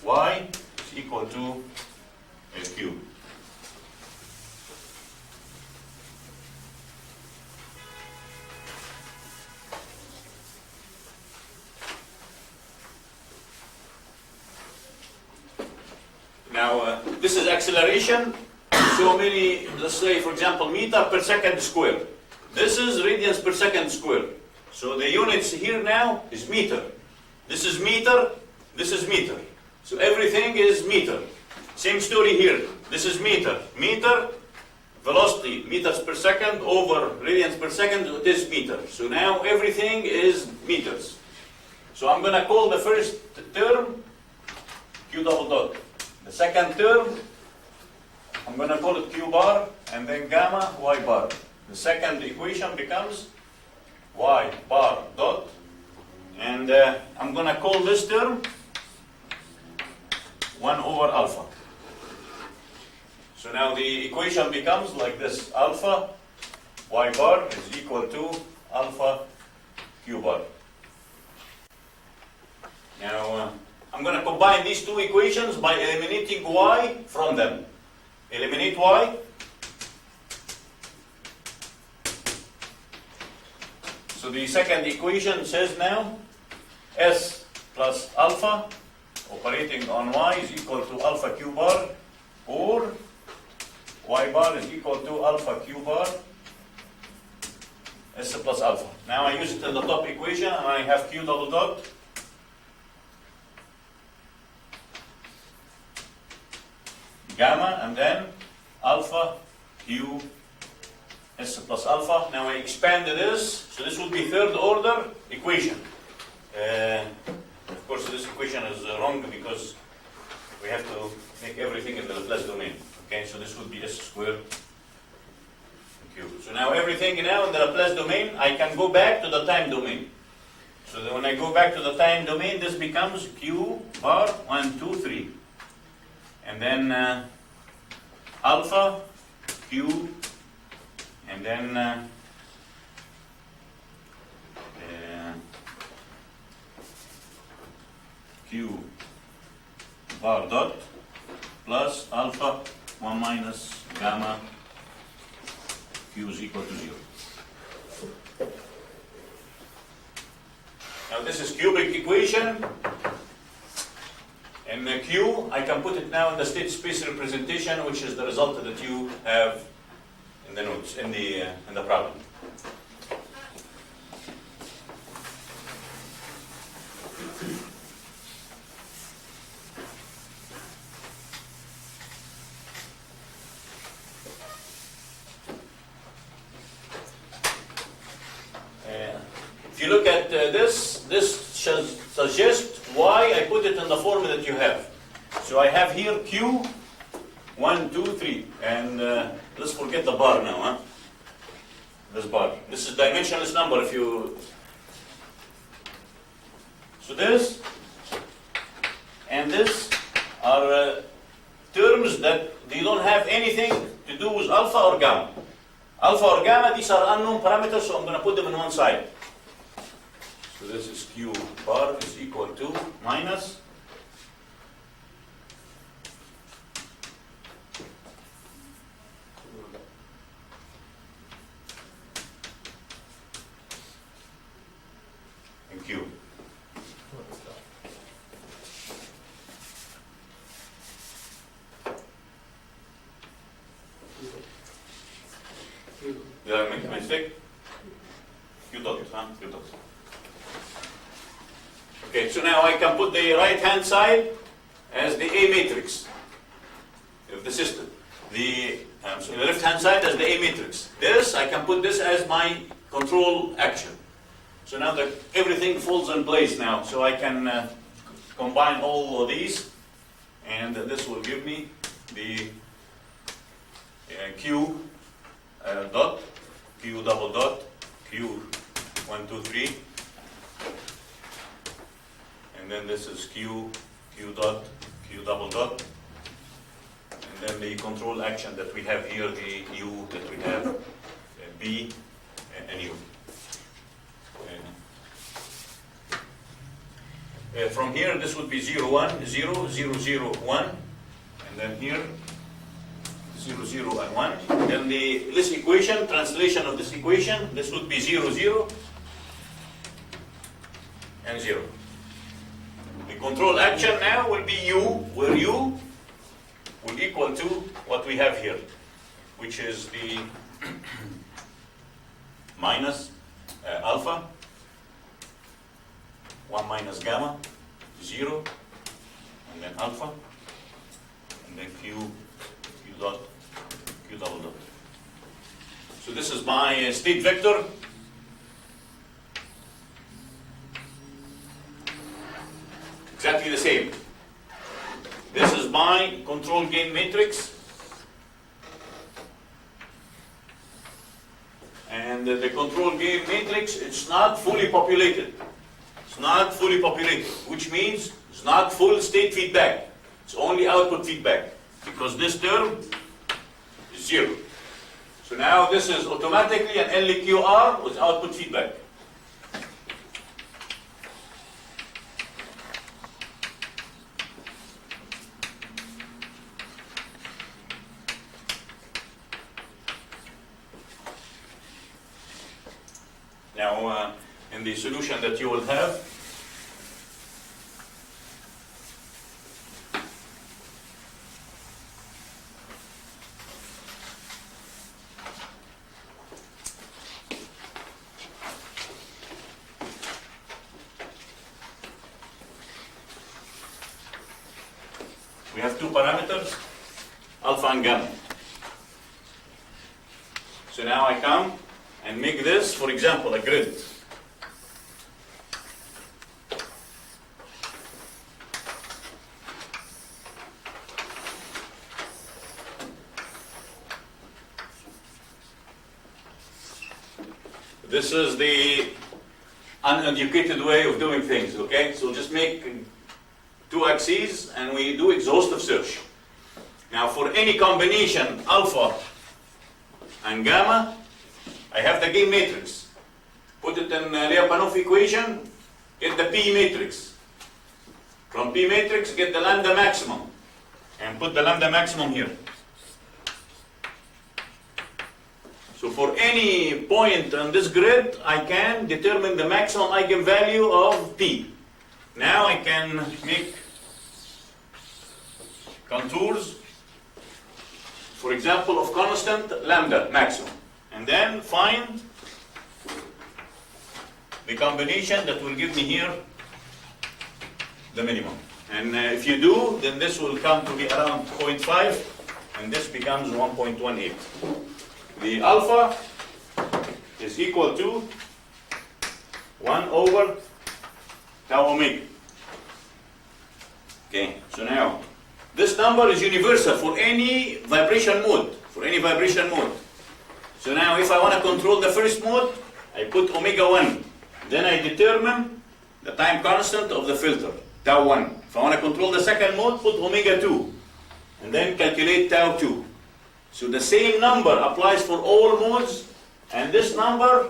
Y is equal to Q. Now, this is acceleration, so many, let's say, for example, meter per second squared. This is radians per second squared. So the units here now is meter. This is meter, this is meter. So everything is meter. Same story here. This is meter. Meter, velocity, meters per second over radians per second, it is meter. So now everything is meters. So I'm going to call the first term Q double dot. The second term, I'm going to call it Q bar, and then gamma Y bar. The second equation becomes Y bar dot, and I'm going to call this term 1 over alpha. So now the equation becomes like this: alpha Y bar is equal to alpha Q bar. Now, I'm going to combine these two equations by eliminating Y from them. Eliminate Y. So the second equation says now S plus alpha operating on Y is equal to alpha Q bar, or Y bar is equal to alpha Q bar S plus alpha. Now I use it in the top equation, and I have Q double dot gamma, and then alpha Q S plus alpha. Now I expanded this, so this would be third order equation. Of course, this equation is wrong because we have to make everything in the Laplace domain. Okay, so this would be S squared Q. So now everything now in the Laplace domain, I can go back to the time domain. So that when I go back to the time domain, this becomes Q bar 1, 2, 3. And then alpha, Q, and then Q bar dot plus alpha 1 minus gamma Q is equal to 0. Now this is cubic equation. And Q, I can put it now in the state space representation, which is the result that you have in the notes, in the problem. If you look at this shall suggest why I put it in the form that you have. So I have here Q, 1, 2, 3. And let's forget the bar now. Huh? This bar. This is dimensionless number if you... So this and this are terms that they don't have anything to do with alpha or gamma. Alpha or gamma, these are unknown parameters, so I'm going to put them on one side. So this is Q bar is equal to minus and Q. Did I make a mistake? Q dot, huh? Q dot. Okay, so now I can put the right-hand side as the A matrix of the system. The left-hand side as the A matrix. This, I can put this as my control action. So now that everything falls in place now, so I can combine all of these, and this will give me the Q dot, Q double dot, Q 1, 2, 3. And then this is Q, Q dot, Q double dot. And then the control action that we have here, the U that we have, B and U. From here, this would be 0, 1, 0, 0, 0, 1. And then here, 0, 0, and 1. Then this equation, translation of this equation, this would be 0, 0, and 0. The control action now will be U, where U will equal to what we have here, which is the minus alpha, 1 minus gamma, 0, and then alpha, and then Q dot, Q double dot. So this is my state vector. Exactly the same. This is my control gain matrix. And the control gain matrix, it's not fully populated. It's not fully populated, which means it's not full state feedback. It's only output feedback, because this term is 0. So now this is automatically an LQR with output feedback. Now, in the solution that you will have, we have two parameters, alpha and gamma. So now I come and make this, for example, a grid. This is the uneducated way of doing things, okay? So just make two axes and we do exhaustive search. Now for any combination alpha and gamma, I have the gain matrix. Put it in Lyapunov Equation, get the P matrix. From P matrix, get the lambda maximum. And put the lambda maximum here. So for any point on this grid, I can determine the maximum eigenvalue of P. Now I can make contours, for example, of constant lambda maximum, and then find the combination that will give me here the minimum. And if you do, then this will come to be around 0.5, and this becomes 1.18. The alpha is equal to 1 over tau omega. Okay, so now this number is universal for any vibration mode. So now if I want to control the first mode, I put omega 1. Then I determine the time constant of the filter, tau 1. If I want to control the second mode, put omega 2. And then calculate tau 2. So the same number applies for all modes, and this number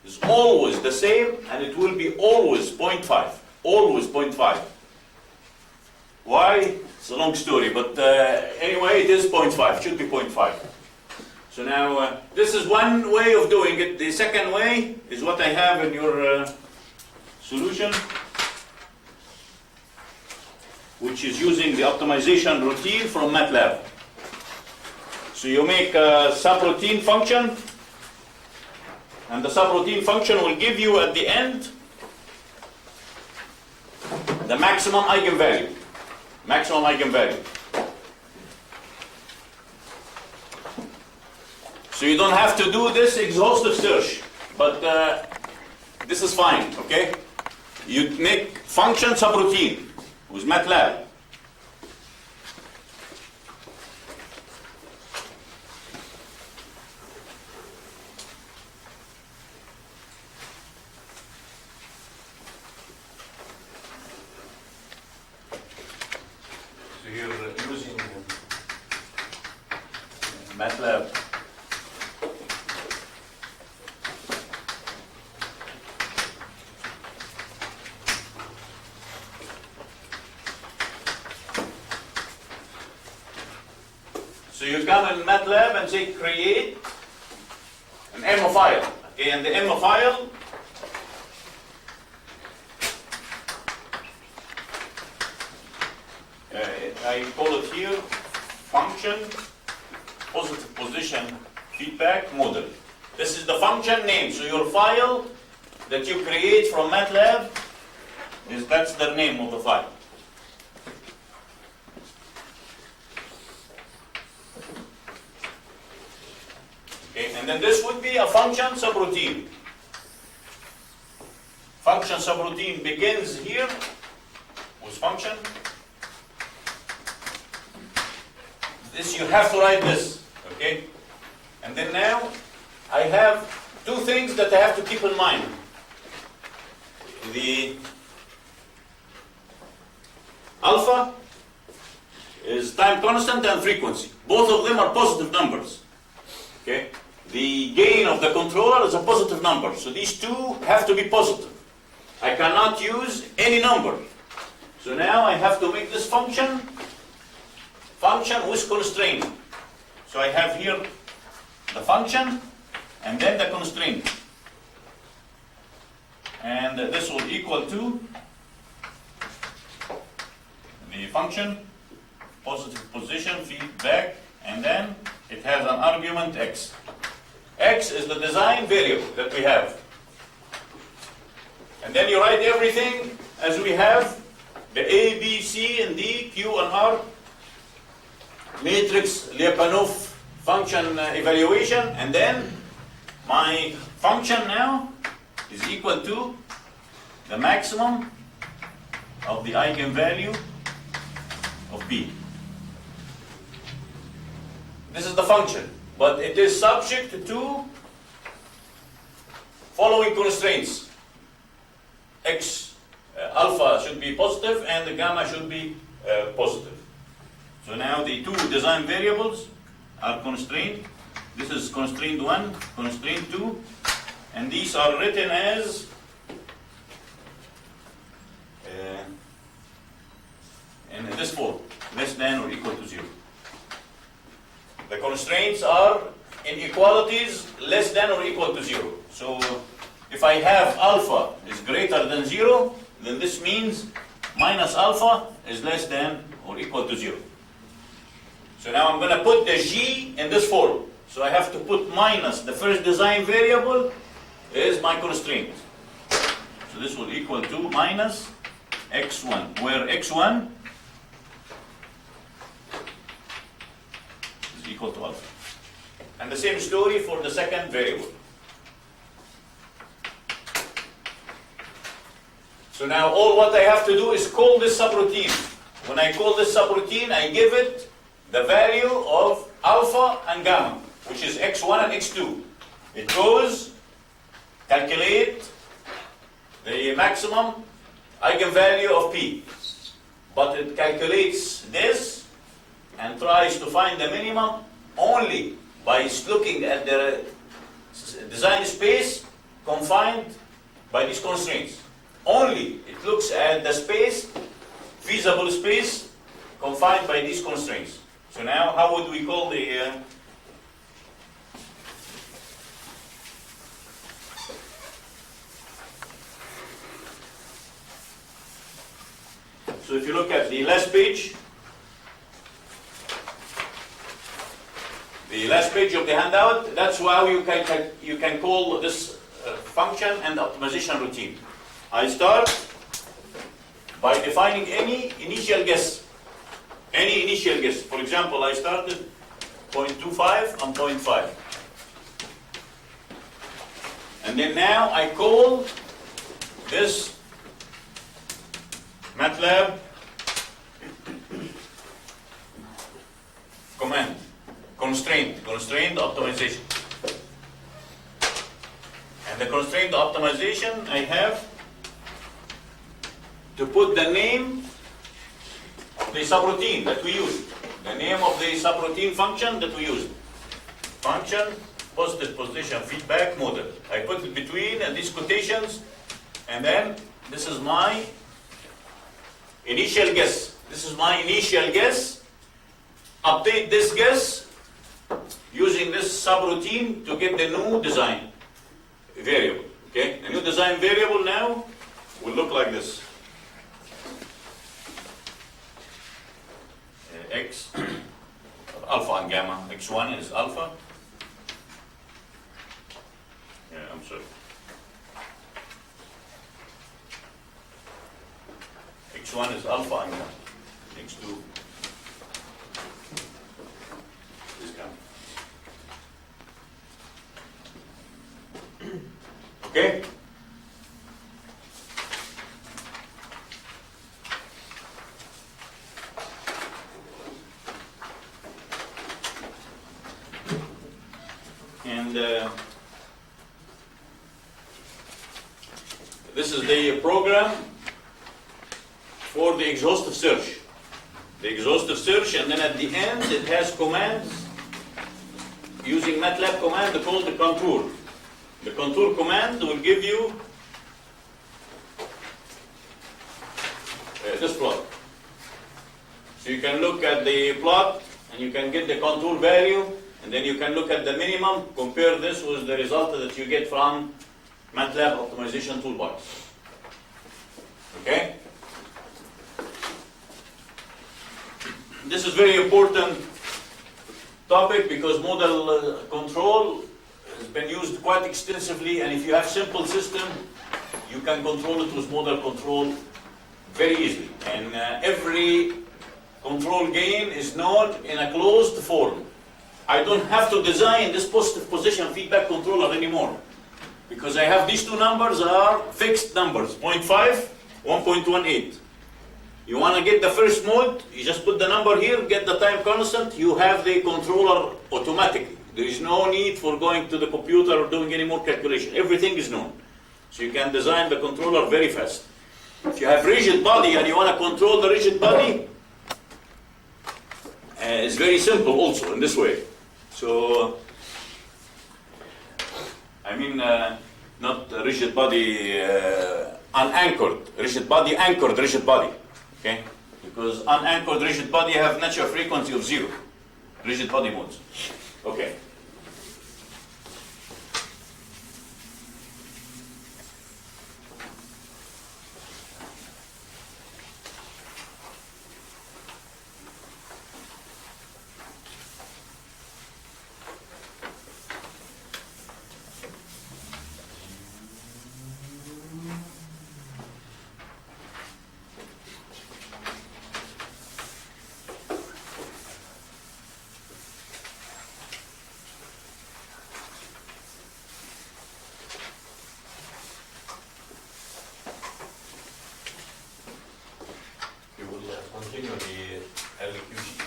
is always the same, and it will be always 0.5. Always 0.5. Why? It's a long story, but anyway, it is 0.5. It should be 0.5. So now, this is one way of doing it. The second way is what I have in your solution, which is using the optimization routine from Matlab. So you make a subroutine function, and the subroutine function will give you at the end the maximum eigenvalue. Maximum eigenvalue. So you don't have to do this exhaustive search, but this is fine, okay? You make function subroutine with Matlab. So you're using Matlab. So you come in Matlab and say create an M file. Okay, and the M file I call it here function positive position feedback model. This is the function name. So your file that you create from Matlab that's the name of the file. Okay, and then this would be a function subroutine. Function subroutine begins here with function. This you have to write this, okay? And then now I have two things that I have to keep in mind. The alpha is time constant and frequency. Both of them are positive numbers. Okay? The gain of the controller is a positive number. So these two have to be positive. I cannot use any number. So now I have to make this function with constraint. So I have here the function and then the constraint. And this will equal to the function, positive position, feedback, and then it has an argument x. X is the design variable that we have. And then you write everything as we have the A, B, C, and D, Q, and R matrix Lyapunov function evaluation, and then my function now is equal to the maximum of the eigenvalue of B. This is the function, but it is subject to following constraints. X alpha should be positive and the gamma should be positive. So now the two design variables are constraint. This is constraint 1, constraint 2, and these are written as in this form, less than or equal to 0. The constraints are inequalities less than or equal to 0. So if I have alpha is greater than 0, then this means minus alpha is less than or equal to 0. So now I'm going to put the G in this form. So I have to put minus the first design variable is my constraint. So this will equal to minus x1, where x1 is equal to alpha. And the same story for the second variable. So now all what I have to do is call this subroutine. When I call this subroutine, I give it the value of alpha and gamma, which is x1 and x2. It goes, calculate the maximum eigenvalue of P. But it calculates this and tries to find the minimum only by looking at the design space confined by these constraints. Only it looks at the space, feasible space, confined by these constraints. So now, how would we call the So if you look at the last page of the handout, that's how you can call this function and optimization routine. I start by defining any initial guess. Any initial guess. For example, I started 0.25 and 0.5. And then now I call this Matlab command, constraint optimization. And the constraint optimization, I have to put the name of the subroutine that we used. The name of the subroutine function that we used. Function, positive position feedback model. I put it between these quotations, and then this is my initial guess. This is my initial guess. Update this guess using this subroutine to get the new design variable. Okay? The new design variable now will look like this. X, alpha and gamma. X1 is alpha. Yeah, I'm sorry. X1 is alpha and gamma. X2 is gamma. Okay? And this is the program for the exhaustive search. The exhaustive search, and then at the end it has commands using Matlab command called the contour. The contour command will give you this plot. So you can look at the plot and you can get the contour value, and then you can look at the minimum, compare this with the result that you get from Matlab optimization toolbox. Okay? This is very important topic because model control has been used quite extensively, and if you have simple system, you can control it with model control very easily. And every control gain is known in a closed form. I don't have to design this positive position feedback controller anymore, because I have these two numbers are fixed numbers, 0.5, 1.18. You want to get the first mode, you just put the number here, get the time constant, you have the controller automatically. There is no need for going to the computer or doing any more calculation. Everything is known. So you can design the controller very fast. If you have rigid body and you want to control the rigid body, it's very simple also in this way. So, I mean, not rigid body unanchored, rigid body anchored rigid body. Okay? Because unanchored rigid body have natural frequency of 0. Rigid body modes. Okay. continue the LQG.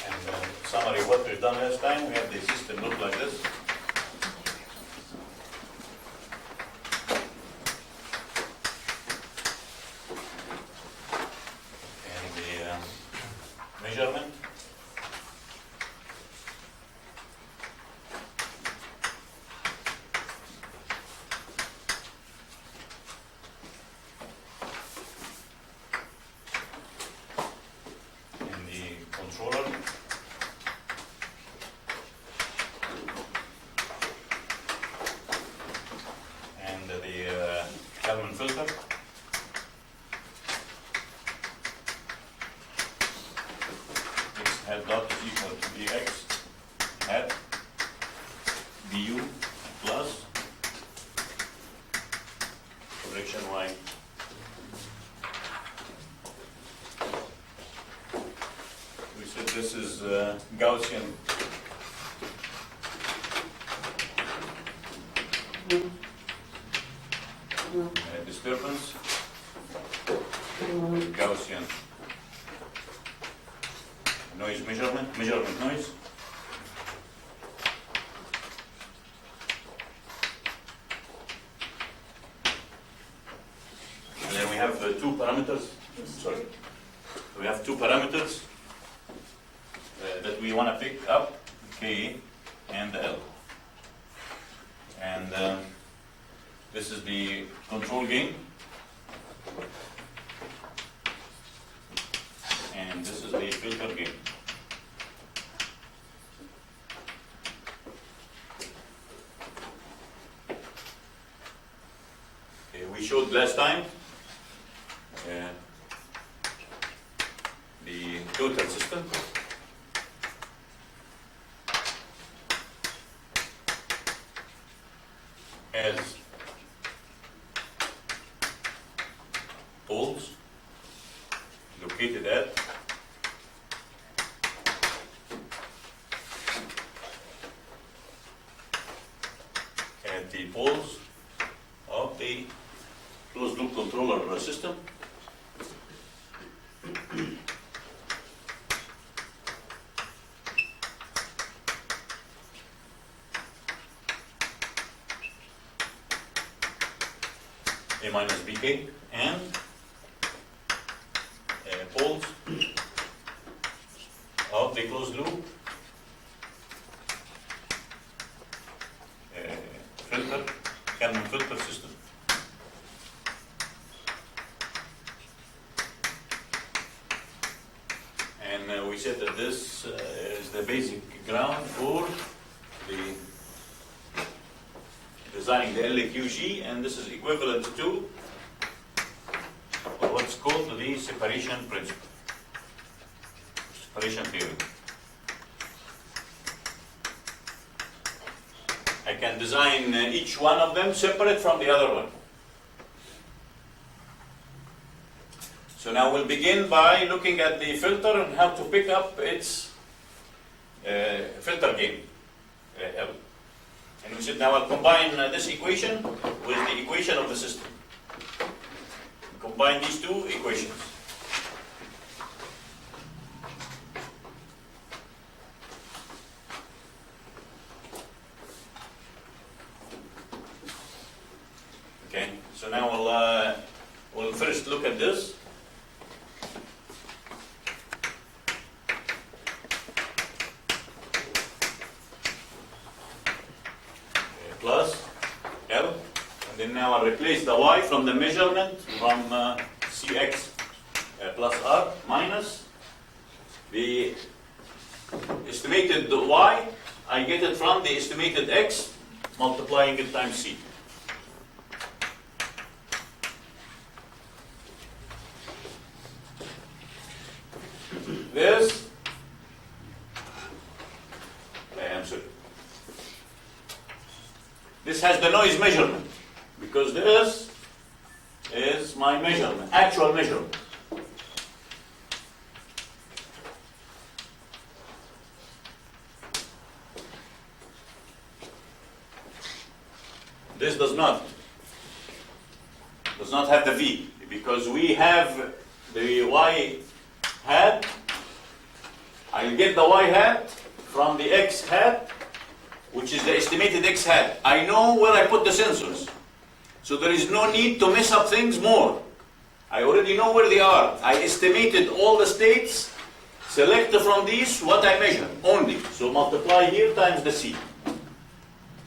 And summary of what we've done last time, we have the system look like this. Measurement. And the controller. And the Kalman filter. Hat dot is equal to dx hat du plus correction y. We said this is Gaussian disturbance, Gaussian noise measurement noise. And then we have two parameters. Sorry. We have two parameters that we want to pick up, K and L. And this is the control gain. And this is the filter gain. Okay, we showed last time the total system. As poles located at the poles of the closed loop controller system. A minus bk and poles of the closed loop filter, Kalman filter system. And we said that this is the basic ground for the designing the LQG, and this is equivalent to what's called the separation principle, separation theory. I can design each one of them separate from the other one. So now we'll begin by looking at the filter and how to pick up its filter gain, L. And we said now I'll combine this equation with the equation of the system. Combine these two equations. Okay, so now we'll first look at this. Plus L, and then now I'll replace the y from the measurement from Cx plus R minus the estimated y. I get it from the estimated x multiplying it times C. This, I'm sorry. This has the noise measurement, because this is my measurement, actual measurement. This does not have the V, because we have the y hat. I'll get the y hat from the x hat, which is the estimated x hat. I know where I put the sensors, so there is no need to mess up things more. I already know where they are. I estimated all the states, select from these what I measure only. So multiply here times the C.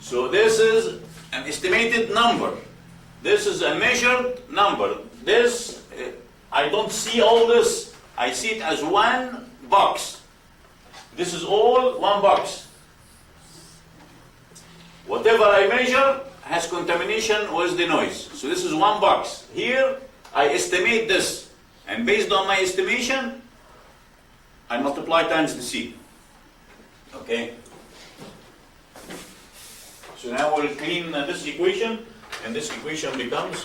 So this is an estimated number. This is a measured number. This, I don't see all this. I see it as one box. This is all one box. Whatever I measure has contamination with the noise. So this is one box. Here, I estimate this. And based on my estimation, I multiply times the C. Okay? So now we'll clean this equation, and this equation becomes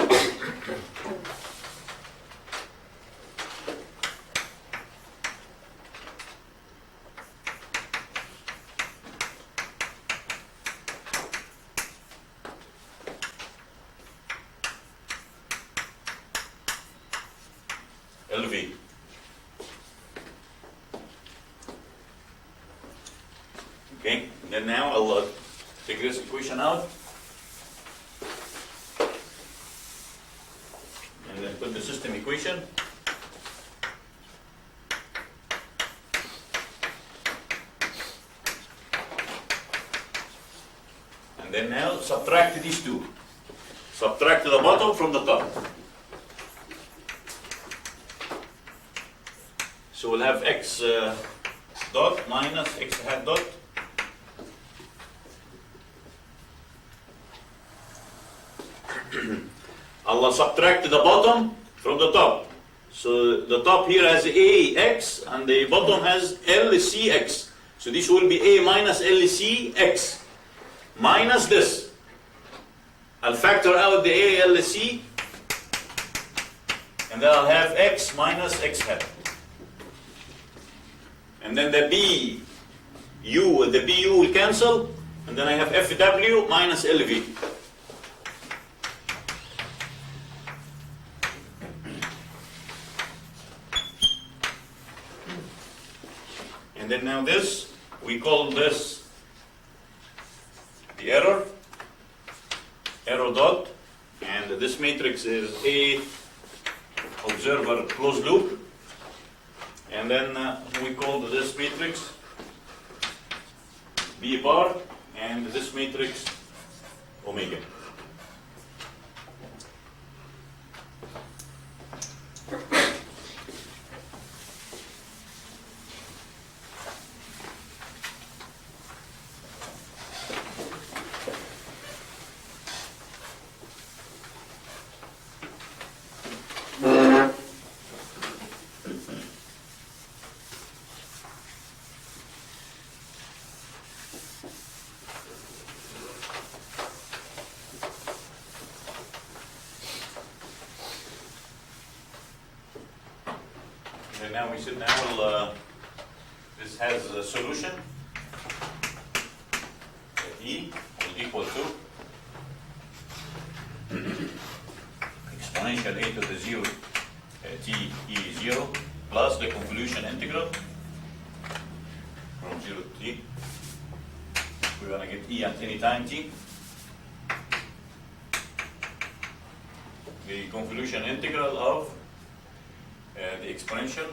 LV. Okay, then now I'll take this equation out and then put the system equation. And then now subtract these two. Subtract the bottom from the top. So we'll have x dot minus x hat dot Allah subtract the bottom from the top. So the top here has AX and the bottom has LCX. So this will be A minus LCX minus this. I'll factor out the A, LC, and then I'll have X minus X hat. And then the BU, the BU will cancel, and then I have FW minus LV. And then now this, we call this the error dot, and this matrix is A observer closed loop. And then we call this matrix B bar, and this matrix omega. Now we said now this has a solution. E will equal to exponential a to the 0 t e0 plus the convolution integral from 0 to t. We're going to get e at any time t. The convolution integral of the exponential,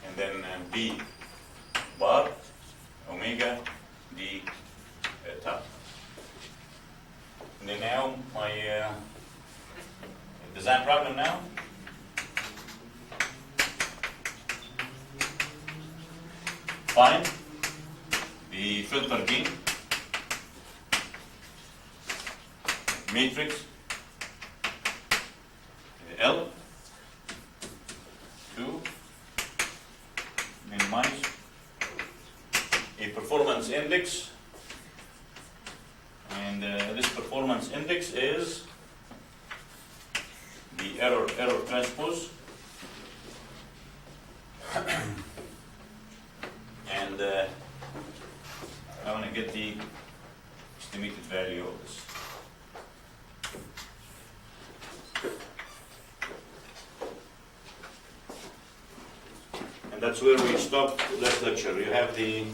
and then b bar omega d tau. And then now my design problem now. Find the filter gain matrix L to minimize a performance index, and this performance index is the error transpose, and I want to get the estimated value of this. And that's where we stopped last lecture. You have the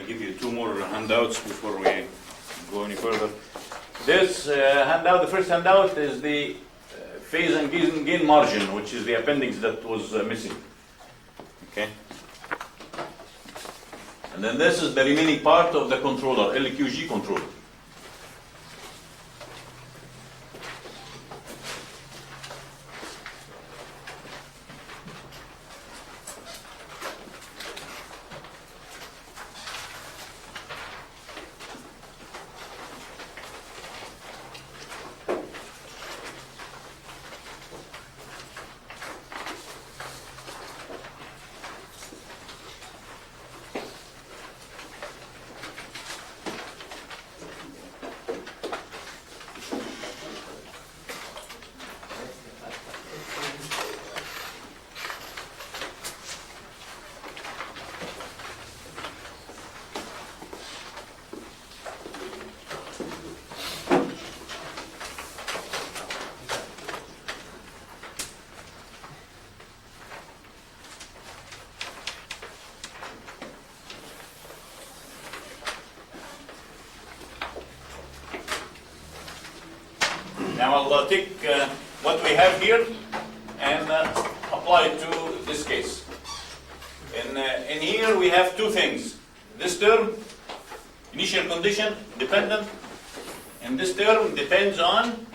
give you two more handouts before we go any further. This handout, the first handout, is the phase and gain margin, which is the appendix that was missing. Okay. And then this is the remaining part of the controller, LQG controller. Now I'll take what we have here and apply it to this case. In here we have two things. This term, initial condition, dependent, and this term depends on,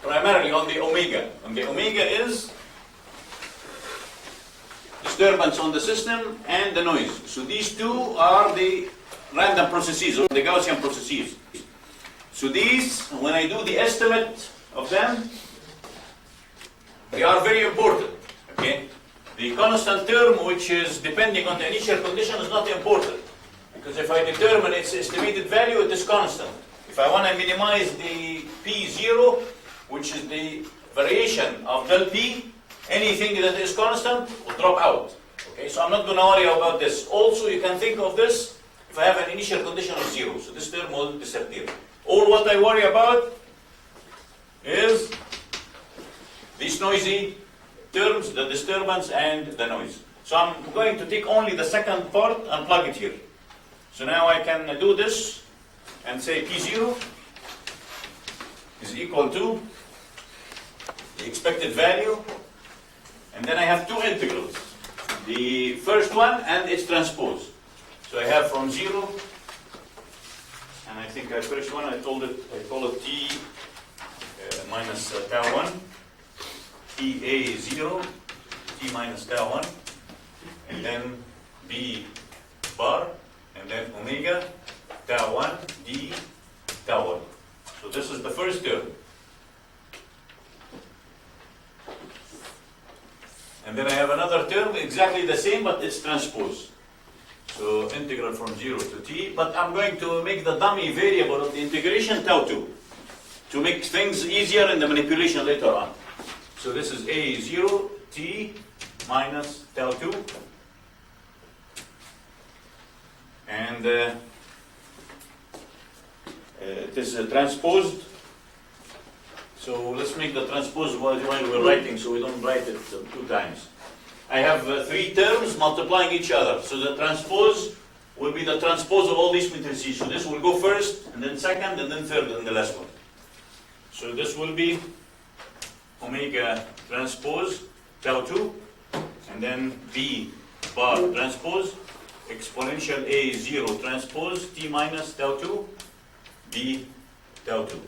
primarily on the omega. And the omega is disturbance on the system and the noise. So these two are the random processes or the Gaussian processes. So these, when I do the estimate of them, they are very important. Okay? The constant term, which is depending on the initial condition, is not important. Because if I determine its estimated value, it is constant. If I want to minimize the P0, which is the variation of del P, anything that is constant will drop out. Okay? So I'm not going to worry about this. Also, you can think of this if I have an initial condition of 0. So this term will disappear. All what I worry about is these noisy terms, the disturbance and the noise. So I'm going to take only the second part and plug it here. So now I can do this and say P0 is equal to the expected value, and then I have two integrals. The first one and its transpose. So I have from 0, and I think the first one I call it T minus tau 1, TA0, T minus tau 1, and then B bar, and then omega tau 1, D tau 1. So this is the first term. And then I have another term, exactly the same, but it's transpose. So integral from 0 to t, but I'm going to make the dummy variable of the integration tau 2 to make things easier in the manipulation later on. So this is A0 t minus tau 2, and it is transposed. So let's make the transpose while we're writing, so we don't write it two times. I have three terms multiplying each other. So the transpose will be the transpose of all these matrices. So this will go first, and then second, and then third, and the last one. So this will be omega transpose tau 2, and then B bar transpose, exponential A0 transpose, T minus tau 2, B tau 2.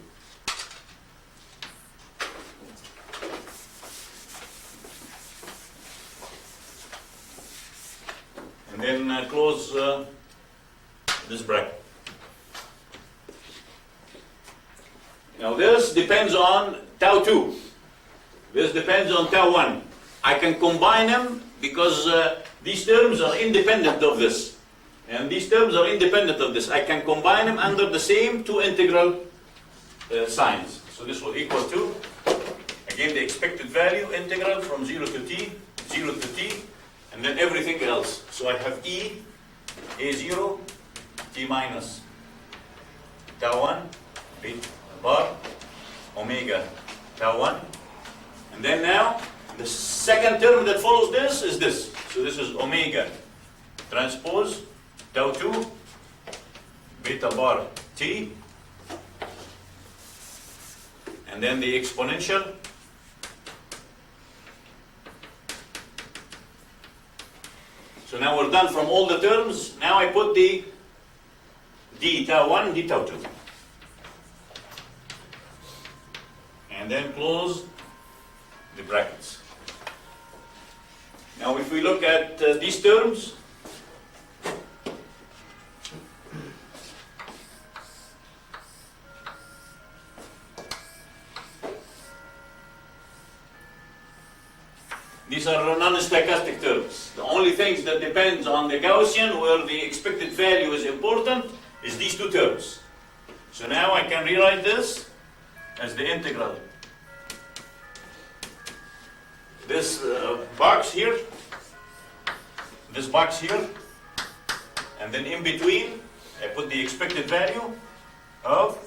And then close this bracket. Now this depends on tau 2. This depends on tau 1. I can combine them because these terms are independent of this. And these terms are independent of this. I can combine them under the same two integral signs. So this will equal to, again, the expected value integral from 0 to t, 0 to t, and then everything else. So I have e, a0, t minus tau 1, beta bar, omega tau 1. And then now, the second term that follows this is this. So this is omega transpose tau 2, beta bar t, and then the exponential so now we're done from all the terms. Now I put the d tau 1, d tau 2. And then close the brackets. Now if we look at these terms, these are non-stochastic terms. The only things that depends on the Gaussian, where the expected value is important, is these two terms. So now I can rewrite this as the integral. This box here, this box here, and then in between, I put the expected value of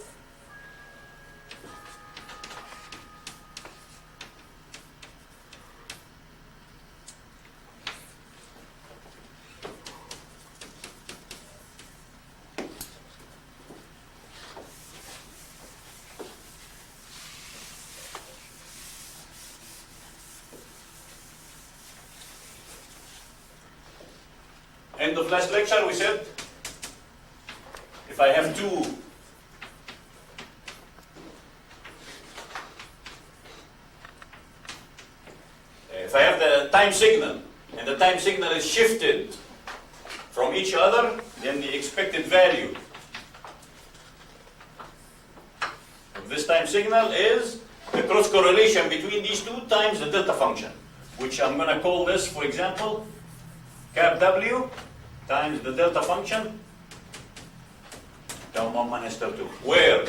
end of last lecture we said if I have the time signal and the time signal is shifted from each other, then the expected value of this time signal is the cross correlation between these two times the delta function, which I'm going to call this, for example, cap W times the delta function tau 1 minus tau 2, where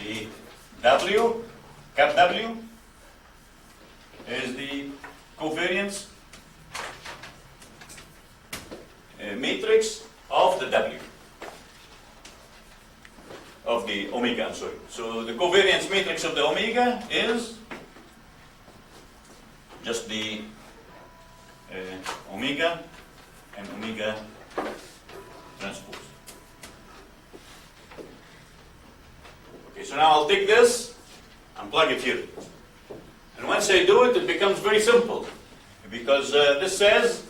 the W, cap W, is the covariance matrix of the W, of the omega, I'm sorry. So the covariance matrix of the omega is just the omega and omega transpose. Okay, so now I'll take this and plug it here. And once I do it, it becomes very simple. Because this says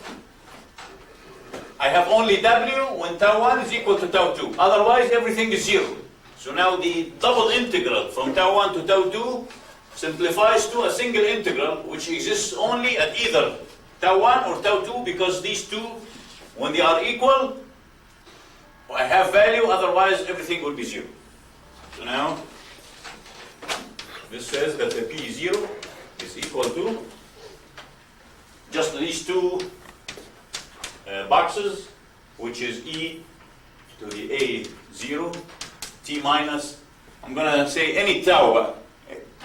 I have only W when tau 1 is equal to tau 2. Otherwise, everything is 0. So now the double integral from tau 1 to tau 2 simplifies to a single integral, which exists only at either tau 1 or tau 2, because these two, when they are equal, I have value, otherwise everything will be 0. So now, this says that the P0 is equal to just these two boxes, which is e to the a0, t minus, I'm going to say any tau,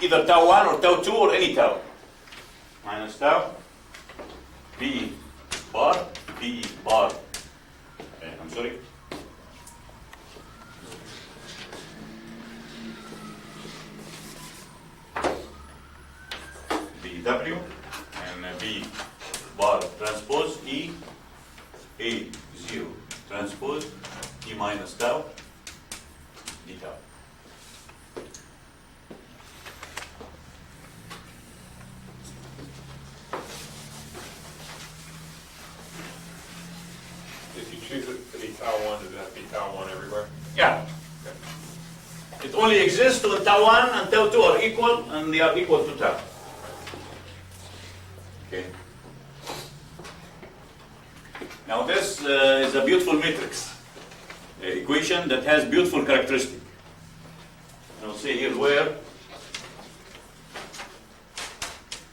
either tau 1 or tau 2 or any tau, minus tau, b bar, I'm sorry, bw and b bar transpose e a0 transpose t minus tau d tau. If you choose it to be tau 1, does it have to be tau 1 everywhere? Yeah. Okay. It only exists when tau 1 and tau 2 are equal, and they are equal to tau. Okay. Now this is a beautiful matrix equation that has beautiful characteristics. I'll say here where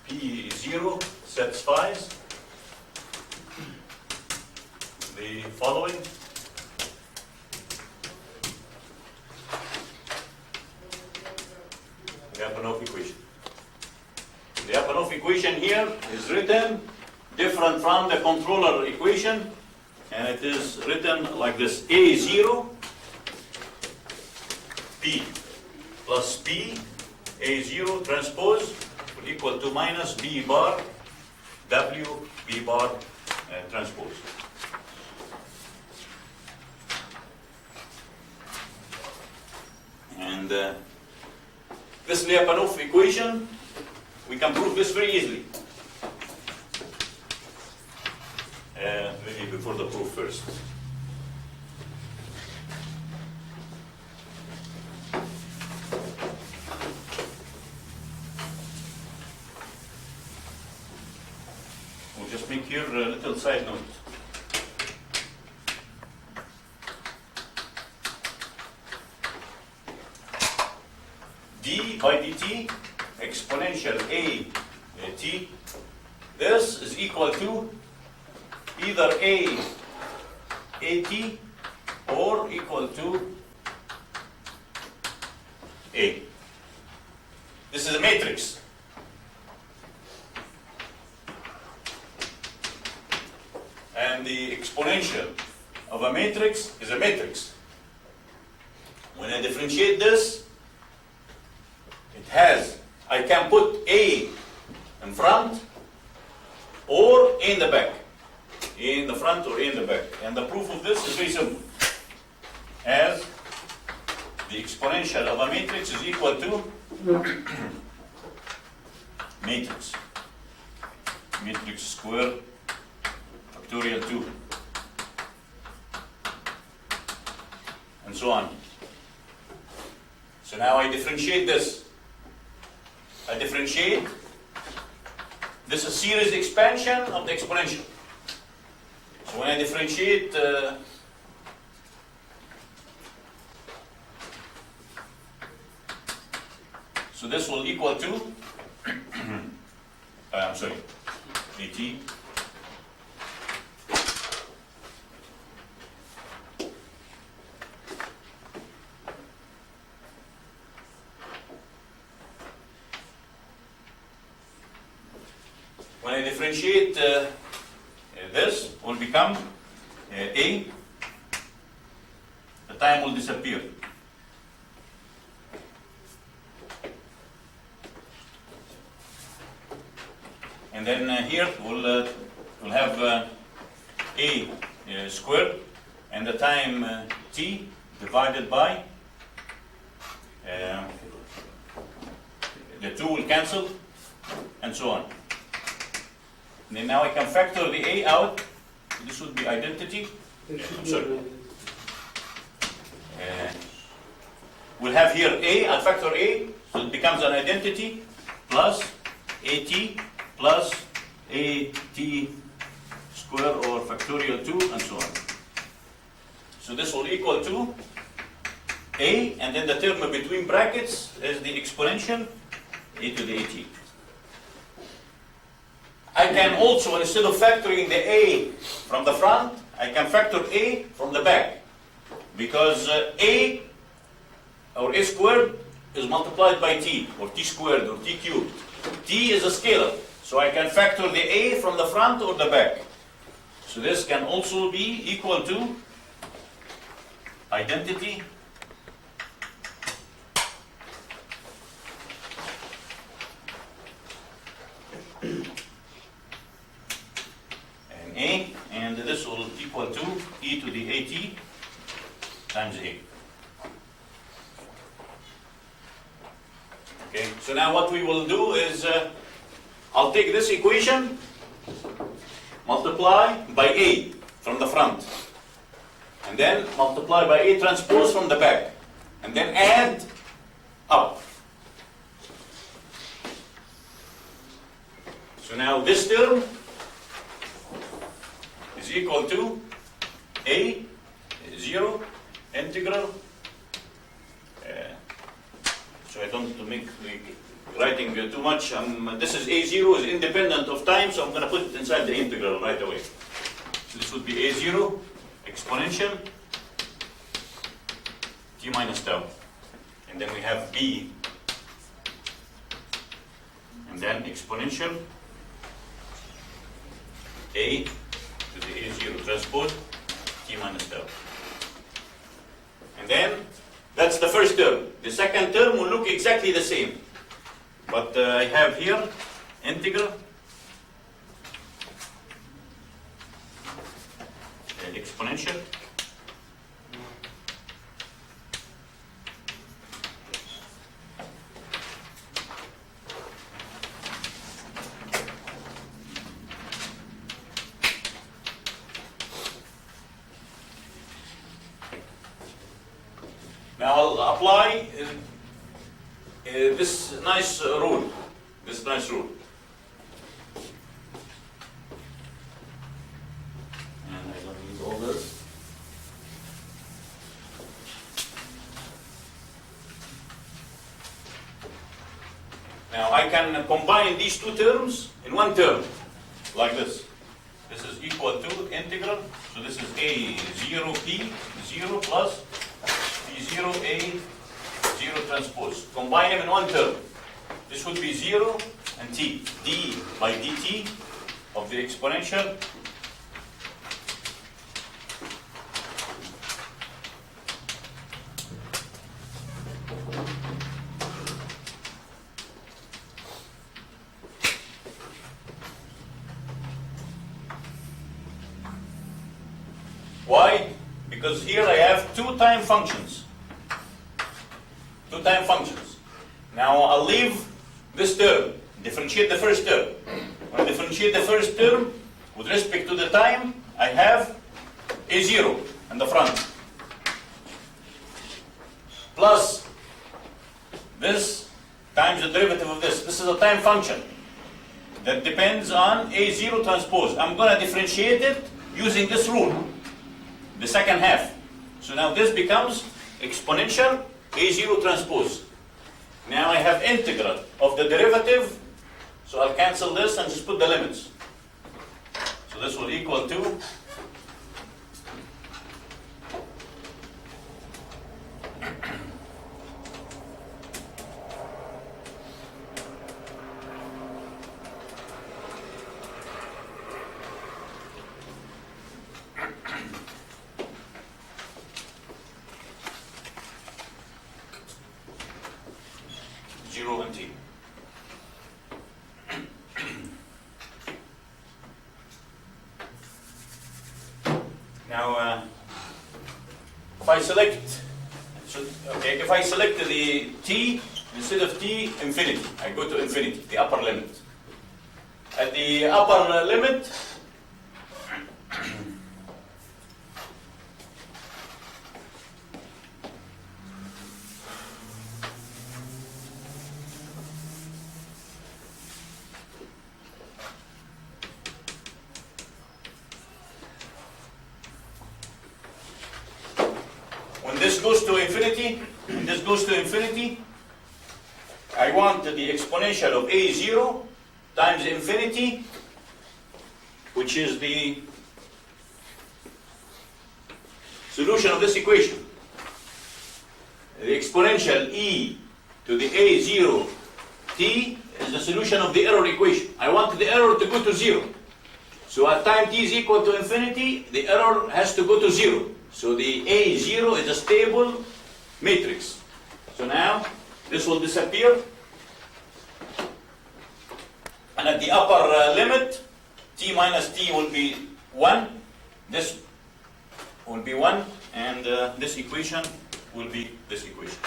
P0 satisfies the following. Lyapunov equation. The Lyapunov equation here is written different from the controller equation, and it is written like this: A0 P plus P A0 transpose will equal to minus B bar W B bar transpose. And this Lyapunov equation, we can prove this very easily. Maybe before the proof first. We'll just make here a little side note. d by dt exponential a t, this is equal to either a at or equal to a. This is a matrix. And the exponential of a matrix is a matrix. When I differentiate this, it has, I can put A in front or in the back. In the front or in the back. And the proof of this is very simple. As the exponential of a matrix is equal to matrix. Matrix square factorial 2. And so on. So now I differentiate this. I differentiate. This is series expansion of the exponential. So when I differentiate so this will equal to I'm sorry, AT when I differentiate this will become A, the time will disappear. And then here we'll have A squared and the time t divided by the 2 will cancel and so on. And then now I can factor the A out. This would be identity. I'm sorry. We'll have here A, I'll factor A, so it becomes an identity, plus AT plus AT square or factorial 2, and so on. So this will equal to A, and then the term between brackets is the exponential A to the AT. I can also, instead of factoring the A from the front, I can factor A from the back. Because A, or A squared, is multiplied by T, or T squared, or T cubed. T is a scalar, so I can factor the A from the front or the back. So this can also be equal to identity A, and this will equal to e to the AT times A. Okay, so now what we will do is I'll take this equation, multiply by A from the front, and then multiply by A transpose from the back, and then add up. So now this term is equal to A 0 integral. So I don't make writing too much. This is A0 is independent of time, so I'm going to put it inside the integral right away. So this would be A0 exponential t minus tau. And then we have B, and then exponential A to the A0 transpose t minus tau. And then that's the first term. The second term will look exactly the same. But I have here integral exponential Now I'll apply this nice rule. And I don't need all this. Now I can combine these two terms in one term, like this. This is equal to integral, so this is A0P 0 plus P0A 0 transpose. Combine them in one term. This would be 0 and t. d by dt of the exponential Why? Because here I have two time functions. Now I'll leave this term, differentiate the first term. When I differentiate the first term, with respect to the time, I have A0 in the front. Plus this times the derivative of this. This is a time function that depends on A0 transpose. I'm going to differentiate it using this rule, the second half. So now this becomes exponential A0 transpose. Now I have integral of the derivative, so I'll cancel this and just put the limits. So this will equal to if I select the t instead of t infinity, I go to infinity, the upper limit. At the upper limit, when this goes to infinity, I want the exponential of A0 times infinity, which is the solution of this equation. The exponential e to the A0 t is the solution of the error equation. I want the error to go to 0. So at time t is equal to infinity, the error has to go to 0. So the A0 is a stable matrix. So now this will disappear. And at the upper limit, t minus t will be 1. This will be 1. And this equation will be this equation.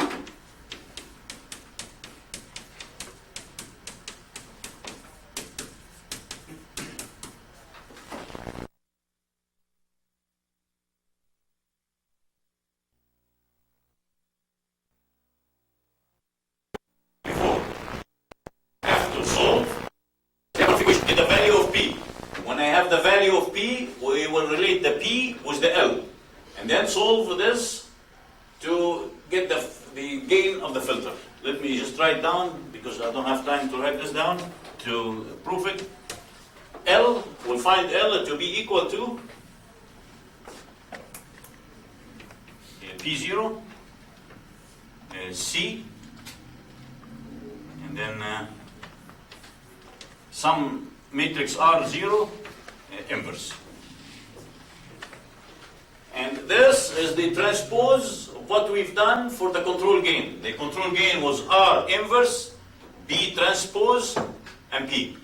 The value of P, we will relate the P with the L, and then solve this to get the gain of the filter. Let me just write down, because I don't have time to write this down to prove it. L, we'll find L to be equal to P0, C, and then some matrix R0 inverse. And this is the transpose of what we've done for the control gain. The control gain was R inverse, B transpose, and P.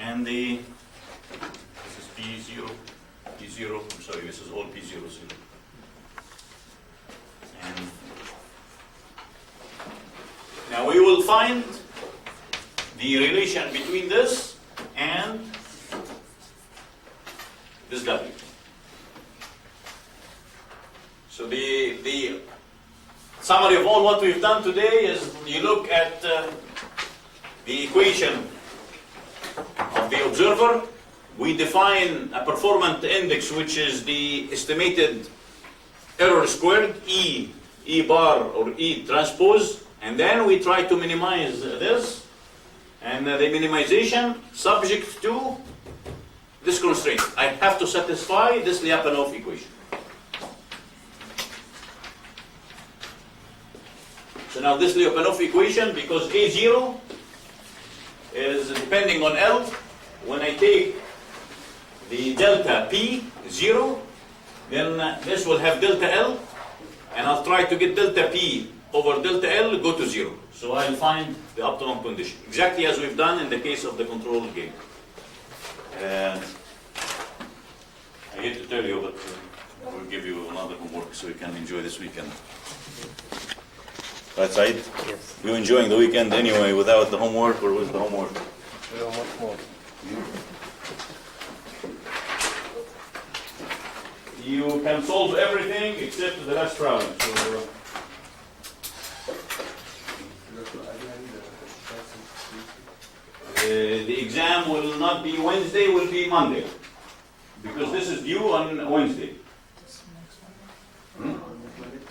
And this is P0, P0, I'm sorry, this is all P00. And now we will find the relation between this and this W. So the summary of all what we've done today is you look at the equation of the observer. We define a performance index, which is the estimated error squared, E bar or E transpose, and then we try to minimize this, and the minimization subject to this constraint. I have to satisfy this Lyapunov equation. So now this Lyapunov equation, because A0 is depending on L, when I take the delta P0, then this will have delta L, and I'll try to get delta P over delta L go to 0. So I'll find the optimum condition, exactly as we've done in the case of the control gain. I hate to tell you, but we'll give you another homework so you can enjoy this weekend. Right, Said? Yes. You enjoying the weekend anyway without the homework or with the homework? Much more. You can solve everything except the last round. So, the exam will not be Wednesday, will be Monday. Because this is due on Wednesday.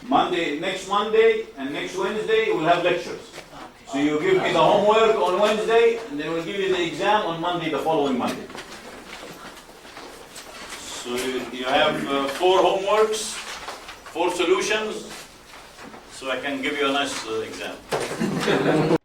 Monday, next Monday and next Wednesday we'll have lectures. So you give me the homework on Wednesday and then we'll give you the exam on Monday, the following Monday. So you have 4 homeworks, 4 solutions, so I can give you a nice exam.